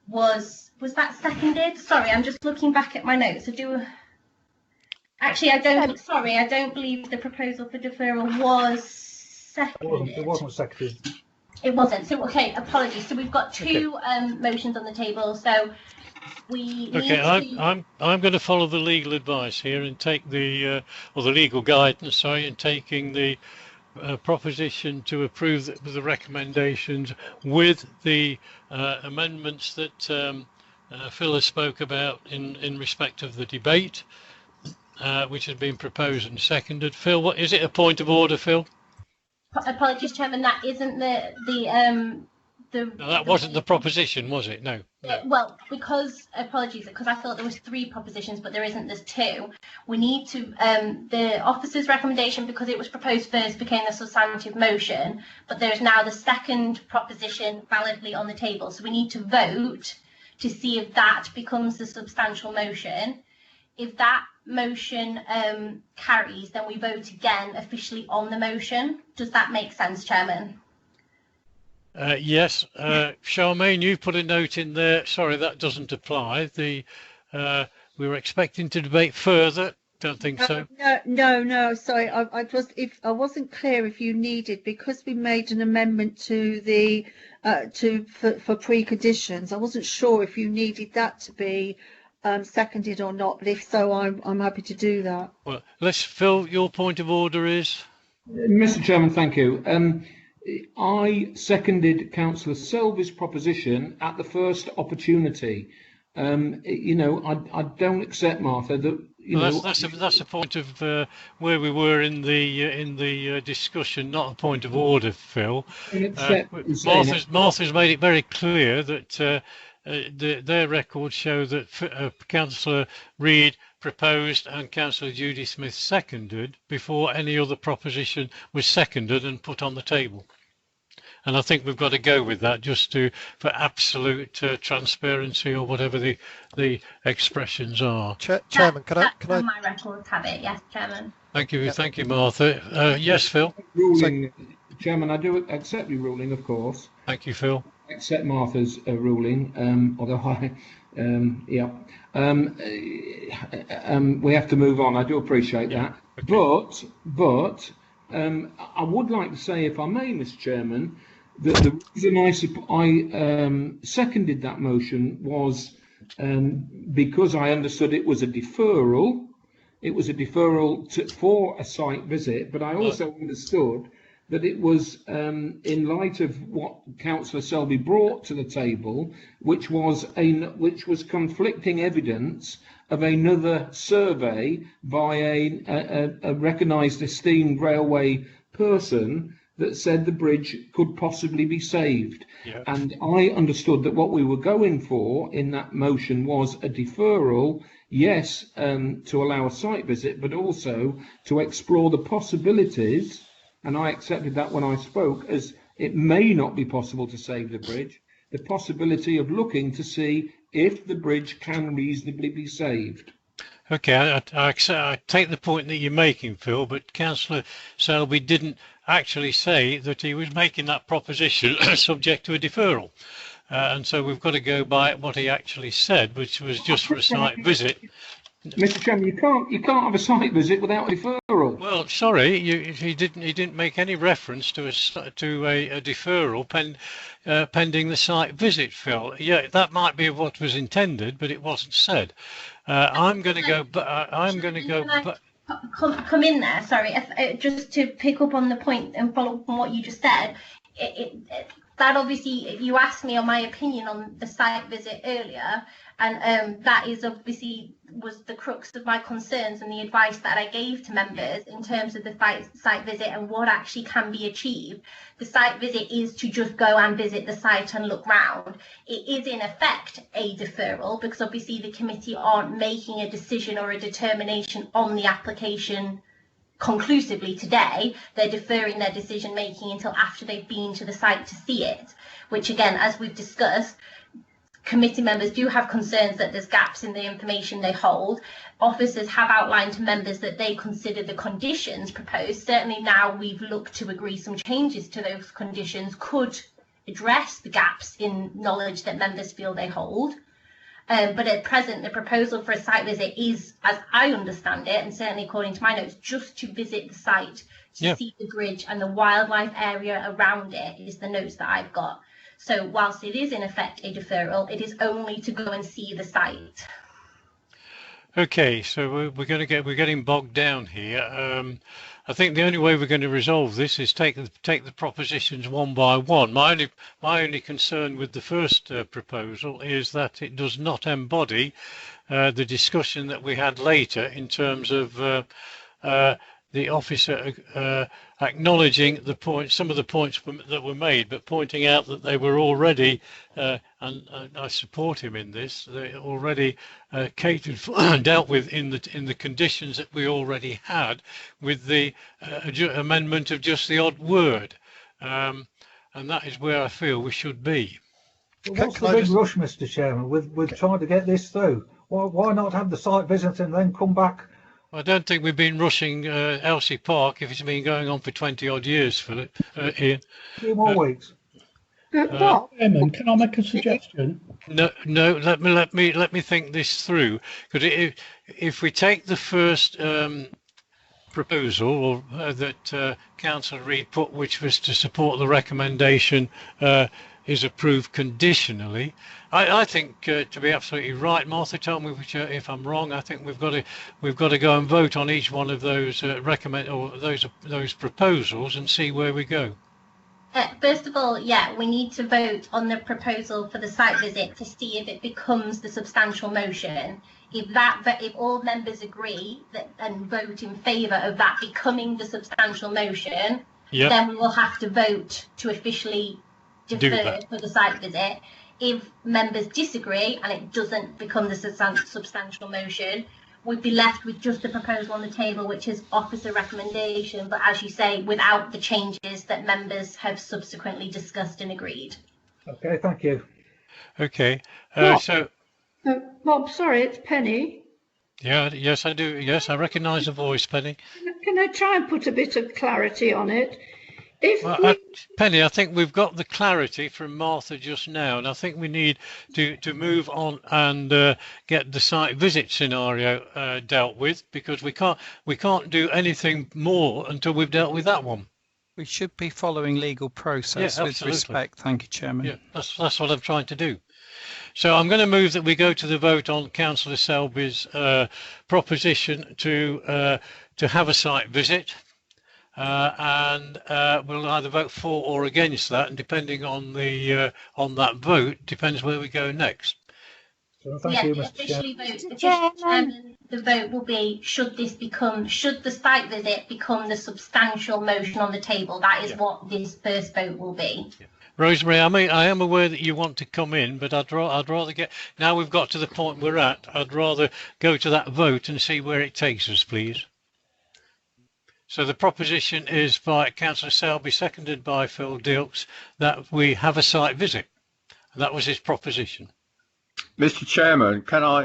was that seconded? Sorry, I'm just looking back at my notes. Actually, I don't believe the proposal for deferral was seconded. It wasn't seconded. It wasn't. So, okay, apologies. So we've got two motions on the table. So we need to... I'm going to follow the legal advice here and take the legal guidance, sorry, and taking the proposition to approve the recommendations with the amendments that Phil has spoke about in respect of the debate, which has been proposed and seconded. Phil, what is it? A point of order, Phil? Apologies, Chairman. That isn't No, that wasn't the proposition, was it? No. Well, because I thought there was 3 propositions, but there isn't. There's 2. We need to the officer's recommendation, because it was proposed first, became the substantive motion, but there's now the second proposition validly on the table. So we need to vote to see if that becomes the substantial motion. If that motion carries, then we vote again officially on the motion. Does that make sense, Chairman? Yes, Charmaine, you put a note in there. Sorry, that doesn't apply. We were expecting to debate further. Don't think so. No. Sorry, I wasn't clear if you needed, because we made an amendment to the for preconditions. I wasn't sure if you needed that to be seconded or not. But if so, I'm happy to do that. Well, Phil, your point of order is. Mr. Chairman, thank you. I seconded Councillor Selby's proposition at the first opportunity. I don't accept, Martha, that that's a point of where we were in the discussion, not a point of order, Phil. Martha's made it very clear that their records show that Councillor Reid proposed and Councillor Judy Smith seconded before any other proposition was seconded and put on the table. And I think we've got to go with that just for absolute transparency, or whatever the expressions are. Chairman, can I? My records have it, yes, Chairman. Thank you, thank you, Martha. Yes, Phil. Ruling, Chairman, I do accept your ruling, of course. Thank you, Phil. I accept Martha's ruling, although we have to move on. I do appreciate that. Okay. But I would like to say, if I may, Mr. Chairman, that the reason I seconded that motion was because I understood it was a deferral. It was a deferral for a site visit, but I also understood that it was in light of what Councillor Selby brought to the table, which was conflicting evidence of another survey by a recognised esteemed railway person that said the bridge could possibly be saved. Yeah. And I understood that what we were going for in that motion was a deferral, yes, to allow a site visit, but also to explore the possibilities, and I accepted that when I spoke, as it may not be possible to save the bridge, the possibility of looking to see if the bridge can reasonably be saved. Okay, I take the point that you're making, Phil, but Councillor Selby didn't actually say that he was making that proposition subject to a deferral. And so we've got to go by what he actually said, which was just for a site visit. Mr. Chairman, you can't have a site visit without a deferral. Well, sorry, he didn't make any reference to a deferral pending the site visit, Phil. Yeah, that might be what was intended, but it wasn't said. I'm going to go. Come in there. Sorry, just to pick up on the point and follow up on what you just said. That obviously, you asked me on my opinion on the site visit earlier, and that is obviously was the crux of my concerns and the advice that I gave to members in terms of the site visit and what actually can be achieved. The site visit is to just go and visit the site and look round. It is in effect a deferral, because obviously the committee aren't making a decision or a determination on the application conclusively today. They're deferring their decision making until after they've been to the site to see it, which again, as we've discussed, committee members do have concerns that there's gaps in the information they hold. Officers have outlined to members that they consider the conditions proposed. Certainly now we've looked to agree some changes to those conditions could address the gaps in knowledge that members feel they hold. But at present, the proposal for a site visit is, as I understand it, and certainly according to my notes, just to visit the site, to see the bridge and the wildlife area around it, is the notes that I've got. So whilst it is in effect a deferral, it is only to go and see the site. Okay, so we're getting bogged down here. I think the only way we're going to resolve this is take the propositions one by one. My only concern with the first proposal is that it does not embody the discussion that we had later in terms of the officer acknowledging some of the points that were made, but pointing out that they were already, and I support him in this, they already catered for, dealt with in the conditions that we already had with the amendment of just the odd word, and that is where I feel we should be. Well, what's the big rush, Mr. Chairman, with trying to get this through? Why not have the site visit and then come back? I don't think we've been rushing Elsie Park if it's been going on for 20 odd years, Philip. Ian. 2 more weeks. Chairman, can I make a suggestion? No. Let me think this through. Because if we take the first proposal that Councillor Reid put, which was to support the recommendation, is approved conditionally. I think, to be absolutely right, Martha, tell me if I'm wrong. I think we've got to go and vote on each one of those those proposals and see where we go. First of all, yeah, we need to vote on the proposal for the site visit to see if it becomes the substantial motion. If all members agree and vote in favour of that becoming the substantial motion, then we will have to vote to officially defer for the site visit. If members disagree and it doesn't become the substantial motion, we'd be left with just the proposal on the table, which is officer recommendation, but as you say, without the changes that members have subsequently discussed and agreed. Okay, thank you. Okay, Bob, sorry, it's Penny. Yes, I do. Yes, I recognise the voice, Penny. Can I try and put a bit of clarity on it? Penny, I think we've got the clarity from Martha just now, and I think we need to move on and get the site visit scenario dealt with, because we can't do anything more until we've dealt with that one. We should be following legal process with respect. Thank you, Chairman. Yeah, that's what I'm trying to do. So I'm going to move that we go to the vote on Councillor Selby's proposition to have a site visit. And we'll either vote for or against that, and depending on that vote, depends where we go next. Thank you, Mr. Officially Chairman, the vote will be: should the site visit become the substantial motion on the table? That is what this first vote will be. Rosemary, I am aware that you want to come in, but I'd rather get, now we've got to the point we're at, I'd rather go to that vote and see where it takes us, please. So the proposition is by Councillor Selby, seconded by Phil Dilks, that we have a site visit. That was his proposition. Mr. Chairman, can I...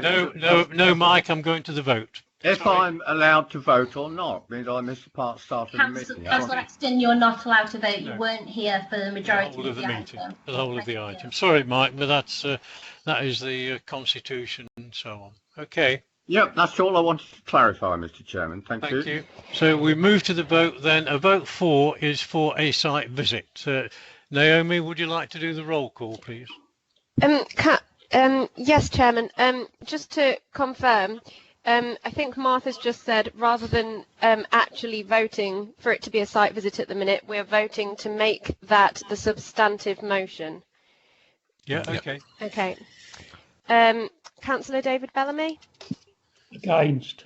No, Mike, I'm going to the vote. If I'm allowed to vote or not, means I missed the part start of the meeting. Councillor Exton, you're not allowed to vote. You weren't here for the majority of the meeting. item. The whole of the item. Sorry, Mike, but that is the Constitution and so on. Okay. Yep, that's all I wanted to clarify, Mr. Chairman. Thank you. So we move to the vote then. A vote for is for a site visit. Naomi, would you like to do the roll call, please? Yes, Chairman. Just to confirm, I think Martha's just said rather than actually voting for it to be a site visit at the minute, we're voting to make that the substantive motion. Yeah, okay. Okay. Councillor David Bellamy? Against.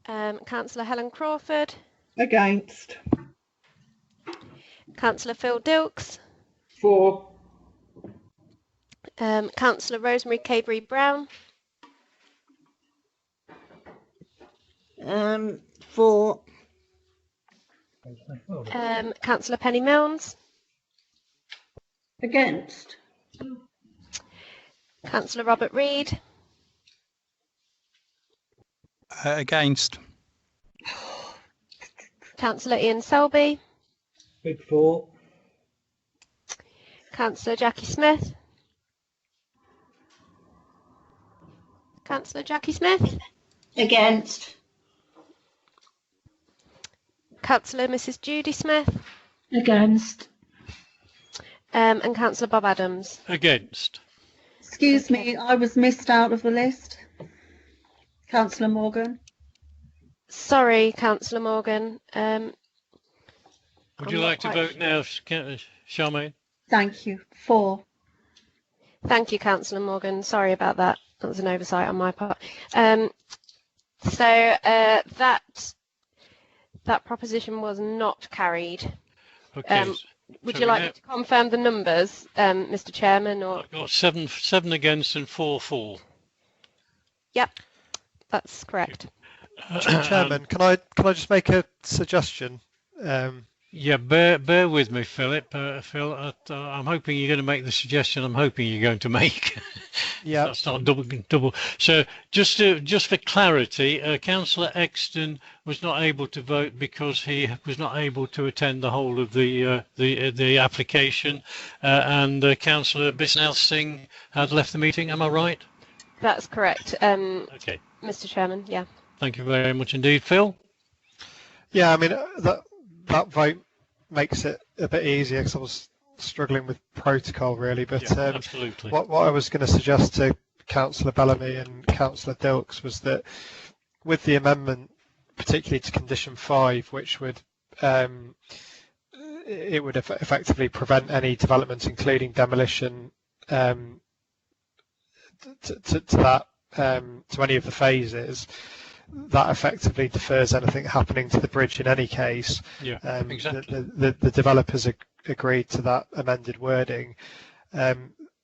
Councillor Helen Crawford? Against. Councillor Phil Dilks? For. Councillor Rosemary Cabery-Brown? For. Councillor Penny Milnes? Against. Councillor Robert Reid? Against. Councillor Ian Selby? Big four. Councillor Jackie Smith. Councillor Jackie Smith. Against. Councillor Mrs. Judy Smith. Against. And Councillor Bob Adams. Against. Excuse me, I was missed out of the list. Councillor Morgan. Sorry, Councillor Morgan. Would you like to vote now, Charmaine? Thank you. 4. Thank you, Councillor Morgan. Sorry about that. That was an oversight on my part. That proposition was not carried. Okay. Would you like me to confirm the numbers, Mr. Chairman? Or I've got seven against and 4. Yep, that's correct. Mr. Chairman, can I just make a suggestion? Yeah, bear with me, Philip. Phil, I'm hoping you're going to make the suggestion I'm hoping you're going to make. Yeah. That's not double. So just for clarity, Councillor Exton was not able to vote because he was not able to attend the whole of the application, and Councillor Bisnell Singh had left the meeting. Am I right? That's correct. Okay. Mr. Chairman, yeah. Thank you very much indeed, Phil. Yeah, I mean that vote makes it a bit easier because I was struggling with protocol really, but Yeah, absolutely. what I was going to suggest to Councillor Bellamy and Councillor Dilks was that with the amendment, particularly to condition 5, which would it would effectively prevent any development, including demolition, to any of the phases. That effectively defers anything happening to the bridge in any case. Yeah, exactly. The developers agreed to that amended wording.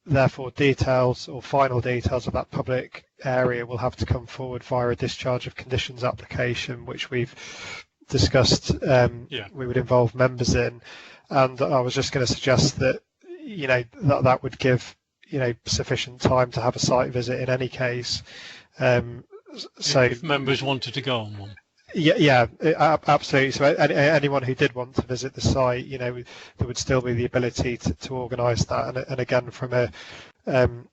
Therefore, details or final details of that public area will have to come forward via a discharge of conditions application, which we've discussed. We would involve members in, and I was just going to suggest that that would give sufficient time to have a site visit in any case. So if members wanted to go on one. Yeah, absolutely. So anyone who did want to visit the site, there would still be the ability to organise that. And again, from a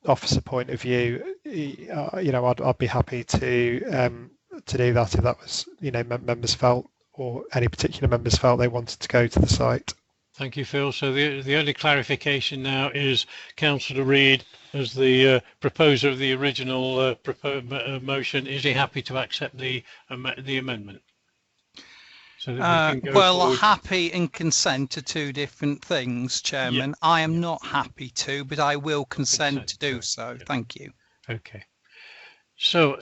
officer point of view, I'd be happy to do that if that was, members felt, or any particular members felt they wanted to go to the site. Thank you, Phil. So the only clarification now is Councillor Reid, as the proposer of the original motion, is he happy to accept the amendment? So that we can go forward. Happy and consent are two different things, Chairman. Yeah. I am not happy to, but I will consent to do so. Yeah. Thank you. Okay. So,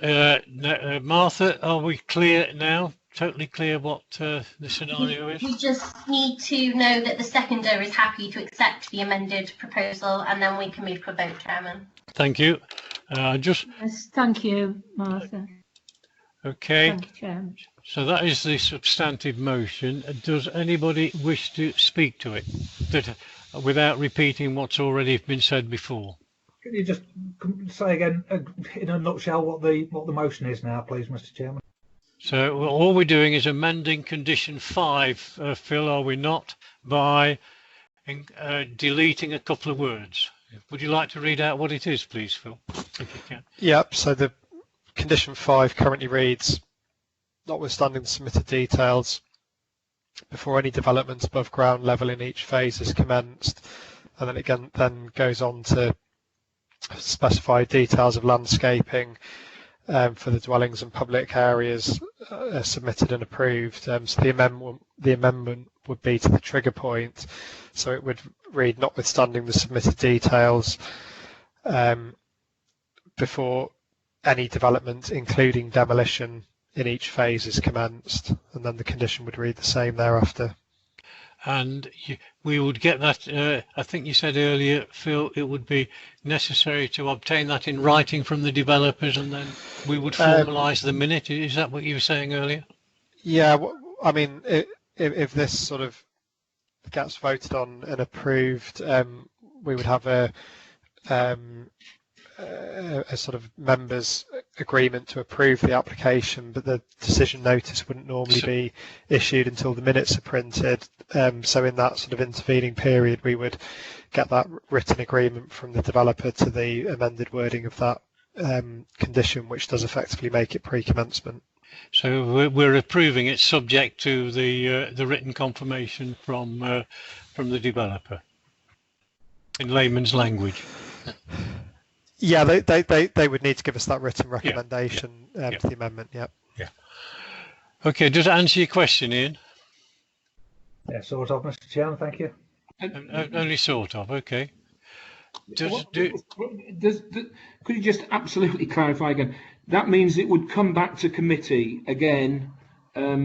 Martha, are we clear now? Totally clear what the scenario is? We just need to know that the seconder is happy to accept the amended proposal, and then we can move to a vote, Chairman. Thank you. Yes, thank you, Martha. Okay. Thank you, Chairman. So that is the substantive motion. Does anybody wish to speak to it without repeating what's already been said before? Can you just say again, in a nutshell, what the motion is now, please, Mr. Chairman? So all we're doing is amending condition 5, Phil, are we not, by deleting a couple of words. Would you like to read out what it is, please, Phil, if you can? Yep, so the condition 5 currently reads, notwithstanding the submitted details, before any development above ground level in each phase is commenced, and then again then goes on to specify details of landscaping for the dwellings and public areas submitted and approved. So the amendment would be to the trigger point. So it would read, notwithstanding the submitted details, before any development, including demolition, in each phase is commenced, and then the condition would read the same thereafter. And we would get that, I think you said earlier, Phil, it would be necessary to obtain that in writing from the developers, and then we would formalise the minute. Is that what you were saying earlier? Yeah, I mean, if this sort of gets voted on and approved, we would have a a sort of members agreement to approve the application, but the decision notice wouldn't normally be issued until the minutes are printed. So in that sort of intervening period, we would get that written agreement from the developer to the amended wording of that condition, which does effectively make it pre-commencement. So we're approving it subject to the written confirmation from the developer, in layman's language. Yeah, they would need to give us that written recommendation to the amendment. Yeah. Yeah. Okay. Does that answer your question, Ian? Yeah, sort of, Mr. Chairman. Thank you. Only sort of. Okay. Could you just absolutely clarify again? That means it would come back to committee again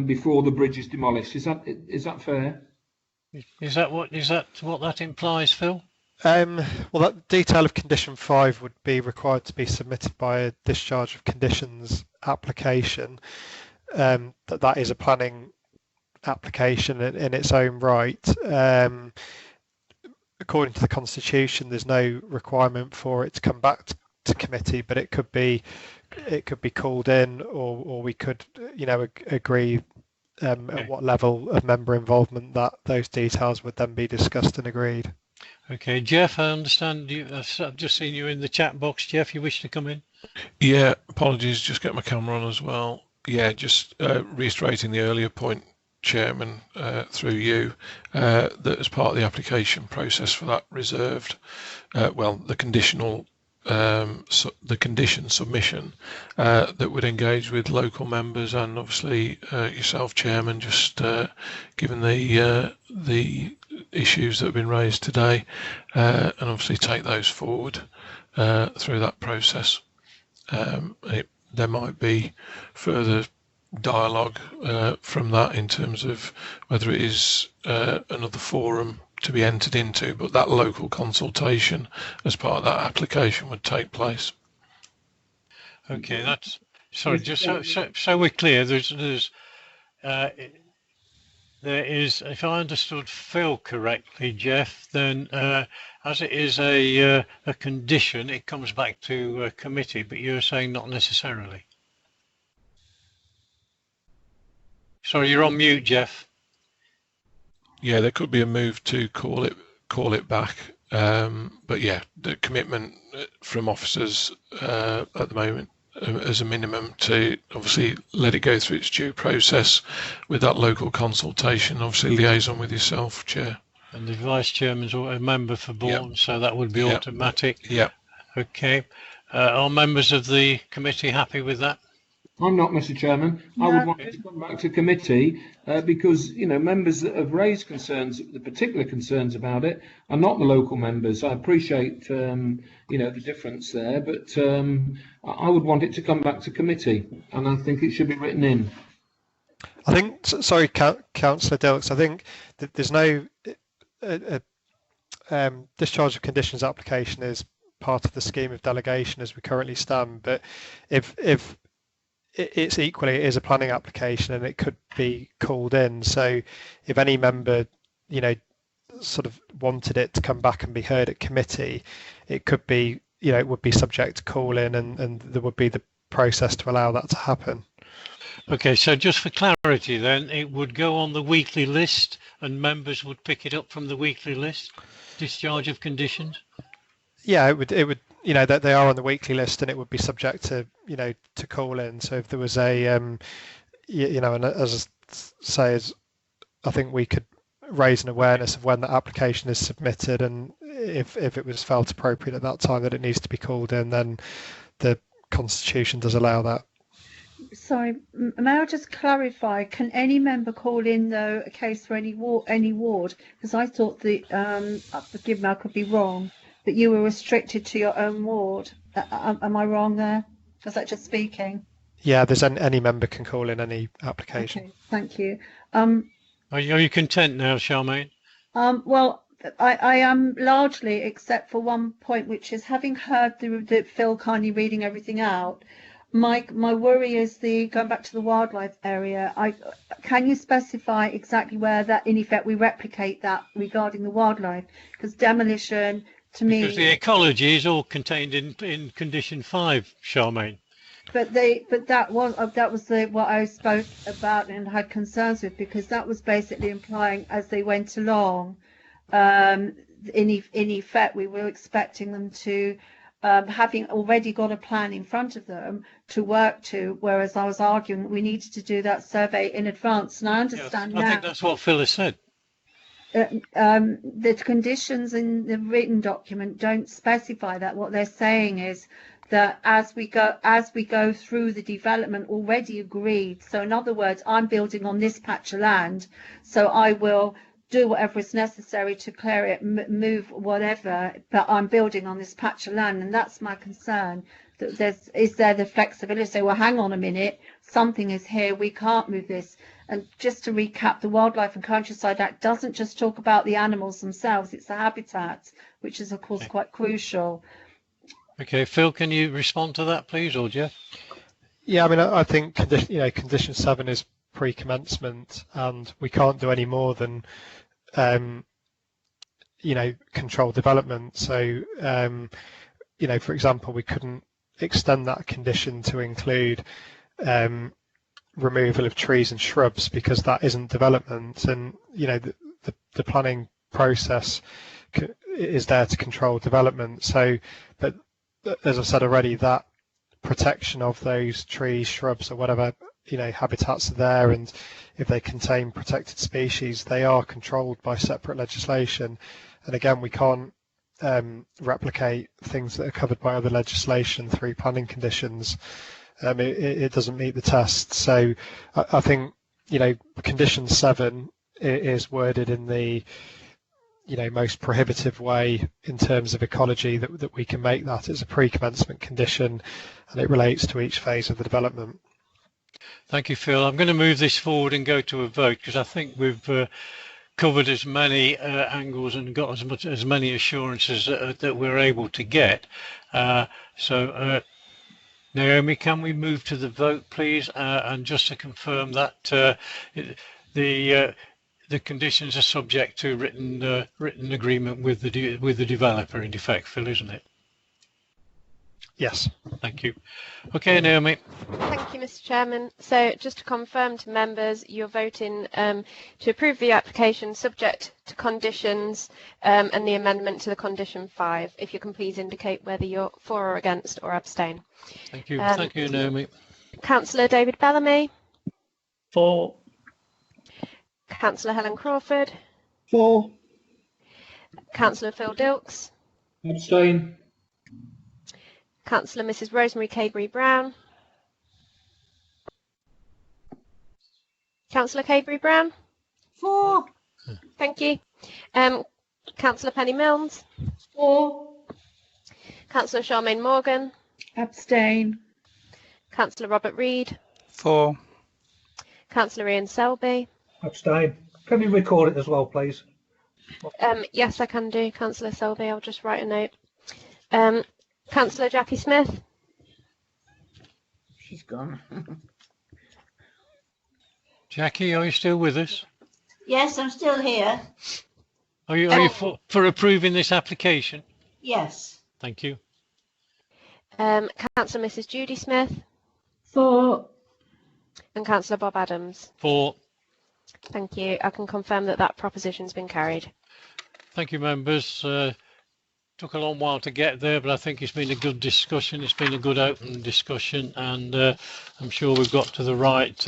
before the bridge is demolished. Is that fair? Is that what that implies, Phil? Well, that detail of condition 5 would be required to be submitted by a discharge of conditions application. That is a planning application in its own right. According to the Constitution, there's no requirement for it to come back to committee, but it could be called in, or we could, agree at what level of member involvement that those details would then be discussed and agreed. Okay, Jeff, I understand you. I've just seen you in the chat box. Jeff, you wish to come in? Yeah, apologies. Just get my camera on as well. Yeah, just reiterating the earlier point, Chairman, through you, that as part of the application process for that reserved, the conditional, the condition submission, that would engage with local members and obviously yourself, Chairman, just given the issues that have been raised today, and obviously take those forward through that process. There might be further dialogue from that in terms of whether it is another forum to be entered into, but that local consultation as part of that application would take place. Okay, that's sorry. Just so we're clear, there is, if I understood Phil correctly, Jeff, then as it is a condition, it comes back to committee, but you're saying not necessarily. Sorry, you're on mute, Jeff. Yeah, there could be a move to call it back, but yeah, the commitment from officers at the moment, as a minimum, to obviously let it go through its due process with that local consultation, obviously liaison with yourself, Chair. And the Vice Chairman's a member for Bourne, so that would be automatic. Yeah. Okay. Are members of the committee happy with that? I'm not, Mr. Chairman. I would want it to come back to committee because, members that have raised concerns, the particular concerns about it, are not the local members. I appreciate, the difference there, but I would want it to come back to committee, and I think it should be written in. I think, sorry, Councillor Dilks, I think that there's no discharge of conditions application is part of the scheme of delegation as we currently stand, but if it is a planning application and it could be called in. So if any member, sort of wanted it to come back and be heard at committee, it could be, it would be subject to call in and there would be the process to allow that to happen. Okay, so just for clarity then, it would go on the weekly list and members would pick it up from the weekly list, discharge of conditions? Yeah, it would, that they are on the weekly list and it would be subject to, to call in. So if there was a, and as I say, I think we could raise an awareness of when the application is submitted, and if it was felt appropriate at that time that it needs to be called in, then the Constitution does allow that. Sorry, may I just clarify? Can any member call in though a case for any ward? Because I thought forgive me, I could be wrong, that you were restricted to your own ward. Am I wrong there? Was that just speaking? Yeah, there's any member can call in any application. Okay, thank you. Are you content now, Charmaine? Well, I am largely, except for one point, which is having heard the Phil kindly reading everything out. My worry is going back to the wildlife area. Can you specify exactly where that, in effect, we replicate that regarding the wildlife? Because demolition, to me. Because the ecology is all contained in condition 5, Charmaine. But that was what I spoke about and had concerns with, because that was basically implying as they went along, in effect, we were expecting them to, having already got a plan in front of them to work to, whereas I was arguing we needed to do that survey in advance. And I understand Yes, I think that's what Phil has said. The conditions in the written document don't specify that. What they're saying is that as we go through the development already agreed. So in other words, I'm building on this patch of land, so I will do whatever is necessary to clear it, move whatever, but I'm building on this patch of land, and that's my concern. That is there the flexibility to say, well, hang on a minute, something is here, we can't move this. And just to recap, the Wildlife and Countryside Act doesn't just talk about the animals themselves, it's the habitat, which is of course quite crucial. Okay, Phil, can you respond to that, please, or Jeff? Yeah, I mean, I think condition 7 is pre-commencement, and we can't do any more than control development. So for example, we couldn't extend that condition to include removal of trees and shrubs, because that isn't development, and the planning process is there to control development. So, but as I've said already, that protection of those trees, shrubs, or whatever habitats are there, and if they contain protected species, they are controlled by separate legislation. And again, we can't replicate things that are covered by other legislation through planning conditions. It doesn't meet the test. So I think condition 7 is worded in the most prohibitive way in terms of ecology that we can make that. It's a pre-commencement condition, and it relates to each phase of the development. Thank you, Phil. I'm going to move this forward and go to a vote, because I think we've covered as many angles and got as many assurances that we're able to get. So Naomi, can we move to the vote, please? And just to confirm that the conditions are subject to written agreement with the developer, in effect, Phil, isn't it? Yes. Thank you. Okay, Naomi. Thank you, Mr. Chairman. So just to confirm to members, you're voting to approve the application subject to conditions and the amendment to the condition 5. If you can please indicate whether you're for or against or abstain. Thank you. Thank you, Naomi. Councillor David Bellamy. For. Councillor Helen Crawford. For. Councillor Phil Dilks. Abstain. Councillor Mrs. Rosemary Cadbury-Brown. Councillor Cadbury-Brown. For. Thank you. Councillor Penny Milnes. For. Councillor Charmaine Morgan. Abstain. Councillor Robert Reid. For. Councillor Ian Selby. Abstain. Can you record it as well, please? Yes, I can do, Councillor Selby. I'll just write a note. Councillor Jackie Smith. She's gone. Jackie, are you still with us? Yes, I'm still here. Are you for approving this application? Yes. Thank you. Councillor Mrs. Judy Smith. For. And Councillor Bob Adams. For. Thank you. I can confirm that proposition's been carried. Thank you, members. Took a long while to get there, but I think it's been a good discussion. It's been a good open discussion, and I'm sure we've got to the right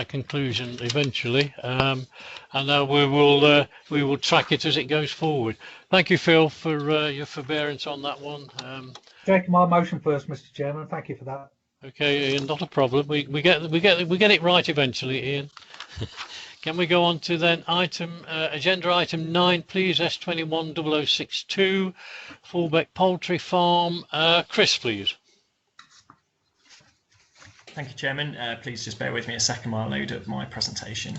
conclusion eventually. And now we will track it as it goes forward. Thank you, Phil, for your forbearance on that one. Take my motion first, Mr. Chairman. Thank you for that. Okay, Ian, not a problem. We get it right eventually, Ian. Can we go on to then agenda item 9, please, S210062, Fullbeck Poultry Farm. Chris, please. Thank you, Chairman. Please just bear with me a second while I load up my presentation.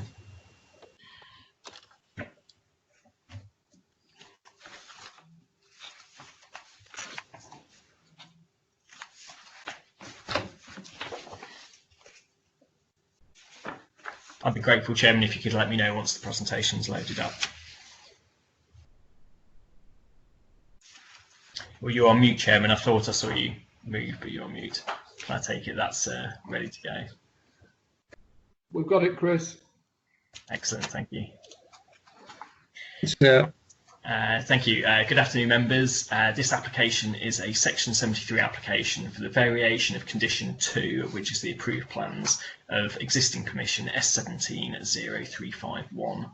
I'd be grateful, Chairman, if you could let me know once the presentation's loaded up. Well, you're on mute, Chairman. I thought I saw you move, but you're on mute. Can I take it that's ready to go? We've got it, Chris. Excellent, thank you. Yeah. Thank you. Good afternoon, members. This application is a Section 73 application for the variation of Condition 2, which is the approved plans of existing permission S170351.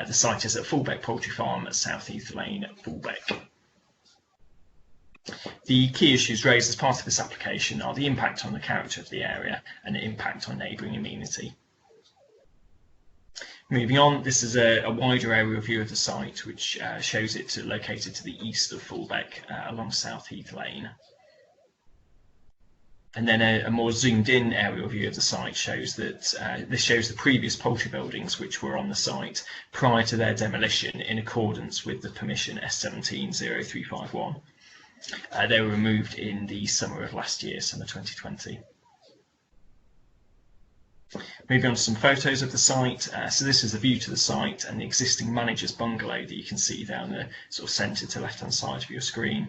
The site is at Fullbeck Poultry Farm at South Heath Lane, Fullbeck. The key issues raised as part of this application are the impact on the character of the area and the impact on neighbouring amenity. Moving on, this is a wider aerial view of the site, which shows it located to the east of Fullbeck along South Heath Lane. And then a more zoomed in aerial view of the site shows that this shows the previous poultry buildings which were on the site prior to their demolition in accordance with the permission S170351. They were removed in the summer of last year, summer 2020. Moving on to some photos of the site. So this is the view to the site and the existing manager's bungalow that you can see down the sort of centre to left-hand side of your screen.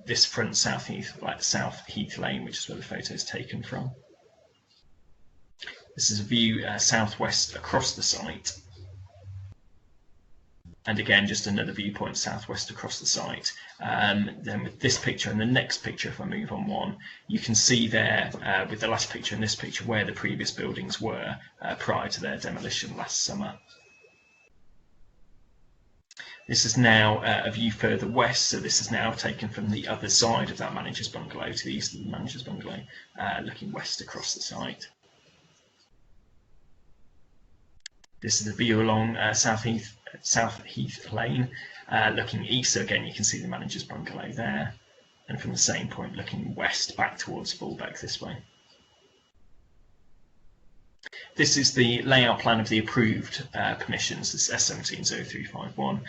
This front South Heath Lane, which is where the photo is taken from. This is a view southwest across the site. And again, just another viewpoint southwest across the site. Then with this picture and the next picture, if I move on one, you can see there with the last picture and this picture where the previous buildings were prior to their demolition last summer. This is now a view further west, so this is now taken from the other side of that manager's bungalow to the east of the manager's bungalow, looking west across the site. This is a view along South Heath Lane, looking east. So again, you can see the manager's bungalow there, and from the same point, looking west back towards Fullbeck this way. This is the layout plan of the approved permissions. This is S170351.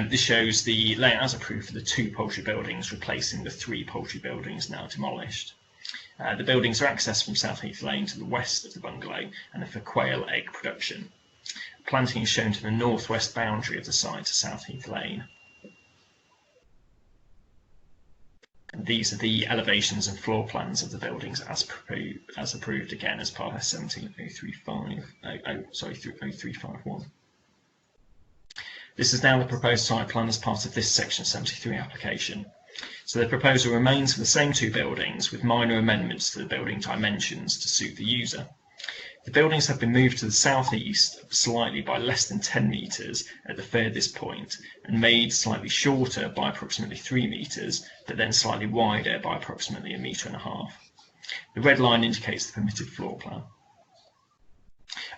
This shows the layout as approved for the 2 poultry buildings, replacing the 3 poultry buildings now demolished. The buildings are accessed from South Heath Lane to the west of the bungalow and are for quail egg production. Planting is shown to the northwest boundary of the site to South Heath Lane. And these are the elevations and floor plans of the buildings as approved again as part of S170351. This is now the proposed site plan as part of this Section 73 application. So the proposal remains for the same 2 buildings with minor amendments to the building dimensions to suit the user. The buildings have been moved to the southeast slightly by less than 10 metres at the furthest point and made slightly shorter by approximately 3 metres, but then slightly wider by approximately 1.5 metres. The red line indicates the permitted floor plan.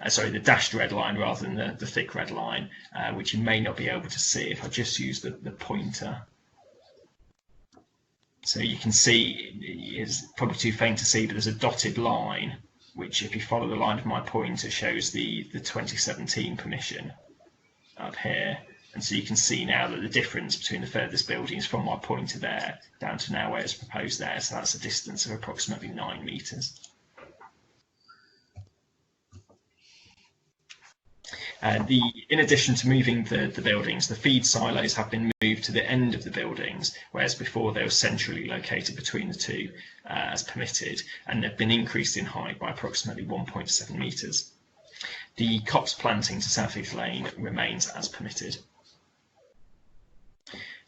The dashed red line rather than the thick red line, which you may not be able to see if I just use the pointer. So you can see, it's probably too faint to see, but there's a dotted line which, if you follow the line of my pointer, shows the 2017 permission up here. And so you can see now that the difference between the furthest buildings from my pointer there down to now where it's proposed there, so that's a distance of approximately 9 metres. In addition to moving the buildings, the feed silos have been moved to the end of the buildings, whereas before they were centrally located between the 2 as permitted, and have been increased in height by approximately 1.7 metres. The copse planting to South Heath Lane remains as permitted.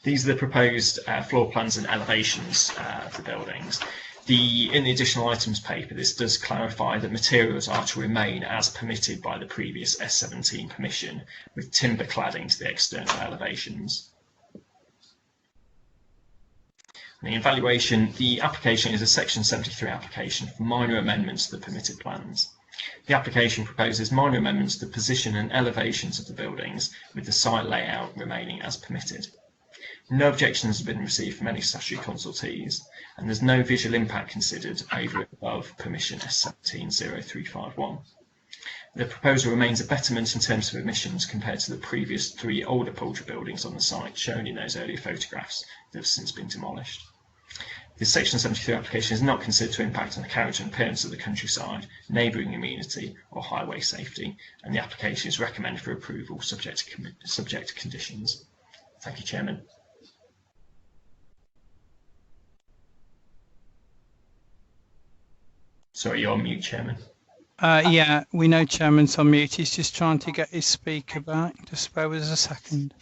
These are the proposed floor plans and elevations of the buildings. In the additional items paper, this does clarify that materials are to remain as permitted by the previous S17 permission, with timber cladding to the external elevations. The evaluation, the application is a Section 73 application for minor amendments to the permitted plans. The application proposes minor amendments to the position and elevations of the buildings, with the site layout remaining as permitted. No objections have been received from any statutory consultees, and there's no visual impact considered over and above permission S170351. The proposal remains a betterment in terms of emissions compared to the previous 3 older poultry buildings on the site shown in those earlier photographs that have since been demolished. This Section 73 application is not considered to impact on the character and appearance of the countryside, neighbouring amenity or highway safety, and the application is recommended for approval subject to conditions. Thank you, Chairman. Sorry, you're on mute, Chairman. Yeah, we know Chairman's on mute. He's just trying to get his speaker back. Just bear with us a second.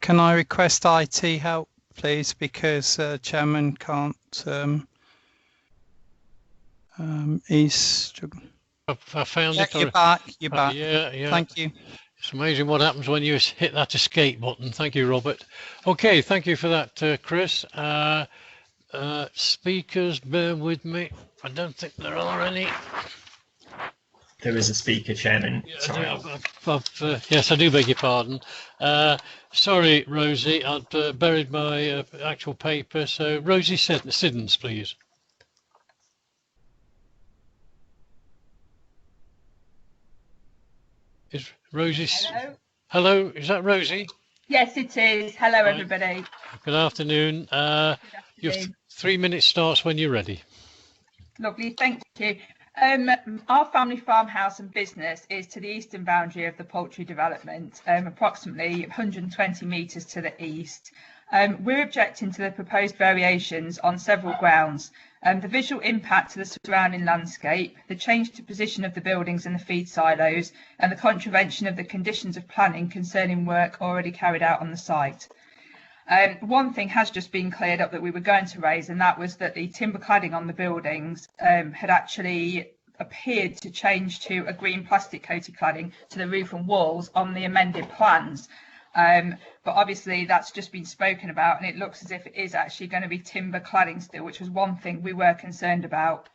Can I request IT help, please, because Chairman can't. He's struggling. I found yeah, it. You're back. You're back. Yeah. Thank you. It's amazing what happens when you hit that escape button. Thank you, Robert. Okay, thank you for that, Chris. Speakers, bear with me. I don't think there are any. There is a speaker, Chairman. Sorry. Yes, I do beg your pardon. Sorry, Rosie, I'd buried my actual paper. So, Rosie Siddons, please. Is Rosie? Hello. Hello, is that Rosie? Yes, it is. Hello, everybody. Good afternoon. Your 3 minutes starts when you're ready. Lovely, thank you. Our family farmhouse and business is to the eastern boundary of the poultry development, approximately 120 metres to the east. We're objecting to the proposed variations on several grounds. The visual impact to the surrounding landscape, the change to position of the buildings and the feed silos, and the contravention of the conditions of planning concerning work already carried out on the site. One thing has just been cleared up that we were going to raise, and that was that the timber cladding on the buildings had actually appeared to change to a green plastic coated cladding to the roof and walls on the amended plans. But obviously that's just been spoken about, and it looks as if it is actually going to be timber cladding still, which was one thing we were concerned about.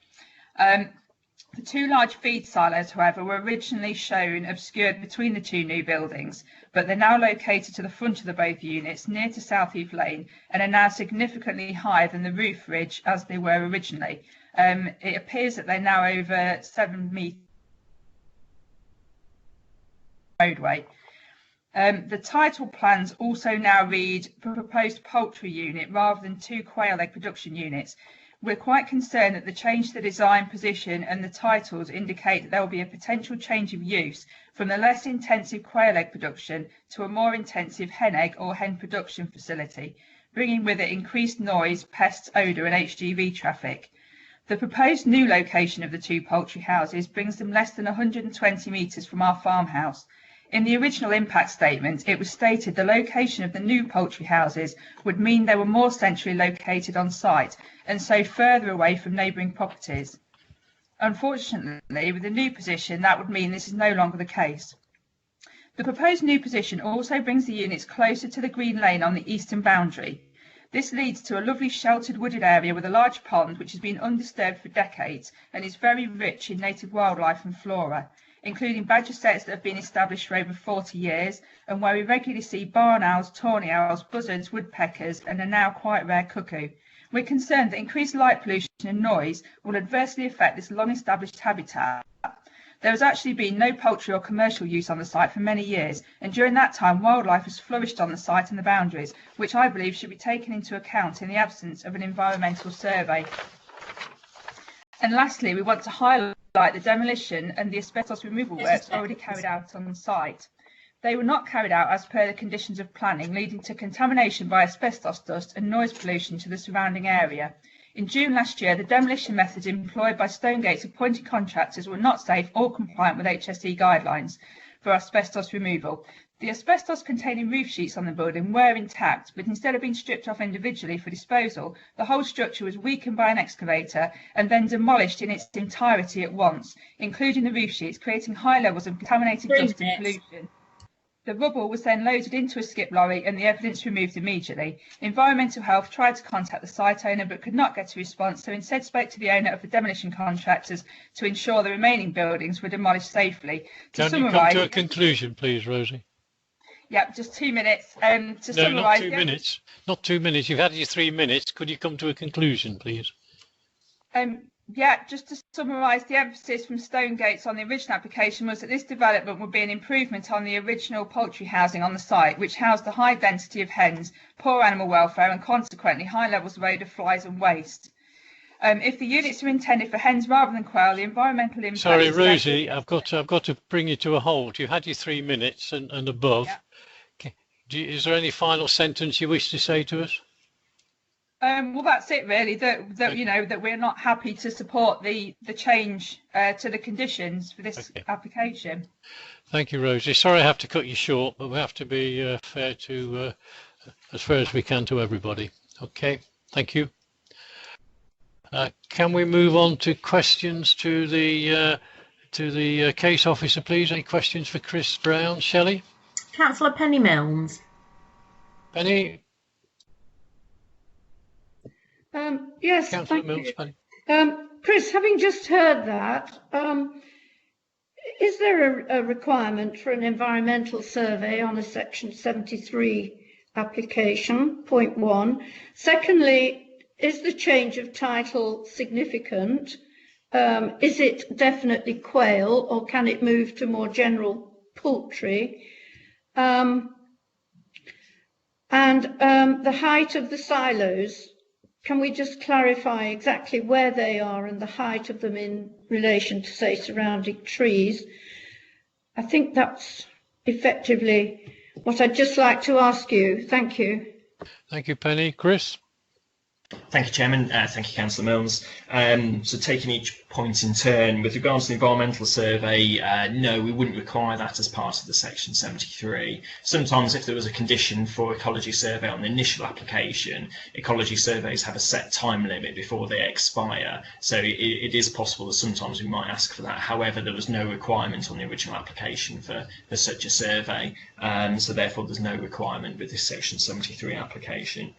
The two large feed silos, however, were originally shown obscured between the two new buildings, but they're now located to the front of the both units, near to Southeast Lane, and are now significantly higher than the roof ridge as they were originally. It appears that they're now over 7 metres roadway. The title plans also now read proposed poultry unit rather than 2 quail egg production units. We're quite concerned that the change to the design position and the titles indicate that there will be a potential change of use from the less intensive quail egg production to a more intensive hen egg or hen production facility, bringing with it increased noise, pests, odour and HGV traffic. The proposed new location of the 2 poultry houses brings them less than 120 metres from our farmhouse. In the original impact statement, it was stated the location of the new poultry houses would mean they were more centrally located on site and so further away from neighbouring properties. Unfortunately, with the new position, that would mean this is no longer the case. The proposed new position also brings the units closer to the green lane on the eastern boundary. This leads to a lovely sheltered wooded area with a large pond which has been undisturbed for decades and is very rich in native wildlife and flora, including badger sets that have been established for over 40 years, and where we regularly see barn owls, tawny owls, buzzards, woodpeckers, and a now quite rare cuckoo. We're concerned that increased light pollution and noise will adversely affect this long-established habitat. There has actually been no poultry or commercial use on the site for many years, and during that time wildlife has flourished on the site and the boundaries, which I believe should be taken into account in the absence of an environmental survey. And lastly, we want to highlight the demolition and the asbestos removal works already carried out on the site. They were not carried out as per the conditions of planning, leading to contamination by asbestos dust and noise pollution to the surrounding area. In June last year, the demolition methods employed by Stonegate's appointed contractors were not safe or compliant with HSE guidelines for asbestos removal. The asbestos-containing roof sheets on the building were intact, but instead of being stripped off individually for disposal, the whole structure was weakened by an excavator and then demolished in its entirety at once, including the roof sheets, creating high levels of contaminated dust and pollution. The rubble was then loaded into a skip lorry and the evidence removed immediately. Environmental Health tried to contact the site owner but could not get a response, so instead spoke to the owner of the demolition contractors to ensure the remaining buildings were demolished safely. Can you come to a conclusion, please, Rosie? Yep, just 2 minutes. No, not 2 minutes. Not 2 minutes. You've had your 3 minutes. Could you come to a conclusion, please? Yeah, just to summarise, the emphasis from Stonegates on the original application was that this development would be an improvement on the original poultry housing on the site, which housed a high density of hens, poor animal welfare and consequently high levels of odour, flies and waste. If the units are intended for hens rather than quail, the environmental impact... Sorry, Rosie, I've got to bring you to a halt. You've had your 3 minutes and above. Yeah. Is there any final sentence you wish to say to us? Well, that's it really. That you know that we're not happy to support the change to the conditions for this application. Thank you, Rosie. Sorry I have to cut you short, but we have to be fair to as fair as we can to everybody. Okay, thank you. Can we move on to questions to the case officer, please? Any questions for Chris Brown? Shelley? Councillor Penny Milnes. Penny? Yes, Councillor thank Milnes, you. Penny. Chris, having just heard that, is there a requirement for an environmental survey on a Section 73 application? Point one. Secondly, is the change of title significant? Is it definitely quail, or can it move to more general poultry? And the height of the silos, can we just clarify exactly where they are and the height of them in relation to, say, surrounding trees? I think that's effectively what I'd just like to ask you. Thank you. Thank you, Penny. Chris? Thank you, Chairman. Thank you, Councillor Milnes. So taking each point in turn, with regards to the environmental survey, no, we wouldn't require that as part of the Section 73. Sometimes if there was a condition for ecology survey on the initial application, ecology surveys have a set time limit before they expire. So it is possible that sometimes we might ask for that. However, there was no requirement on the original application for such a survey. So therefore there's no requirement with this Section 73 application.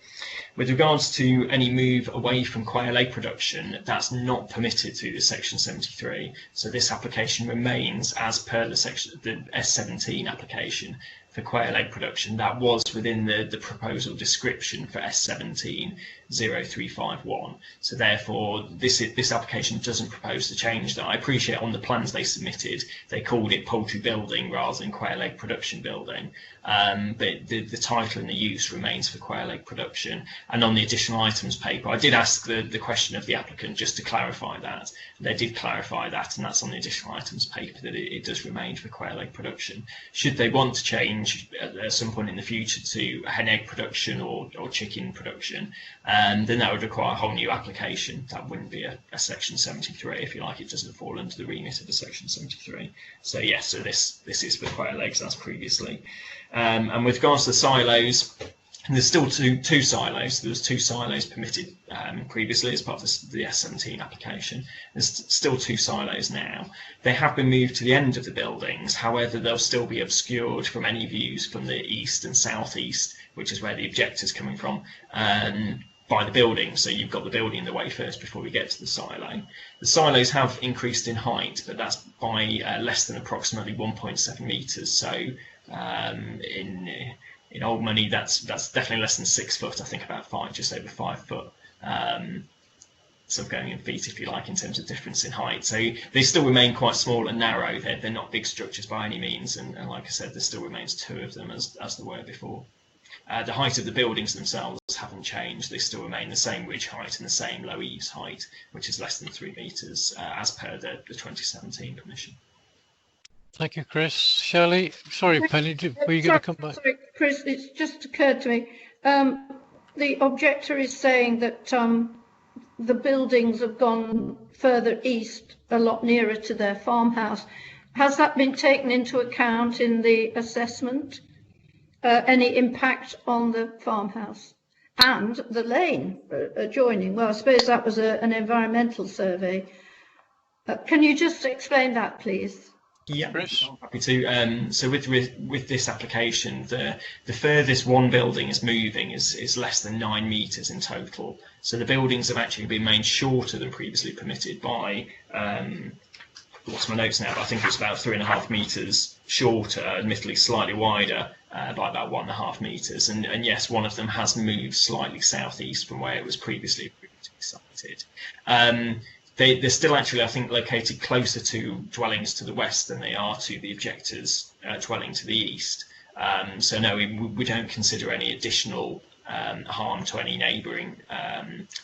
With regards to any move away from quail egg production, that's not permitted through the Section 73. So this application remains as per the S17 application for quail egg production. That was within the proposal description for S17 0351. So therefore this application doesn't propose to change that. I appreciate on the plans they submitted they called it poultry building rather than quail egg production building, but the title and the use remains for quail egg production. And on the additional items paper, I did ask the question of the applicant just to clarify that. They did clarify that, and that's on the additional items paper, that it does remain for quail egg production. Should they want to change at some point in the future to hen egg production or chicken production, then that would require a whole new application. That wouldn't be a Section 73, if you like. It doesn't fall under the remit of a Section 73. So yes, so this is for quail eggs as previously. And with regards to the silos, there's still two silos. There was 2 silos permitted previously as part of the S17 application. There's still 2 silos now. They have been moved to the end of the buildings. However, they'll still be obscured from any views from the east and southeast, which is where the objector's coming from, by the building. So you've got the building in the way first before we get to the silo. The silos have increased in height, but that's by less than approximately 1.7 metres. So in old money, that's definitely less than 6 foot. I think about just over 5 foot. So going in feet, if you like, in terms of difference in height. So they still remain quite small and narrow. They're not big structures by any means. And like I said, there still remains 2 of them as there were before. The height of the buildings themselves haven't changed. They still remain the same ridge height and the same low eaves height, which is less than 3 metres as per the 2017 permission. Thank you, Chris. Shelley, sorry, Penny, were you going to come back? Sorry, Chris, it's just occurred to me. The objector is saying that the buildings have gone further east, a lot nearer to their farmhouse. Has that been taken into account in the assessment? Any impact on the farmhouse and the lane adjoining? Well, I suppose that was an environmental survey. Can you just explain that, please? Yeah, Chris? Happy to. So with this application, the furthest one building is moving is less than 9 metres in total. So the buildings have actually been made shorter than previously permitted by, what's my notes now, but I think it's about 3.5 metres shorter, admittedly slightly wider, by about 1.5 metres. And yes, one of them has moved slightly southeast from where it was previously sited. They're still actually, I think, located closer to dwellings to the west than they are to the objector's dwelling to the east. So no, we don't consider any additional harm to any neighbouring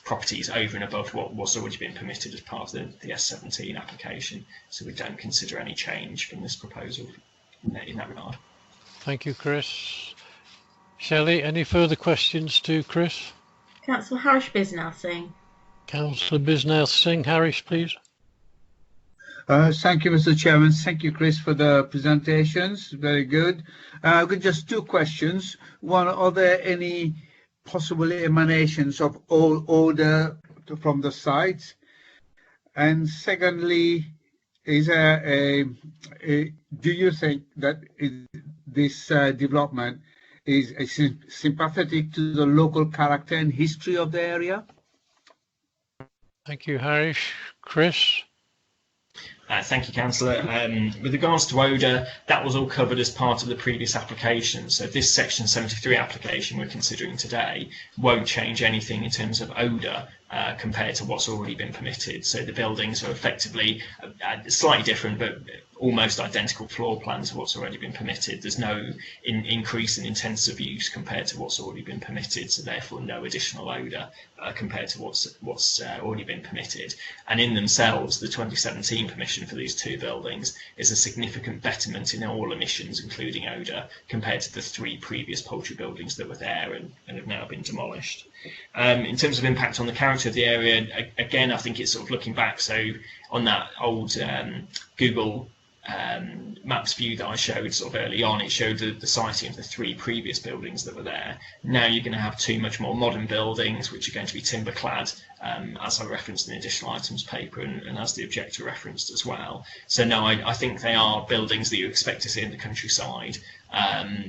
properties over and above what's already been permitted as part of the S17 application. So we don't consider any change from this proposal in that regard. Thank you, Chris. Shelley, any further questions to Chris? Councillor Harish Bisnell Singh. Councillor Bisnell Singh. Harish, please. Thank you, Mr. Chairman. Thank you, Chris, for the presentations. Very good. I've got just two questions. One, are there any possible emanations of old odor from the site? And secondly, is there do you think that this development is sympathetic to the local character and history of the area? Thank you, Harish. Chris? Thank you, Councillor. With regards to odour, that was all covered as part of the previous application. So this Section 73 application we're considering today won't change anything in terms of odour compared to what's already been permitted. So the buildings are effectively slightly different, but almost identical floor plans to what's already been permitted. There's no increase in intensive use compared to what's already been permitted, so therefore no additional odour compared to what's already been permitted. And in themselves, the 2017 permission for these two buildings is a significant betterment in all emissions, including odour, compared to the three previous poultry buildings that were there and have now been demolished. In terms of impact on the character of the area, again, I think it's sort of looking back. So on that old Google Maps view that I showed sort of early on, it showed the siting of the three previous buildings that were there. Now you're going to have two much more modern buildings, which are going to be timber clad, as I referenced in the additional items paper and as the objector referenced as well. So no, I think they are buildings that you expect to see in the countryside.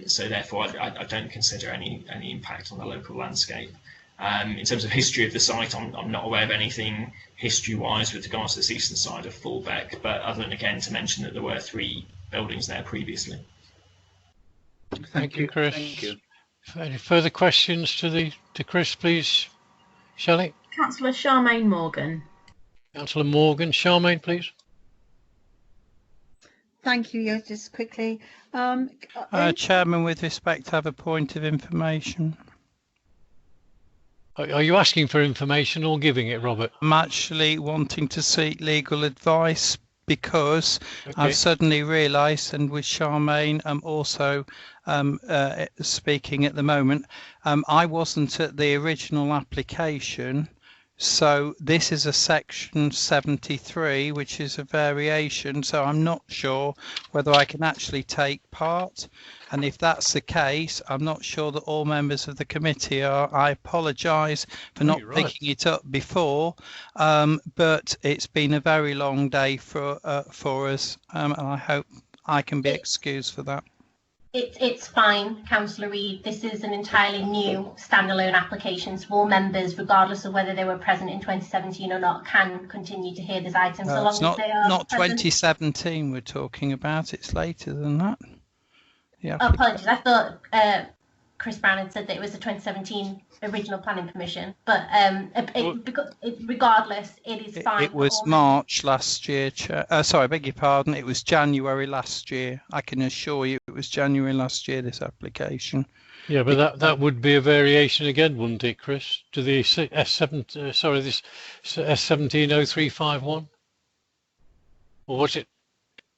So therefore, I don't consider any impact on the local landscape. In terms of history of the site, I'm not aware of anything history-wise with regards to this eastern side of Fullbeck, but other than, again, to mention that there were three buildings there previously. Thank you, Chris. Thank you. Any further questions to Chris, please? Shelley? Councillor Charmaine Morgan. Councillor Morgan. Charmaine, please. Thank you. Yes, just quickly. Chairman, with respect, I have a point of information. Are you asking for information or giving it, Robert? I'm actually wanting to seek legal advice because I've suddenly realised, and with Charmaine, I'm also speaking at the moment, I wasn't at the original application. So this is a section 73, which is a variation. So I'm not sure whether I can actually take part. And if that's the case, I'm not sure that all members of the committee are. I apologise for not picking it up before, but it's been a very long day for us, and I hope I can be excused for that. It's fine, Councillor Reid. This is an entirely new standalone application, so all members, regardless of whether they were present in 2017 or not, can continue to hear this item so long as they are not present. 2017 we're talking about. It's later than that. Yeah. Apologies. I thought Chris Brown had said that it was the 2017 original planning permission, but regardless, it is fine. It was March last year. Sorry, I beg your pardon. It was January last year. I can assure you it was January last year, this application. Yeah, but that would be a variation again, wouldn't it, Chris? To the S7, sorry, this S170351? Or was it?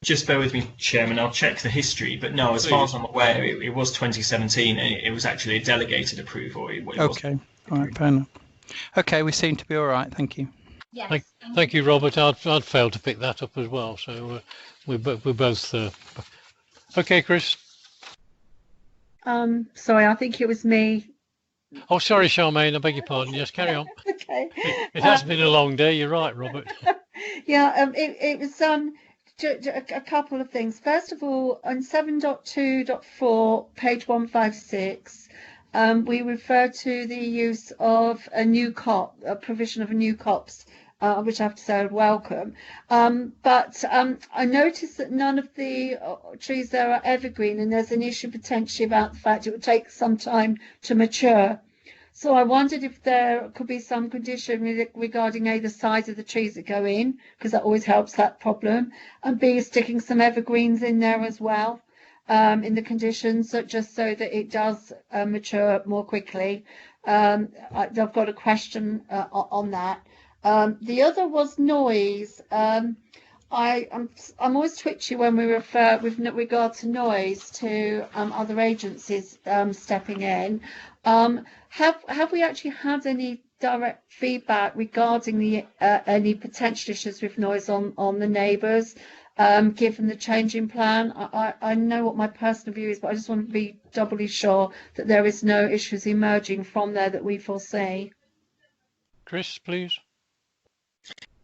Just bear with me, Chairman, I'll check the history, but no, as far as I'm aware, it was 2017 and it was actually a delegated approval. Okay, all right, fair enough. Okay, we seem to be all right, thank you. Yes. Thank you, Robert. I'd failed to pick that up as well, so we're both... Okay, Chris. Sorry, I think it was me. Oh, sorry, Charmaine, I beg your pardon. Yes, carry on. Okay. It has been a long day, you're right, Robert. Yeah, it was... a couple of things. First of all, on 7.2.4, page 156, we refer to the use of a new COP, a provision of a new COPs, which I have to say I welcome. But I noticed that none of the trees there are evergreen, and there's an issue potentially about the fact it would take some time to mature. So I wondered if there could be some condition regarding A, the size of the trees that go in, because that always helps that problem, and B, sticking some evergreens in there as well, in the conditions, just so that it does mature more quickly. I've got a question on that. The other was noise. I'm always twitchy when we refer with regard to noise to other agencies stepping in. Have we actually had any direct feedback regarding the any potential issues with noise on the neighbours, given the changing plan? I know what my personal view is, but I just want to be doubly sure that there is no issues emerging from there that we foresee. Chris, please.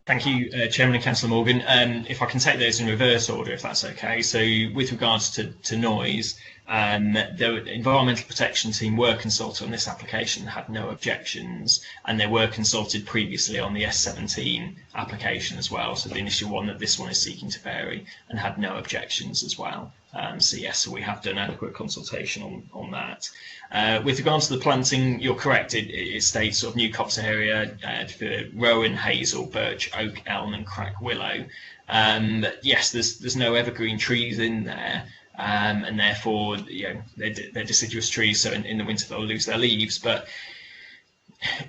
Thank you, Chairman and Councillor Morgan. If I can take those in reverse order, if that's okay. So with regards to noise, the environmental protection team were consulted on this application, had no objections, and they were consulted previously on the S17 application as well, so the initial one that this one is seeking to vary, and had no objections as well. So yes, so we have done adequate consultation on that. With regards to the planting, you're correct. It states sort of new copse area for rowan, hazel, birch, oak, elm, and crack willow. Yes, there's no evergreen trees in there, and therefore, they're deciduous trees. So in the winter they'll lose their leaves, but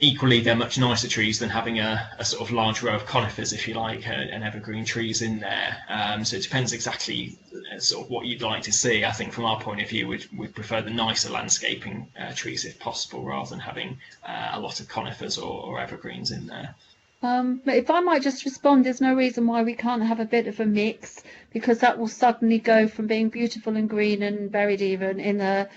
equally they're much nicer trees than having a sort of large row of conifers, if you like, and evergreen trees in there. So it depends exactly sort of what you'd like to see. I think from our point of view, we'd prefer the nicer landscaping trees if possible, rather than having a lot of conifers or evergreens in there. But if I might just respond, there's no reason why we can't have a bit of a mix, because that will suddenly go from being beautiful and green and buried even in the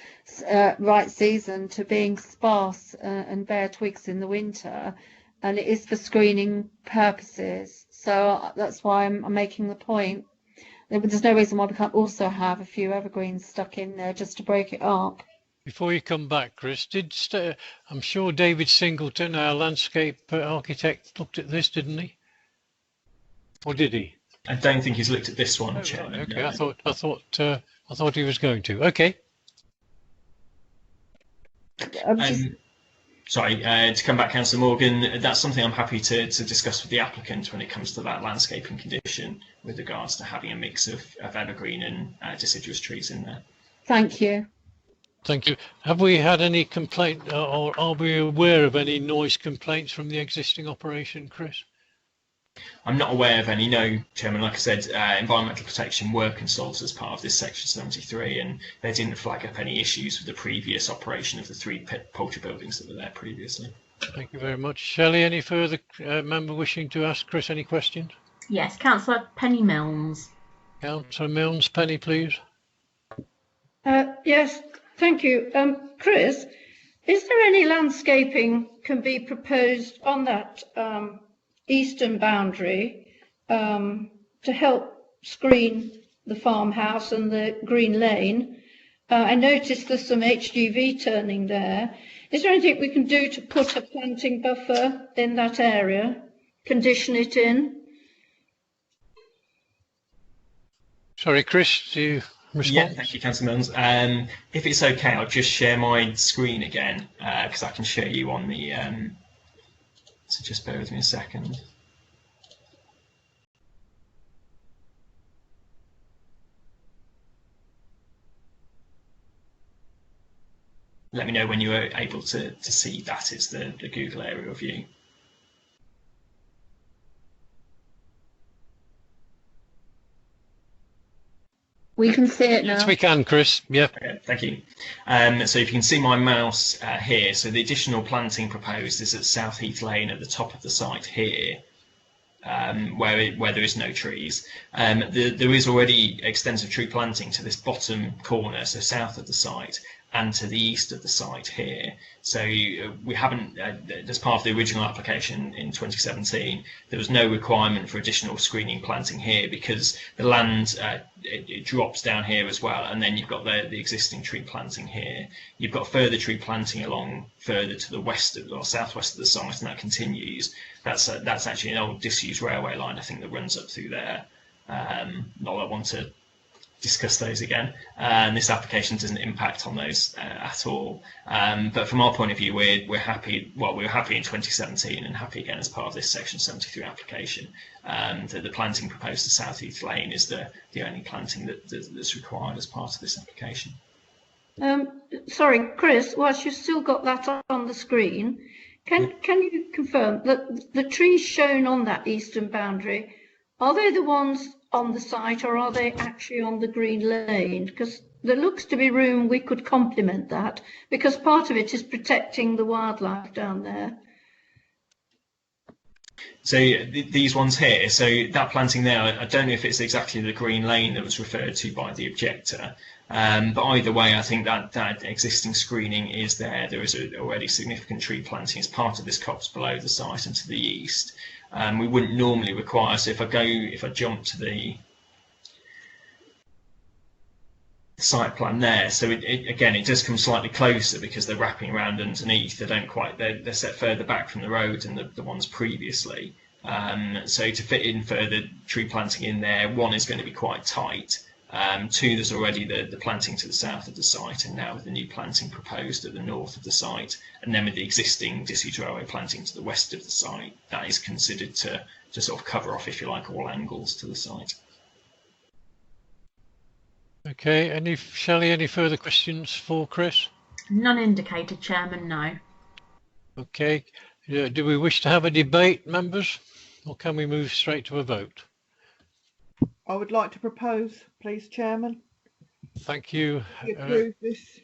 right season to being sparse and bare twigs in the winter, and it is for screening purposes. So that's why I'm making the point. There's no reason why we can't also have a few evergreens stuck in there just to break it up. Before you come back, Chris, I'm sure David Singleton, our landscape architect, looked at this, didn't he? Or did he? I don't think he's looked at this one, Chairman. Right, okay, no. I thought he was going to. Okay. Sorry, to come back, Councillor Morgan, that's something I'm happy to discuss with the applicant when it comes to that landscaping condition with regards to having a mix of evergreen and deciduous trees in there. Thank you. Thank you. Have we had any complaint, or are we aware of any noise complaints from the existing operation, Chris? I'm not aware of any, no, Chairman. Like I said, environmental protection were consulted as part of this section 73, and they didn't flag up any issues with the previous operation of the 3 poultry buildings that were there previously. Thank you very much. Shelley, any further member wishing to ask Chris any questions? Yes, Councillor Penny Milnes. Councillor Milnes, Penny, please. Yes, thank you. Chris, is there any landscaping can be proposed on that eastern boundary to help screen the farmhouse and the green lane? I noticed there's some HGV turning there. Is there anything we can do to put a planting buffer in that area, condition it in? Sorry, Chris, do you respond? Yeah, thank you, Councillor Milnes. If it's okay, I'll just share my screen again, because I can show you on the... so just bear with me a second. Let me know when you are able to see that. It's the Google aerial view. We can see it now. Yes, we can, Chris. Yeah. Okay, thank you. So if you can see my mouse here, so the additional planting proposed is at South Heath Lane at the top of the site here, where there is no trees. There is already extensive tree planting to this bottom corner, so south of the site, and to the east of the site here. So we haven't, as part of the original application in 2017, there was no requirement for additional screening planting here because the land, it drops down here as well, and then you've got the existing tree planting here. You've got further tree planting along further to the west or southwest of the site, and that continues. That's actually an old disused railway line, I think, that runs up through there. Not that I want to discuss those again, and this application doesn't impact on those at all. But from our point of view, we're happy. Well, we were happy in 2017 and happy again as part of this Section 73 application. That the planting proposed to South Heath Lane is the only planting that's required as part of this application. Sorry, Chris, whilst you've still got that on the screen, can you confirm that the trees shown on that eastern boundary are they the ones on the site or are they actually on the green lane? Because there looks to be room we could complement that, because part of it is protecting the wildlife down there. So these ones here, so that planting there, I don't know if it's exactly the green lane that was referred to by the objector, but either way, I think that existing screening is there. There is already significant tree planting as part of this copse below the site and to the east. We wouldn't normally require, so if I jump to the site plan there, so again it does come slightly closer because they're wrapping around underneath. They're set further back from the road than the ones previously. So to fit in further tree planting in there, one is going to be quite tight. Two, there's already the planting to the south of the site, and now with the new planting proposed at the north of the site, and then with the existing disused railway planting to the west of the site, that is considered to sort of cover off, if you like, all angles to the site. Okay, Shelley, any further questions for Chris? None indicated, Chairman, no. Okay, do we wish to have a debate, members, or can we move straight to a vote? I would like to propose, please, Chairman. Thank you. Approve this.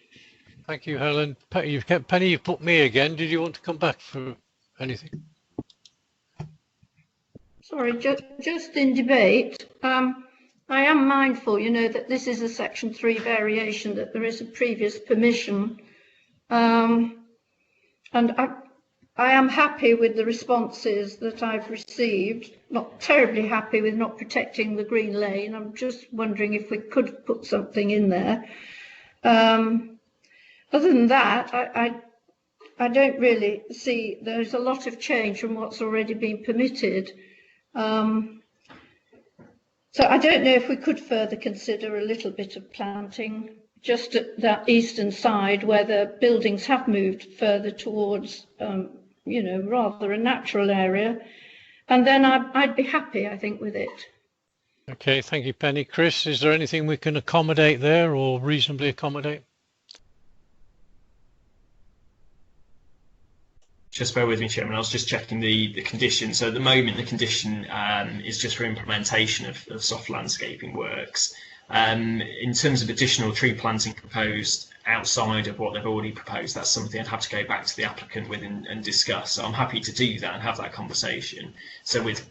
Thank you, Helen. Penny, you've put me again. Did you want to come back for anything? Sorry, just in debate. I am mindful, that this is a Section 3 variation, that there is a previous permission. And I am happy with the responses that I've received, not terribly happy with not protecting the green lane. I'm just wondering if we could put something in there. Other than that, I don't really see there's a lot of change from what's already been permitted. So I don't know if we could further consider a little bit of planting just at that eastern side where the buildings have moved further towards, rather a natural area. And then I'd be happy, I think, with it. Okay, thank you, Penny. Chris, is there anything we can accommodate there or reasonably accommodate? Just bear with me, Chairman. I was just checking the condition. So at the moment, the condition is just for implementation of soft landscaping works. In terms of additional tree planting proposed outside of what they've already proposed, that's something I'd have to go back to the applicant with and discuss. So I'm happy to do that and have that conversation. So with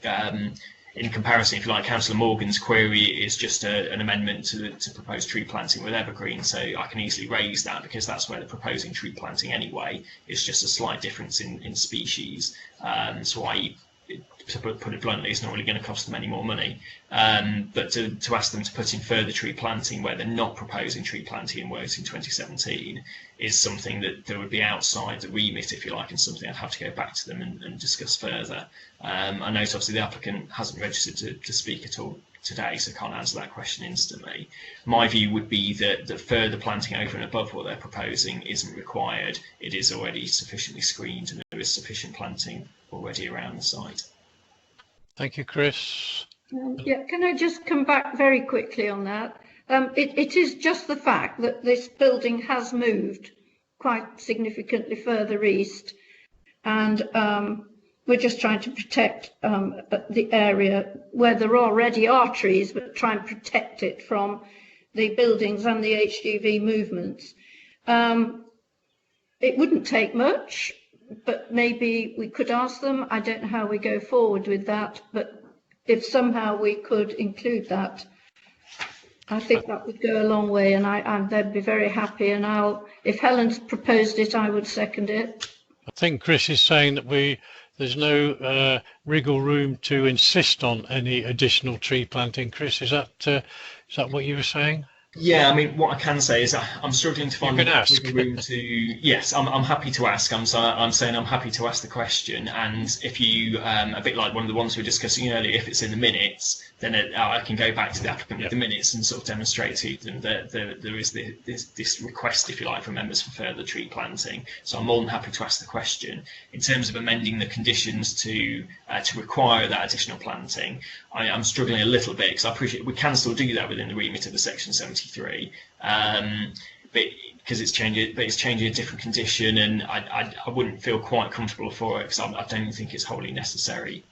in comparison, if you like, Councillor Morgan's query is just an amendment to propose tree planting with evergreen, so I can easily raise that because that's where they're proposing tree planting anyway. It's just a slight difference in species, so to put it bluntly, it's not really going to cost them any more money. But to ask them to put in further tree planting where they're not proposing tree planting in works in 2017 is something that would be outside the remit, if you like, and something I'd have to go back to them and discuss further. I note obviously the applicant hasn't registered to speak at all today, so can't answer that question instantly. My view would be that further planting over and above what they're proposing isn't required. It is already sufficiently screened and there is sufficient planting already around the site. Thank you, Chris. Yeah, can I just come back very quickly on that? It is just the fact that this building has moved quite significantly further east, and we're just trying to protect the area where there already are trees, but try and protect it from the buildings and the HGV movements. It wouldn't take much, but maybe we could ask them. I don't know how we go forward with that, but if somehow we could include that, I think that would go a long way, and they'd be very happy. And if Helen's proposed it, I would second it. I think Chris is saying that there's no wriggle room to insist on any additional tree planting. Chris, is that what you were saying? Yeah, I mean, what I can say is I'm struggling to find wiggle room to. Yes, I'm happy to ask. I'm saying I'm happy to ask the question, and if you a bit like one of the ones we were discussing earlier, if it's in the minutes, then I can go back to the applicant with the minutes and sort of demonstrate to them that there is this request, if you like, from members for further tree planting. So I'm more than happy to ask the question. In terms of amending the conditions to require that additional planting, I'm struggling a little bit because I appreciate we can still do that within the remit of the Section 73, but because it's changing a different condition, and I wouldn't feel quite comfortable for it because I don't think it's wholly necessary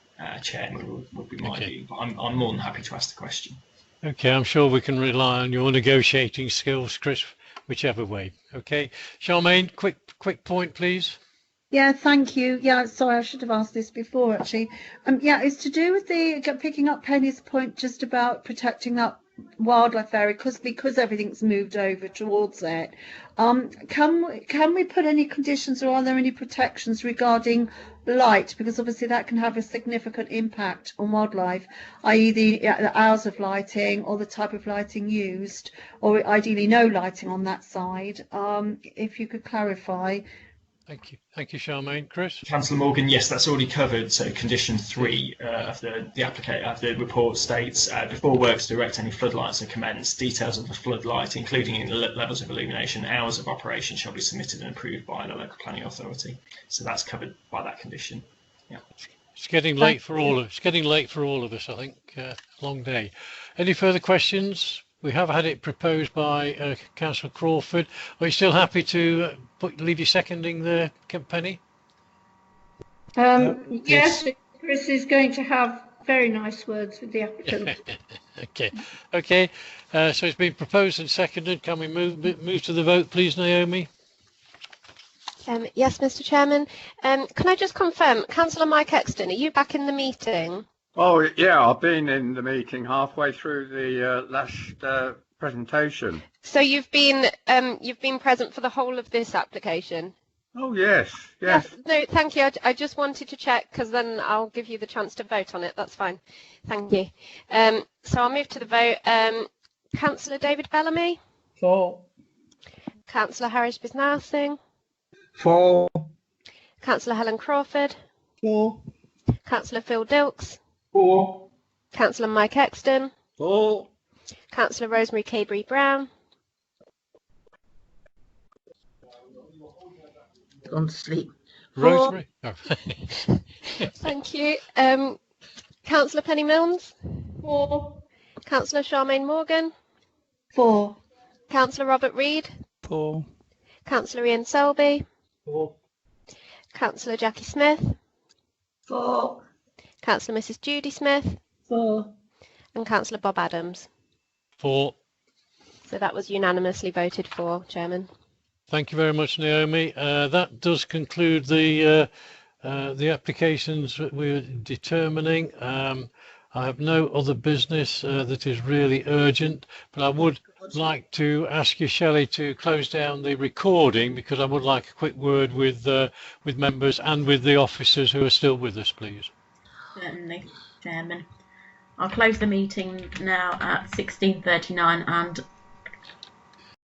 Chairman, would be my view. But I'm more than happy to ask the question. Okay, I'm sure we can rely on your negotiating skills, Chris, whichever way. Okay, Charmaine, quick point, please. Yeah, thank you. Yeah, sorry, I should have asked this before actually. Yeah, it's to do with the picking up Penny's point just about protecting that wildlife area because everything's moved over towards it. Can we put any conditions, or are there any protections regarding light? Because obviously that can have a significant impact on wildlife, i.e. the hours of lighting or the type of lighting used, or ideally no lighting on that side. If you could clarify. Thank you, Charmaine. Chris? Councillor Morgan, yes, that's already covered. So condition 3 of the report states, before works to erect any floodlights are commenced, details of the floodlight, including levels of illumination, hours of operation, shall be submitted and approved by the local planning authority. So that's covered by that condition. Yeah. It's getting late for all of us, I think. Long day. Any further questions? We have had it proposed by Councillor Crawford. Are you still happy to leave you seconding there, Penny? Yes, Chris is going to have very nice words with the applicant. Okay. So it's been proposed and seconded. Can we move to the vote, please, Naomi? Yes, Mr. Chairman. Can I just confirm, Councillor Mike Exton, are you back in the meeting? Oh, yeah, I've been in the meeting halfway through the last presentation. So you've been present for the whole of this application? Oh, yes. No, thank you. I just wanted to check, because then I'll give you the chance to vote on it. That's fine. Thank you. So I'll move to the vote. Councillor David Bellamy? For. Councillor Harish Bisnal Singh? For. Councillor Helen Crawford? For. Councillor Phil Dilks? For. Councillor Mike Exton? For. Councillor Rosemary Cabry-Brown? Gone to sleep. Rosemary? Oh. Thank you. Councillor Penny Milnes? For. Councillor Charmaine Morgan? For. Councillor Robert Reid? For. Councillor Ian Selby? For. Councillor Jackie Smith? For. Councillor Mrs Judy Smith? For. And Councillor Bob Adams? For. So that was unanimously voted for, Chairman. Thank you very much, Naomi. That does conclude the applications that we're determining. I have no other business that is really urgent, but I would like to ask you, Shelley, to close down the recording, because I would like a quick word with members and with the officers who are still with us, please. Certainly, Chairman. I'll close the meeting now at 16:39, and